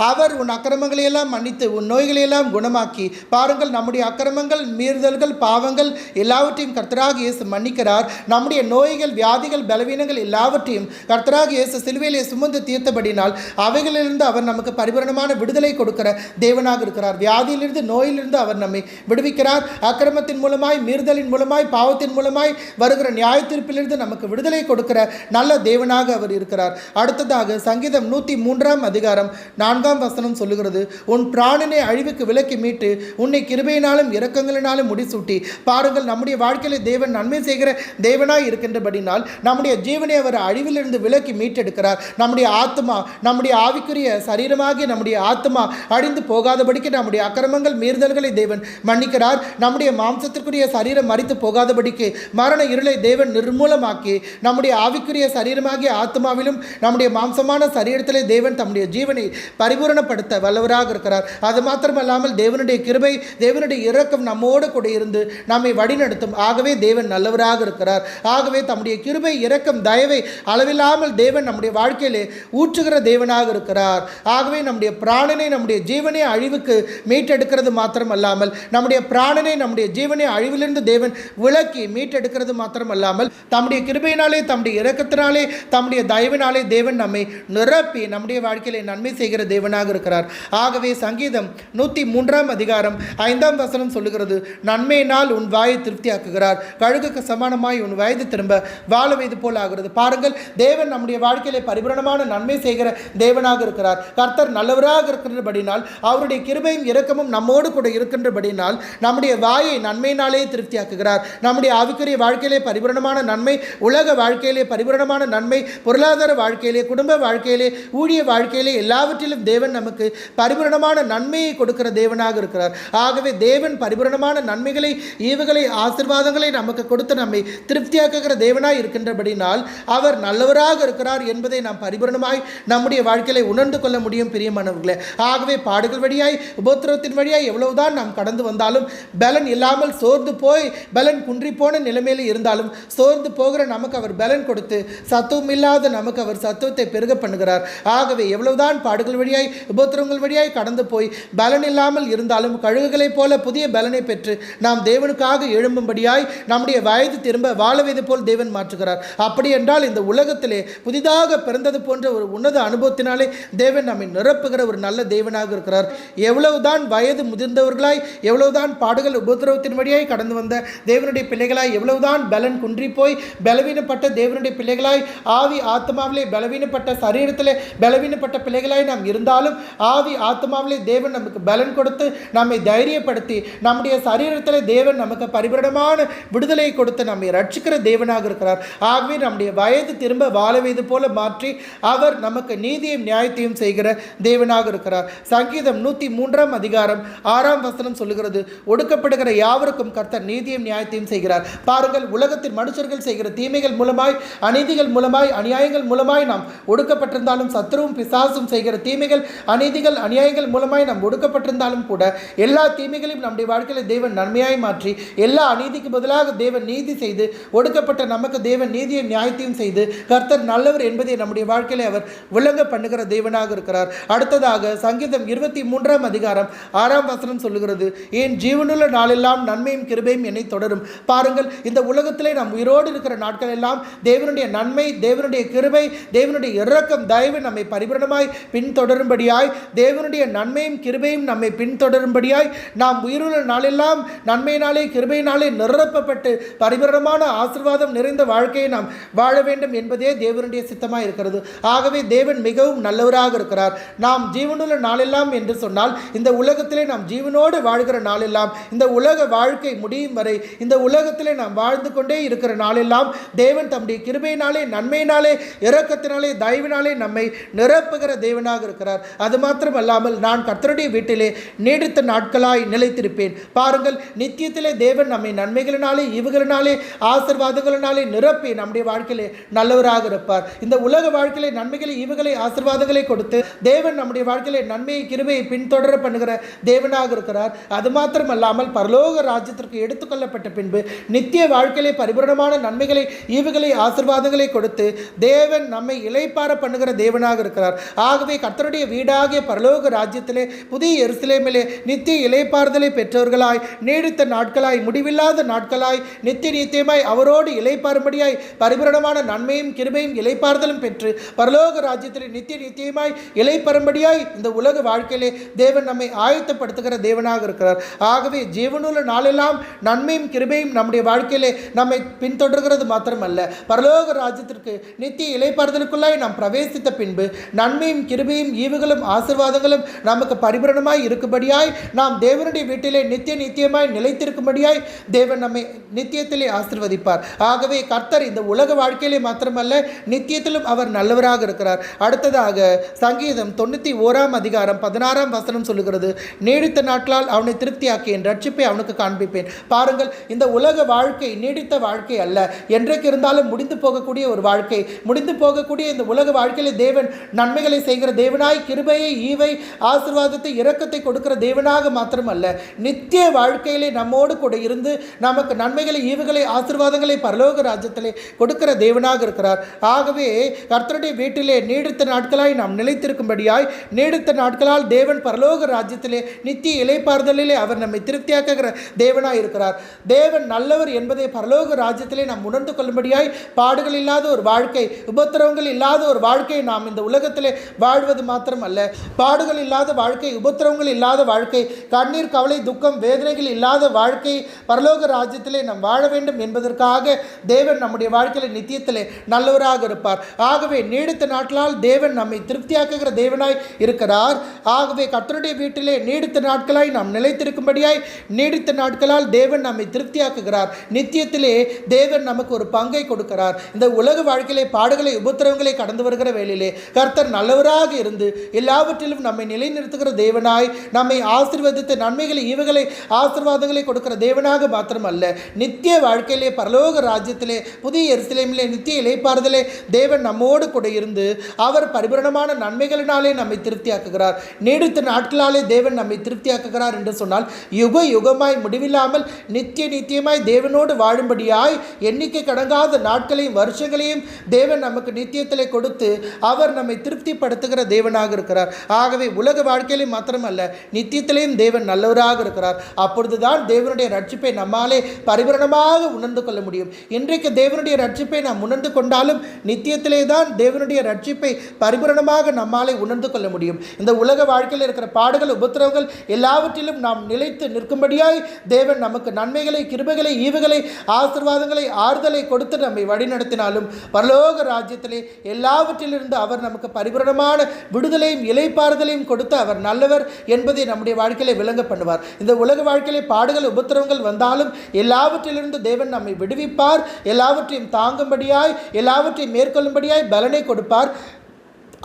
அவர் உன் அக்கிரமங்களையெல்லாம் மன்னித்து உன் நோய்களையெல்லாம் குணமாக்கி. பாருங்கள், நம்முடைய அக்கிரமங்கள், மீறுதல்கள், பாவங்கள் எல்லாவற்றையும் கர்த்தராக இயேசு மன்னிக்கிறார். நம்முடைய நோய்கள், வியாதிகள், பலவீனங்கள் எல்லாவற்றையும் கர்த்தராக இயேசு சிலுவையிலே சுமந்து தீர்த்தபடினால் அவைகளிலிருந்து அவர் நமக்கு பரிபூரணமான விடுதலை கொடுக்கிற தேவனாக இருக்கிறார். வியாதியிலிருந்து, நோயிலிருந்து அவர் நம்மை விடுவிக்கிறார். அக்கிரமத்தின் மூலமாய், மீறுதலின் மூலமாய், பாவத்தின் மூலமாய் வருகிற நியாய தீர்ப்பிலிருந்து நமக்கு விடுதலை கொடுக்கிற நல்ல தேவனாக அவர் இருக்கிறார். அடுத்ததாக சங்கீதம் 103 அதிகாரம் 4 4ஆம் வசனம் சொல்லுகிறது, உன் பிராணனை அழிவுக்கு விலக்கி மீட்டு உன்னை கிருபையினாலும் இரக்கங்களினாலும் முடிசூட்டி. பாருங்கள், நம்முடைய வாழ்க்கையில தேவன் நன்மை செய்கிற தேவனாய் இருக்கின்றபடினால் நம்முடைய ஜீவனை அவர் அழிவிலிருந்து விலக்கி மீட்டெடுக்கிறார். நம்முடைய ஆத்மா, நம்முடைய ஆவிக்குரிய சரீரமாகி நம்முடைய ஆத்மா அழிந்து போகாதபடிக்கு நம்முடைய அக்கிரமங்கள் மீறுதல்களை தேவன் மன்னிக்கிறார். நம்முடைய மாம்சத்திற்குரிய சரீரம் மரித்து போகாதபடிக்கு மரண இருளை தேவன் நிர்மூலமாக்கி நம்முடைய ஆவிக்குரிய சரீரமாகிய ஆத்மாவிலும் நம்முடைய மாம்சமான சரீரத்திலே தேவன் தம்முடைய ஜீவனை பரிபூரணப்படுத்த வல்லவராக இருக்கிறார். அது மாத்திரமல்லாமல் தேவனுடைய கிருபை, தேவனுடைய இரக்கம் நம்மோடு கூட இருந்து நம்மை வழிநடத்தும். ஆகவே தேவன் நல்லவராக இருக்கிறார். ஆகவே தம்முடைய கிருபை, இரக்கம், தயவை அளவில்லாமல் தேவன் நம்முடைய வாழ்க்கையிலே ஊற்றுகிற தேவனாக இருக்கிறார். ஆகவே நம்முடைய பிராணனை, நம்முடைய ஜீவனை அழிவுக்கு மீட்டெடுக்கிறது மாத்திரமல்லாமல் நம்முடைய பிராணனை, நம்முடைய ஜீவனை அழிவிலிருந்து தேவன் விலக்கி மீட்டெடுக்கிறது மாத்திரமல்லாமல் தம்முடைய கிருபையினாலே, தம்முடைய இரக்கத்தினாலே, தம்முடைய தயவினாலே தேவன் நம்மை நிரப்பி நம்முடைய வாழ்க்கையிலே நன்மை செய்கிற தேவனாக இருக்கிறார். ஆகவே சங்கீதம் 103ஆம் அதிகாரம் 5ஆம் வசனம் சொல்லுகிறது, நன்மையினால் உன் வாயை திருப்தியாக்குகிறார், கழுகுக்கு சமானமாய் உன் வயது திரும்ப வாழ வைது போல் ஆகிறது. பாருங்கள், தேவன் நம்முடைய வாழ்க்கையிலே பரிபூரணமான நன்மை செய்கிற தேவனாக இருக்கிறார். கர்த்தர் நல்லவராக இருக்கின்றபடினால், அவருடைய கிருபையும் இரக்கமும் நம்மோடு கூட இருக்கின்றபடினால் நம்முடைய வாயை நன்மையினாலே திருப்தியாக்குகிறார். நம்முடைய ஆவிக்குரிய வாழ்க்கையிலே பரிபூரணமான நன்மை, உலக வாழ்க்கையிலே பரிபூரணமான நன்மை, பொருளாதார வாழ்க்கையிலே, குடும்ப வாழ்க்கையிலே, ஊழிய வாழ்க்கையிலே எல்லாவற்றிலும் தேவன் நமக்கு பரிபூரணமான நன்மையை கொடுக்கிற தேவனாக இருக்கிறார். ஆகவே தேவன் பரிபூரணமான நன்மைகளை, ஈவுகளை, ஆசீர்வாதங்களை நமக்கு கொடுத்து நம்மை திருப்தியாக்குகிற தேவனாய் இருக்கின்றபடினால் அவர் நல்லவராக இருக்கிறார் என்பதை நாம் பரிபூரணமாய் நம்முடைய வாழ்க்கையிலே உணர்ந்து கொள்ள முடியும் பிரியமானவர்களே. ஆகவே பாடுகள் வழியாய், உபத்திரவத்தின் வழியாய் எவ்வளவுதான் நாம் கடந்து வந்தாலும், பலன் இல்லாமல் சோர்ந்து போய் பலன் குன்றி போன நிலைமையில் இருந்தாலும், சோர்ந்து போகிற நமக்கு அவர் பலன் கொடுத்து சத்துவம் இல்லாத நமக்கு அவர் சத்துவத்தை பெருக பண்ணுகிறார். ஆகவே எவ்வளவுதான் பாடுகள் வழியாய், உபத்திரவங்கள் வழியாய் கடந்து போய் பலன் இல்லாமல் இருந்தாலும் கழுகுகளைப் போல புதிய பலனை பெற்று நாம் தேவனுக்காக எழும்பும்படியாய் நம்முடைய வயது திரும்ப வாழவது போல் தேவன் மாற்றுகிறார். அப்படி என்றால் இந்த உலகத்திலே புதிதாக பிறந்தது போன்ற ஒரு உன்னத அனுபவத்தினாலே தேவன் நம்மை நிரப்புகிற ஒரு நல்ல தேவனாக இருக்கிறார். எவ்வளவுதான் வயது முதிர்ந்தவர்களாய், எவ்வளவுதான் பாடுகள் உபத்திரவத்தின் வழியாய் கடந்து வந்த தேவனுடைய பிள்ளைகளாய், எவ்வளவுதான் பலன் குன்றி போய் பலவீனப்பட்ட தேவனுடைய பிள்ளைகளாய், ஆவி ஆத்மாவிலே பலவீனப்பட்ட, சரீரத்திலே பலவீனப்பட்ட பிள்ளைகளாய் நாம் இருந்தாலும், ஆவி ஆத்மாவிலே தேவன் நமக்கு பலன் கொடுத்து நம்மை தைரியப்படுத்தி நம்முடைய சரீரத்திலே தேவன் நமக்கு பரிபூரணமான விடுதலை கொடுத்து நம்மை ரட்சிக்கிற தேவனாக இருக்கிறார். ஆகவே நம்முடைய வயது திரும்ப வாழ வைது போல மாற்றி அவர் நமக்கு நீதியையும் நியாயத்தையும் செய்கிற தேவனாக இருக்கிறார். சங்கீதம் 103ஆம் அதிகாரம் 6ஆம் வசனம் சொல்லுகிறது, ஒடுக்கப்படுகிற யாவருக்கும் கர்த்தர் நீதியையும் நியாயத்தையும் செய்கிறார். பாருங்கள், உலகத்தில் மனுஷர்கள் செய்கிற தீமைகள் மூலமாய், அநீதிகள் மூலமாய், அநியாயங்கள் மூலமாய் நாம் ஒடுக்கப்பட்டிருந்தாலும், சத்துருவும் பிசாசும் செய்கிற தீமைகள், அநீதிகள், அநியாயங்கள் மூலமாய் நாம் ஒடுக்கப்பட்டிருந்தாலும் கூட எல்லா தீமைகளையும் நம்முடைய வாழ்க்கையில் தேவன் நன்மையாய் மாற்றி, எல்லா அநீதிக்கு பதிலாக தேவன் நீதி செய்து, ஒடுக்கப்பட்ட நமக்கு தேவன் நீதியை நியாயத்தையும் செய்து கர்த்தர் நல்லவர் என்பதை நம்முடைய வாழ்க்கையில் அவர் விளங்க பண்ணுகிற தேவனாக இருக்கிறார். அடுத்ததாக சங்கீதம் 23ஆம் அதிகாரம் 6ஆம் வசனம் சொல்லுகிறது, என் ஜீவனுள்ள நாளெல்லாம் நன்மையும் கிருபையும் என்னை தொடரும். பாருங்கள், இந்த உலகத்திலே நாம் உயிரோடு இருக்கிற நாட்கள் எல்லாம் தேவனுடைய நன்மை, தேவனுடைய கிருபை, தேவனுடைய இரக்கம், தயவு நம்மை பரிபூரணமாய் பின்தொடரும்படியாய், தேவனுடைய நன்மையும் கிருபையும் நம்மை பின்தொடரும்படியாய் நாம் உயிருள்ள நாளெல்லாம் நன்மையினாலே, கிருபையினாலே நிரப்பப்பட்டு பரிபூரணமான ஆசீர்வாதம் நிறைந்த வாழ்க்கையை நாம் வாழ வேண்டும் என்பதே தேவனுடைய சித்தமாக இருக்கிறது. ஆகவே தேவன் மிகவும் நல்லவராக இருக்கிறார். நாம் ஜீவனுள்ள நாளெல்லாம் என்று சொன்னால், இந்த உலகத்திலே நாம் ஜீவனோடு வாழ்கிற நாளெல்லாம், இந்த உலக வாழ்க்கை முடியும் வரை இந்த உலகத்திலே நாம் வாழ்ந்து கொண்டே இருக்கிற நாளெல்லாம் தேவன் தம்முடைய கிருபையினாலே, நன்மையினாலே, இரக்கத்தினாலே, தயவினாலே நம்மை நிரப்புகிற தேவனாக இருக்கிறார். அது மாத்திரமல்லாமல் நான் கர்த்தருடைய வீட்டிலே நீடித்த நாட்களாய் நிலைத்திருப்பேன். பாருங்கள், நித்தியத்திலே தேவன் நம்மை நன்மைகளினாலே, ஈவுகளினாலே, ஆசீர்வாதங்களினாலே நிரப்பி நம்முடைய வாழ்க்கையிலே நல்லவராக இருப்பார். இந்த உலக வாழ்க்கையிலே நன்மைகளை, ஈவுகளை, ஆசீர்வாதங்களை கொடுத்து தேவன் நம்முடைய வாழ்க்கையிலே நன்மையை, கிருபையை பின்தொடர பண்ணுகிற தேவனாக இருக்கிறார். அது மாத்திரமல்லாமல் பரலோக ராஜ்யத்திற்கு எடுத்துக்கொள்ளப்பட்ட பின்பு நித்திய வாழ்க்கையிலே பரிபூரணமான நன்மைகளை, ஈவுகளை, ஆசீர்வாதங்களை கொடுத்து தேவன் நம்மை இளைப்பார பண்ணுகிற தேவனாக இருக்கிறார். ஆகவே கர்த்தருடைய வீடாகிய பரலோக ராஜ்யத்திலே, புதிய எருசலேமிலே நித்திய இளைப்பாறுதலை பெற்றவர்களாய், நீடித்த நாட்களாய், முடிவில்லாத நாட்களாய், நித்தியமாய் அவரோடு இளைப்பாறும்படியாய் பரிபூரணமான நன்மையும், கிருபையும், இளைப்பாறுதலும் பெற்று பரலோக ராஜ்யத்திலே நித்தியமாய் இளைப்பரும்படியாய் இந்த உலக வாழ்க்கையிலே தேவன் நம்மை ஆயத்தப்படுத்துகிற தேவனாக இருக்கிறார். ஆகவே ஜீவனுள்ள நாளெல்லாம் நன்மையும் கிருபையும் நம்முடைய வாழ்க்கையிலே நம்மை பின்தொடர்கிறது மாத்திரமல்ல, பரலோக ராஜ்யத்திற்கு நித்திய இளைப்பாறுதலுக்குள்ளாய் நாம் பிரவேசித்த பின்பு நன்மையும் கிருபையும் ஈவு ஈவுகளும் ஆசீர்வாதங்களும் நமக்கு பரிபூரணமாய் இருக்கும்படியாய் நாம் தேவனுடைய வீட்டிலே நித்தியமாய் நிலைத்திருக்கும்படியாய் தேவன் நம்மை நித்தியத்திலே ஆசீர்வதிப்பார். ஆகவே கர்த்தர் இந்த உலக வாழ்க்கையிலே மாத்திரமல்ல நித்தியத்திலும் அவர் நல்லவராக இருக்கிறார். அடுத்ததாக சங்கீதம் 91 அதிகாரம் 16 வசனம் சொல்லுகிறது, நீடித்த நாட்களால் அவனை திருப்தியாக்கி என் ரட்சிப்பை அவனுக்கு காண்பிப்பேன். பாருங்கள், இந்த உலக வாழ்க்கை நீடித்த வாழ்க்கை அல்ல. என்றைக்கு இருந்தாலும் முடிந்து போகக்கூடிய ஒரு வாழ்க்கை. முடிந்து போகக்கூடிய இந்த உலக வாழ்க்கையிலே தேவன் நன்மைகளை செய்கிற தேவனாய், கிருபையை, ஈவை, ஆசீர்வாதத்தை, இரக்கத்தை கொடுக்கிற தேவனாக மாத்திரமல்ல, நித்திய வாழ்க்கையிலே நம்மோடு கூட இருந்து நமக்கு நன்மைகளை, ஈவுகளை, ஆசீர்வாதங்களை பரலோக ராஜ்யத்திலே கொடுக்கிற தேவனாக இருக்கிறார். ஆகவே கர்த்தருடைய வீட்டிலே நீடித்த நாட்களாய் நாம் நிலைத்திருக்கும்படியாய், நீடித்த நாட்களால் தேவன் பரலோக ராஜ்யத்திலே நித்திய இளைப்பாறுதலிலே அவர் நம்மை திருப்தியாக்குகிற தேவனாய் இருக்கிறார். தேவன் நல்லவர் என்பதை பரலோக ராஜ்யத்திலே நாம் உணர்ந்து கொள்ளும்படியாய் பாடுகள் இல்லாத ஒரு வாழ்க்கை, உபத்திரவங்கள் இல்லாத ஒரு வாழ்க்கை நாம் இந்த உலகத்திலே வாழ்வது மாத்திரம் அல்ல, பாடுகள் இல்லாத வாழ்க்கை, உபத்திரவங்கள் இல்லாத வாழ்க்கை, கண்ணீர், கவலை, துக்கம், வேதனைகள் இல்லாத வாழ்க்கை பரலோக ராஜ்யத்திலே நாம் வாழ வேண்டும் என்பதற்காக தேவன் நம்முடைய வாழ்க்கையில் நித்தியத்திலே நல்லவராக இருப்பார். ஆகவே நீடித்த நாட்களால் தேவன் நம்மை திருப்தியாக்குகிற தேவனாய் இருக்கிறார். ஆகவே கர்த்தருடைய வீட்டிலே நீடித்த நாட்களாய் நாம் நிலைத்திருக்கும்படியாய், நீடித்த நாட்களால் தேவன் நம்மை திருப்தியாக்குகிறார். நித்தியத்திலே தேவன் நமக்கு ஒரு பங்கை கொடுக்கிறார். இந்த உலக வாழ்க்கையிலே பாடுகளை, உபத்திரவங்களை கடந்து வருகிற வேளையிலே கர்த்தர் நல்லவராக இருந்து எல்லாவற்றிலும் நம்மை நிலைநிறுத்துகிற தேவனாய், நம்மை ஆசீர்வதித்து நன்மைகளை, ஈவுகளை, ஆசீர்வாதங்களை கொடுக்கிற தேவனாக மாத்திரமல்ல, நித்திய வாழ்க்கையிலே பரலோக ராஜ்யத்திலே புதிய எருசலேமிலே நித்திய இளைப்பாறுதலே தேவன் நம்மோடு கூட இருந்து அவர் பரிபூரணமான நன்மைகளினாலே நம்மை திருப்தியாக்குகிறார். நீடித்த நாட்களாலே தேவன் நம்மை திருப்தியாக்குகிறார் என்று சொன்னால், யுக யுகமாய் முடிவில்லாமல் நித்தியமாய் தேவனோடு வாழும்படியாய் எண்ணிக்கை கடங்காத நாட்களையும் வருஷங்களையும் தேவன் நமக்கு நித்தியத்திலே கொடுத்து அவர் நம்மை திருப்திப்படுத்துகிற தேவனாக இருக்கிறார். ஆகவே உலக வாழ்க்கையிலே மாத்திரமல்ல நித்தியத்திலேயும் தேவன் நல்லவராக இருக்கிறார். அப்பொழுதுதான் தேவனுடைய ரட்சிப்பை நம்மாலே பரிபூரணமாக உணர்ந்து கொள்ள முடியும். இன்றைக்கு தேவனுடைய ரட்சிப்பை நாம் உணர்ந்து கொண்டாலும் நித்தியத்திலே தான் தேவனுடைய ரட்சிப்பை பரிபூரணமாக நம்மாலே உணர்ந்து கொள்ள முடியும். இந்த உலக வாழ்க்கையில் இருக்கிற பாடுகள், உபத்திரவங்கள் எல்லாவற்றிலும் நாம் நிலைத்து நிற்கும்படியாய் தேவன் நமக்கு நன்மைகளை, கிருபைகளை, ஈவுகளை, ஆசீர்வாதங்களை, ஆறுதலை கொடுத்து நம்மை வழிநடத்தினாலும் பரலோக ராஜ்யத்திலே எல்லாவற்றிலிருந்து அவர் நமக்கு பரிபூரணமான விடுதலையும் இளைப்பாறுதலையும் கொடுத்து அவர் நல்லவர் என்பதை நம்முடைய வாழ்க்கையிலே விளங்க பண்ணுவார். இந்த உலக வாழ்க்கையிலே பாடுகள், உபத்திரவங்கள் வந்தாலும் எல்லாவற்றிலிருந்து தேவன் நம்மை விடுவிப்பார். எல்லாவற்றையும் தாங்கும்படியாய், எல்லாவற்றையும் மேற்கொள்ளும்படியாய் பலனை கொடுப்பார்.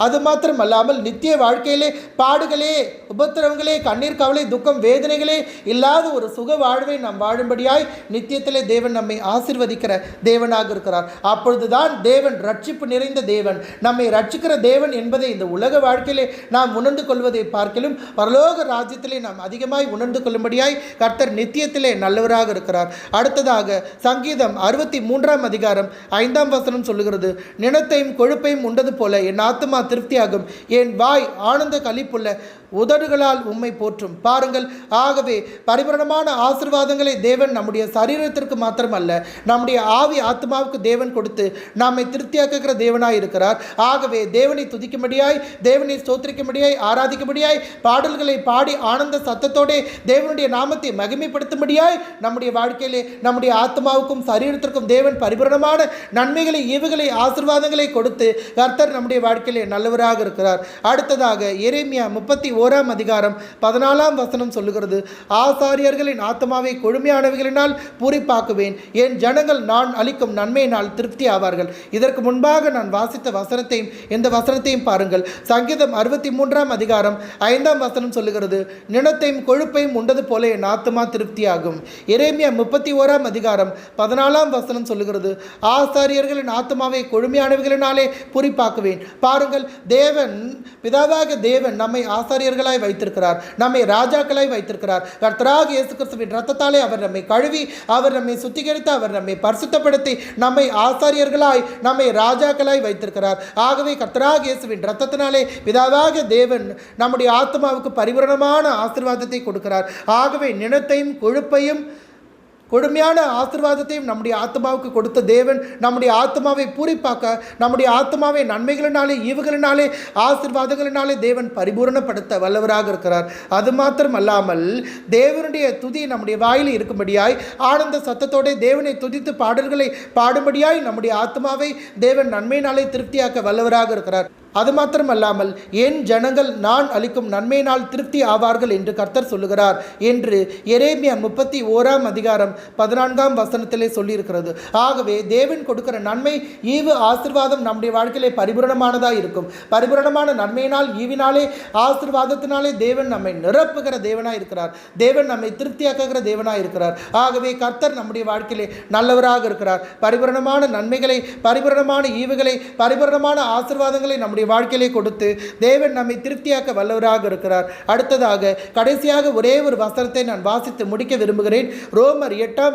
அது மாத்திரம் அல்லாமல் நித்திய வாழ்க்கையிலே பாடுகளே, உபத்திரவங்களே, கண்ணீர், கவலை, துக்கம், வேதனைகளே இல்லாத ஒரு சுக வாழ்வை நாம் வாழும்படியாய் நித்தியத்திலே தேவன் நம்மை ஆசீர்வதிக்கிற தேவனாக இருக்கிறார். அப்பொழுதுதான் தேவன் ரட்சிப்பு நிறைந்த தேவன், நம்மை ரட்சிக்கிற தேவன் என்பதை இந்த உலக வாழ்க்கையிலே நாம் உணர்ந்து கொள்வதை பார்க்கிலும் பரலோக ராஜ்யத்திலே நாம் அதிகமாய் உணர்ந்து கொள்ளும்படியாய் கர்த்தர் நித்தியத்திலே நல்லவராக இருக்கிறார். அடுத்ததாக சங்கீதம் 63 அதிகாரம் 5 வசனம் சொல்லுகிறது, நினத்தையும் கொழுப்பையும் உண்டது போல என் ஆத்துமா திருப்தியாகும், என் வாய் ஆனந்த களிப்புள்ள உதடுகளால் உம்மை போற்றும். பாருங்கள், ஆகவே பரிபூரணமான ஆசீர்வாதங்களை தேவன் நம்முடைய சரீரத்திற்கு மாத்திரமல்ல நம்முடைய ஆவி ஆத்மாவுக்கு தேவன் கொடுத்து நம்மை திருப்தியாக்குகிற தேவனாய் இருக்கிறார். ஆகவே தேவனை துதிக்கும்படியாய், தேவனை ஸ்தோத்திரிக்கும்படியாய், ஆராதிக்கும்படியாய் பாடல்களை பாடி ஆனந்த சத்தத்தோடு தேவனுடைய நாமத்தை மகிமைப்படுத்தும்படியாய் நம்முடைய வாழ்க்கையிலே நம்முடைய ஆத்மாவுக்கும் சரீரத்திற்கும் தேவன் பரிபூரணமான நன்மைகளை, ஈவுகளை, ஆசீர்வாதங்களை கொடுத்து கர்த்தர் நம்முடைய வாழ்க்கையிலே நல்லவராக இருக்கிறார். அடுத்ததாக எரேமியா 31 அதிகாரம் 14 வசனம் சொல்லுகிறது, ஆசாரியர்களின் ஆத்மாவை கொழுமையானவைகளினால் பூரிப்பாக்குவேன், என் ஜனங்கள் நான் அளிக்கும் நன்மையினால் திருப்தி ஆவார்கள். இதற்கு முன்பாக நான் வாசித்த வசனத்தையும் இந்த வசனத்தையும் பாருங்கள். சங்கீதம் 63 அதிகாரம் 5 வசனம் சொல்லுகிறது, நினத்தையும் கொழுப்பையும் உண்டது போல என் ஆத்மா திருப்தியாகும். எரேமியா 31 அதிகாரம் 14 வசனம் சொல்லுகிறது, ஆசாரியர்களின் ஆத்மாவை கொழுமையானவைகளினாலே பூரிப்பாக்குவேன். பாருங்கள், தேவன் பிதாவாக தேவன் நம்மை ஆசாரியர்களாய் வைத்திருக்கிறார், நம்மை ராஜாக்களாய் வைத்திருக்கிறார். கர்த்தராகிய இயேசு கிறிஸ்துவின் இரத்தத்தாலே அவர் நம்மை கழுவி, அவர் நம்மை சுத்திகரித்து, அவர் நம்மை பரிசுத்தப்படுத்தி நம்மை ஆசாரியர்களாய், நம்மை ராஜாக்களாய் வைத்திருக்கிறார். ஆகவே கர்த்தராகிய இயேசுவின் இரத்தத்தினாலே பிதாவாக தேவன் நம்முடைய ஆத்மாவுக்கு பரிபூரணமான ஆசீர்வாதத்தை கொடுக்கிறார். ஆகவே நினத்தையும் கொழுப்பையும் கொடுமையான ஆசீர்வாதத்தையும் நம்முடைய ஆத்மாவுக்கு கொடுத்த தேவன் நம்முடைய ஆத்மாவை பூரிப்பாக்க, நம்முடைய ஆத்மாவை நன்மைகளினாலே, ஈவுகளினாலே, ஆசீர்வாதங்களினாலே தேவன் பரிபூரணப்படுத்த வல்லவராக இருக்கிறார். அது மாத்திரம் அல்லாமல் தேவனுடைய துதி நம்முடைய வாயில் இருக்கும்படியாய், ஆனந்த சத்தத்தோடு தேவனை துதித்து பாடல்களை பாடும்படியாய் நம்முடைய ஆத்மாவை தேவன் நன்மையினாலே திருப்தியாக்க வல்லவராக இருக்கிறார். அது மாத்திரமல்லாமல் என் ஜனங்கள் நான் அளிக்கும் நன்மையினால் திருப்தி ஆவார்கள் என்று கர்த்தர் சொல்லுகிறார் என்று எரேமியா 31 சொல்லியிருக்கிறது. ஆகவே தேவன் கொடுக்கிற நன்மை ஈவு ஆசீர்வாதம் நம்முடைய வாழ்க்கையிலே பரிபூரணமானதாக இருக்கும். பரிபூரணமான நன்மையினால் ஈவினாலே ஆசீர்வாதத்தினாலே தேவன் நம்மை நிரப்புகிற தேவனாக இருக்கிறார். தேவன் நம்மை திருப்தியாக்குகிற தேவனாக இருக்கிறார். ஆகவே கர்த்தர் நம்முடைய வாழ்க்கையிலே நல்லவராக இருக்கிறார். பரிபூரணமான நன்மைகளை, பரிபூரணமான ஈவுகளை, பரிபூரணமான ஆசீர்வாதங்களை நம்முடைய வாழ்க்கையிலே கொடுத்து தேவன் நம்மை திருப்தியாக்க வல்லவராக இருக்கிறார். அடுத்ததாக கடைசியாக ஒரே ஒரு வசனத்தை நான் வாசித்து முடிக்க விரும்புகிறேன். ரோமர் 8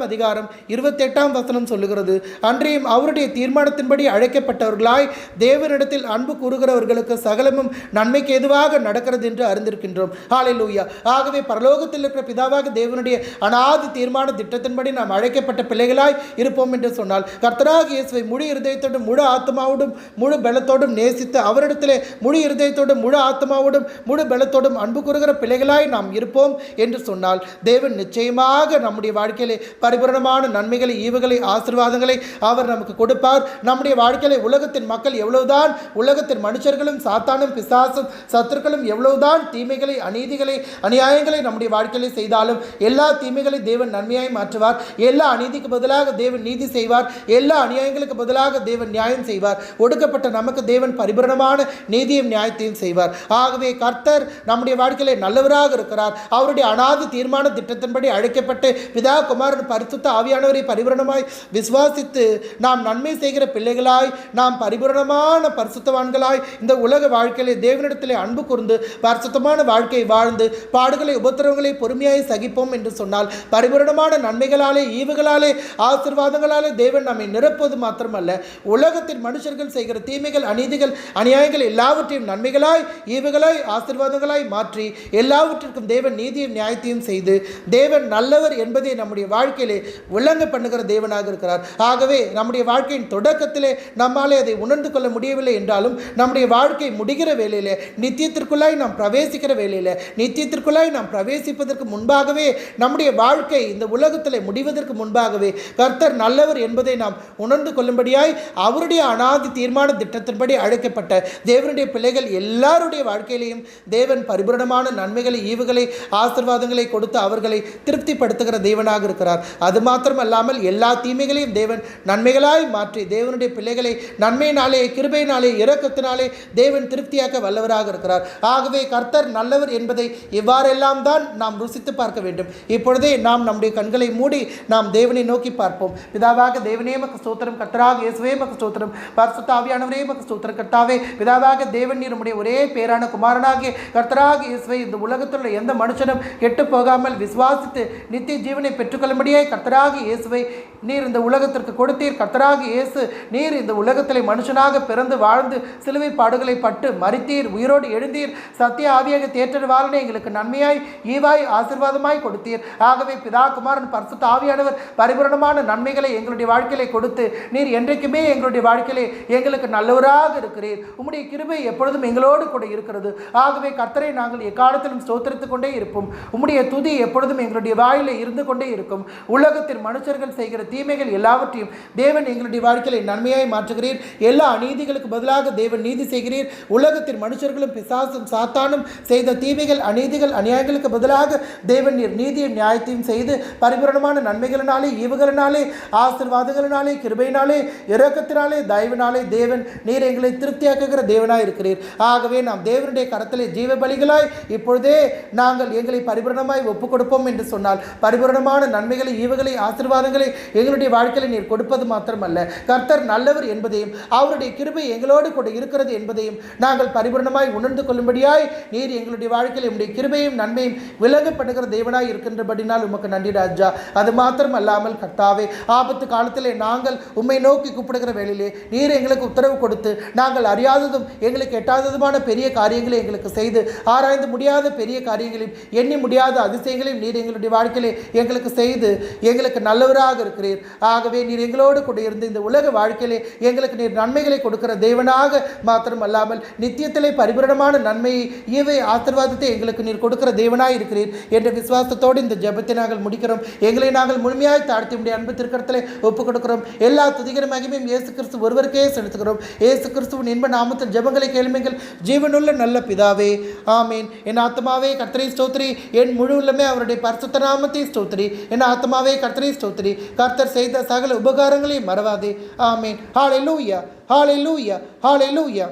சொல்லுகிறது, அன்றையும் அவருடைய தீர்மானத்தின்படி அழைக்கப்பட்டவர்களாய் தேவனிடத்தில் அன்பு கூறுகிறவர்களுக்கு சகலமும் நன்மைக்கு எதுவாக நடக்கிறது என்று அறிந்திருக்கின்றோம். ஹல்லேலூயா. ஆகவே பரலோகத்தில் இருக்கிற பிதாவாக தேவனுடைய அனாதி தீர்மான திட்டத்தின்படி நாம் அழைக்கப்பட்ட பிள்ளைகளாய் இருப்போம் என்று சொன்னால் கர்த்தராகிய இயேசுவை முழு இருதயத்தோடும் முழு ஆத்மாவோடும் முழு பலத்தோடும் நேசித்து அவரிடத்திலே முழு இருதயத்தோடும் முழு ஆத்மாவோடும் முழு பலத்தோடும் அன்பு கூறுகிற பிள்ளைகளாய் நாம் இருப்போம் என்று சொன்னால் தேவன் நிச்சயமாக நம்முடைய வாழ்க்கையிலே பரிபூரணமான நன்மைகளை, ஈவுகளை, ஆசீர்வாதங்களை அவர் நமக்கு கொடுப்பார். நம்முடைய வாழ்க்கையிலே உலகத்தின் மக்கள் எவ்வளவுதான், உலகத்தின் மனுஷர்களும் சாத்தானும் பிசாசும் சத்துருக்களும் எவ்வளவுதான் தீமைகளை, அநீதிகளை, அநியாயங்களை நம்முடைய வாழ்க்கையிலே செய்தாலும் எல்லா தீமைகளை தேவன் நன்மையாய் மாற்றுவார். எல்லா அநீதிக்கு பதிலாக தேவன் நீதி செய்வார். எல்லா அநியாயங்களுக்கு பதிலாக தேவன் நியாயம் செய்வார். ஒடுக்கப்பட்ட நமக்கு தேவன் பரிபூரணமான நீதியும் நியாயத்தையும் செய்வார். ஆகவே கர்த்தர் நம்முடைய வாழ்க்கையிலே நல்லவராக இருக்கிறார். அவருடைய அனாதி தீர்மான திட்டத்தின்படி அழைக்கப்பட்டு பிதா, குமாரன், பரிசுத்த ஆவியானவரை பரிபூரணமாய் விசுவாசித்து நாம் நன்மை செய்கிற பிள்ளைகளாய், நாம் பரிபூரணமான பரிசுத்தவான்களாய் இந்த உலக வாழ்க்கையிலே தேவனிடத்திலே அன்பு கூர்ந்து பரிசுத்தமான வாழ்க்கை வாழ்ந்து பாடுகளை, உபத்திரவங்களை பொறுமையாய் சகிப்போம் என்று சொன்னால் பரிபூரணமான நன்மைகளாலே, ஈவுகளாலே, ஆசீர்வாதங்களாலே தேவன் நம்மை நிரப்புவது மாத்திரமல்ல, உலகத்தின் மனுஷர்கள் செய்கிற தீமைகள், அநீதிகள், அநியாயங்கள் எல்லாவற்றையும் நன்மைகளாய், ஈவுகளாய், ஆசீர்வாதங்களாய் மாற்றி எல்லாவற்றிற்கும் தேவன் நீதியும் நியாயத்தையும் செய்து தேவன் நல்லவர் என்பதை நம்முடைய வாழ்க்கையிலே விளங்க பண்ணுகிற தேவனாக இருக்கிறார். ஆகவே நம்முடைய வாழ்க்கையின் தொடக்கத்திலே நம்மாலே அதை உணர்ந்து கொள்ள முடியவில்லை என்றாலும் நம்முடைய வாழ்க்கை முடிகிற வேளையிலே, நித்தியத்திற்குள்ளாய் நாம் பிரவேசிக்கிற வேளையிலே, நித்தியத்திற்குள்ளாய் நாம் பிரவேசிப்பதற்கு முன்பாகவே, நம்முடைய வாழ்க்கை இந்த உலகத்திலே முடிவதற்கு முன்பாகவே கர்த்தர் நல்லவர் என்பதை நாம் உணர்ந்து கொள்ளும்படியாய் அவருடைய அனாதி தீர்மான திட்டத்தின்படி அழைக்கப்பட்ட தேவனுடைய பிள்ளைகள் எல்லாருடைய வாழ்க்கையிலையும் தேவன் பரிபூரணமான நன்மைகளை, ஈவுகளை, ஆசீர்வாதங்களை கொடுத்து அவர்களை திருப்திப்படுத்துகிற தேவனாக இருக்கிறார். அது மாத்திரமல்லாமல் எல்லா தீமைகளையும் தேவன் நன்மைகளாய் மாற்றி தேவனுடைய பிள்ளைகளை நன்மையினாலே, கிருபையினாலே, இரக்கத்தினாலே தேவன் திருப்தியாக்க வல்லவராக இருக்கிறார். ஆகவே கர்த்தர் நல்லவர் என்பதை இவ்வாறெல்லாம் தான் நாம் ருசித்து பார்க்க வேண்டும். இப்பொழுதே நாம் நம்முடைய கண்களை மூடி நாம் தேவனை நோக்கி பார்ப்போம். பிதாவாக தேவனே மக்கு ஸ்தோத்திரம், கர்த்தராக இயேசுவே மக்கு ஸ்தோத்திரம், பரிசுத்த ஆவியானவரே மக்கு ஸ்தோத்திரம். கர்த்தாவே, பிதாவாக தேவன் நீர் உம்முடைய ஒரே பேரான குமாரனாகிய கர்த்தராகிய இயேசுவை இந்த உலகத்தில் உள்ள எந்த மனுஷனும் கெட்டு போகாமல் விசுவாசித்து நித்திய ஜீவனை பெற்றுக்கொள்ளும்படியாய் கர்த்தராகிய இயேசுவை நீர் இந்த உலகத்திற்கு கொடுத்தீர். கர்த்தராகிய இயேசு நீர் இந்த உலகத்திலே மனுஷனாக பிறந்து வாழ்ந்து சிலுவை பாடுகளை பட்டு மரித்தீர், உயிரோடு எழுந்தீர், சத்திய ஆவியாக தேற்றர் வாழ்னை எங்களுக்கு நன்மையாய், ஈவாய், ஆசீர்வாதமாய் கொடுத்தீர். ஆகவே பிதா, குமாரன், பரிசுத்த ஆவியானவர் பரிபூரணமான நன்மைகளை எங்களுடைய வாழ்க்கையிலே கொடுத்து நீர் என்றைக்குமே எங்களுடைய வாழ்க்கையிலே எங்களுக்கு நல்லவராக இருக்கிறீர். உம்முடைய கிருபை எப்பொழுதும் எங்களோடு கூட இருக்கிறது. ஆகவே கர்த்தரை நாங்கள் எக்காலத்திலும் ஸ்தோத்திரித்துக் கொண்டே இருப்போம். உம்முடைய துதி எப்பொழுதும் எங்களுடைய வாயிலே இருந்து கொண்டே இருக்கும். உலகத்தின் மனுஷர்கள் செய்கிற தீமைகள் எல்லாவற்றையும் தேவன் எங்களுடைய வாழ்க்கையை நன்மையாய் மாற்றுகிறீர். எல்லா அநீதிகளுக்கு பதிலாக தேவன் நீதி செய்கிறீர். உலகத்தின் மனுஷர்களும் பிசாசும் சாத்தானும் செய்த தீமைகள், அநீதிகள், அநியாயங்களுக்கு பதிலாக தேவன் நீர் நீதியும் நியாயத்தையும் செய்து பரிபூரணமான நன்மைகளினாலே, ஈவுகளினாலே, ஆசீர்வாதங்களினாலே, கிருபையினாலே, இரக்கத்தினாலே, தயவினாலே தேவன் நீர் எங்களை திருப்தியாக்குகிற தேவனாய் இருக்கிறீர். ஆகவே நாம் தேவனுடைய கரத்திலே ஜீவ பலிகளாய் இப்பொழுதே நாங்கள் எங்களை பரிபூரணமாய் ஒப்புக் கொடுப்போம் என்று சொன்னால் பரிபூரணமான நன்மைகளை, ஈவுகளை, ஆசீர்வாதங்களை எங்களுடைய வாழ்க்கையில் நீர் கொடுப்பது மாத்திரமல்ல, கர்த்தர் நல்லவர் என்பதையும் அவருடைய கிருபை எங்களோடு கூட இருக்கிறது என்பதையும் நாங்கள் பரிபூரணமாய் உணர்ந்து கொள்ளும்படியாய் நீர் எங்களுடைய வாழ்க்கையில் உம்முடைய கிருபையும் நன்மையும் விலகப்படுகிற தேவனாய் இருக்கின்றபடினால் உமக்கு நன்றி ராஜா. அது மாத்திரம் அல்லாமல் கர்த்தாவே, ஆபத்து காலத்திலே நாங்கள் உம்மை நோக்கி கூப்பிடுகிற வேளையிலே நீர் எங்களுக்கு உத்தரவு கொடுத்து நாங்கள் அறியாததும் எங்களுக்கு எட்டாததுமான பெரிய காரியங்களை எங்களுக்கு செய்து ஆராய்ந்து முடியாத பெரிய காரியங்களையும் எண்ணி முடியாத அதிசயங்களையும் நீர் எங்களுடைய வாழ்க்கையிலே எங்களுக்கு செய்து எங்களுக்கு நல்லவராக இருக்கிறீர். ஆகவே நீர் எங்களோடு கூட இருந்து இந்த உலக வாழ்க்கையிலே எங்களுக்கு நீர் நன்மைகளை கொடுக்கிற தேவனாக மாத்திரம் அல்லாமல் நித்தியத்திலே பரிபூரணமான நன்மையை, ஈவை, ஆசீர்வாதத்தை எங்களுக்கு நீர் கொடுக்கிற தேவனாய் இருக்கிறீர் என்ற விசுவாசத்தோடு இந்த ஜெபத்தை நாங்கள் முடிக்கிறோம். எங்களை நாங்கள் முழுமையாய் தாழ்த்தி உடைய அன்பு திருக்கரத்திலே ஒப்புக் கொடுக்கிறோம். எல்லா துதிகர மகிமையும் இயேசு கிறிஸ்து ஒருவருக்கே செலுத்துகிறோம். இயேசு கிறிஸ்துவின் இன்ப நாமத்தில் ஜெபங்களை கேளுங்கள் ஜீவனுள்ள நல்ல பிதாவே, ஆமீன். என் ஆத்மாவே கர்த்தரை ஸ்தோத்திரி, என் முழு உள்ளமே அவருடைய பரிசுத்த நாமத்தை ஸ்தோத்திரி. என் ஆத்மாவே கர்த்தரை ஸ்தோத்திரி, கர்த்தர் செய்த சகல உபகாரங்களையும் மறவாதே. ஆமீன். ஹல்லேலூயா, ஹல்லேலூயா, ஹல்லேலூயா.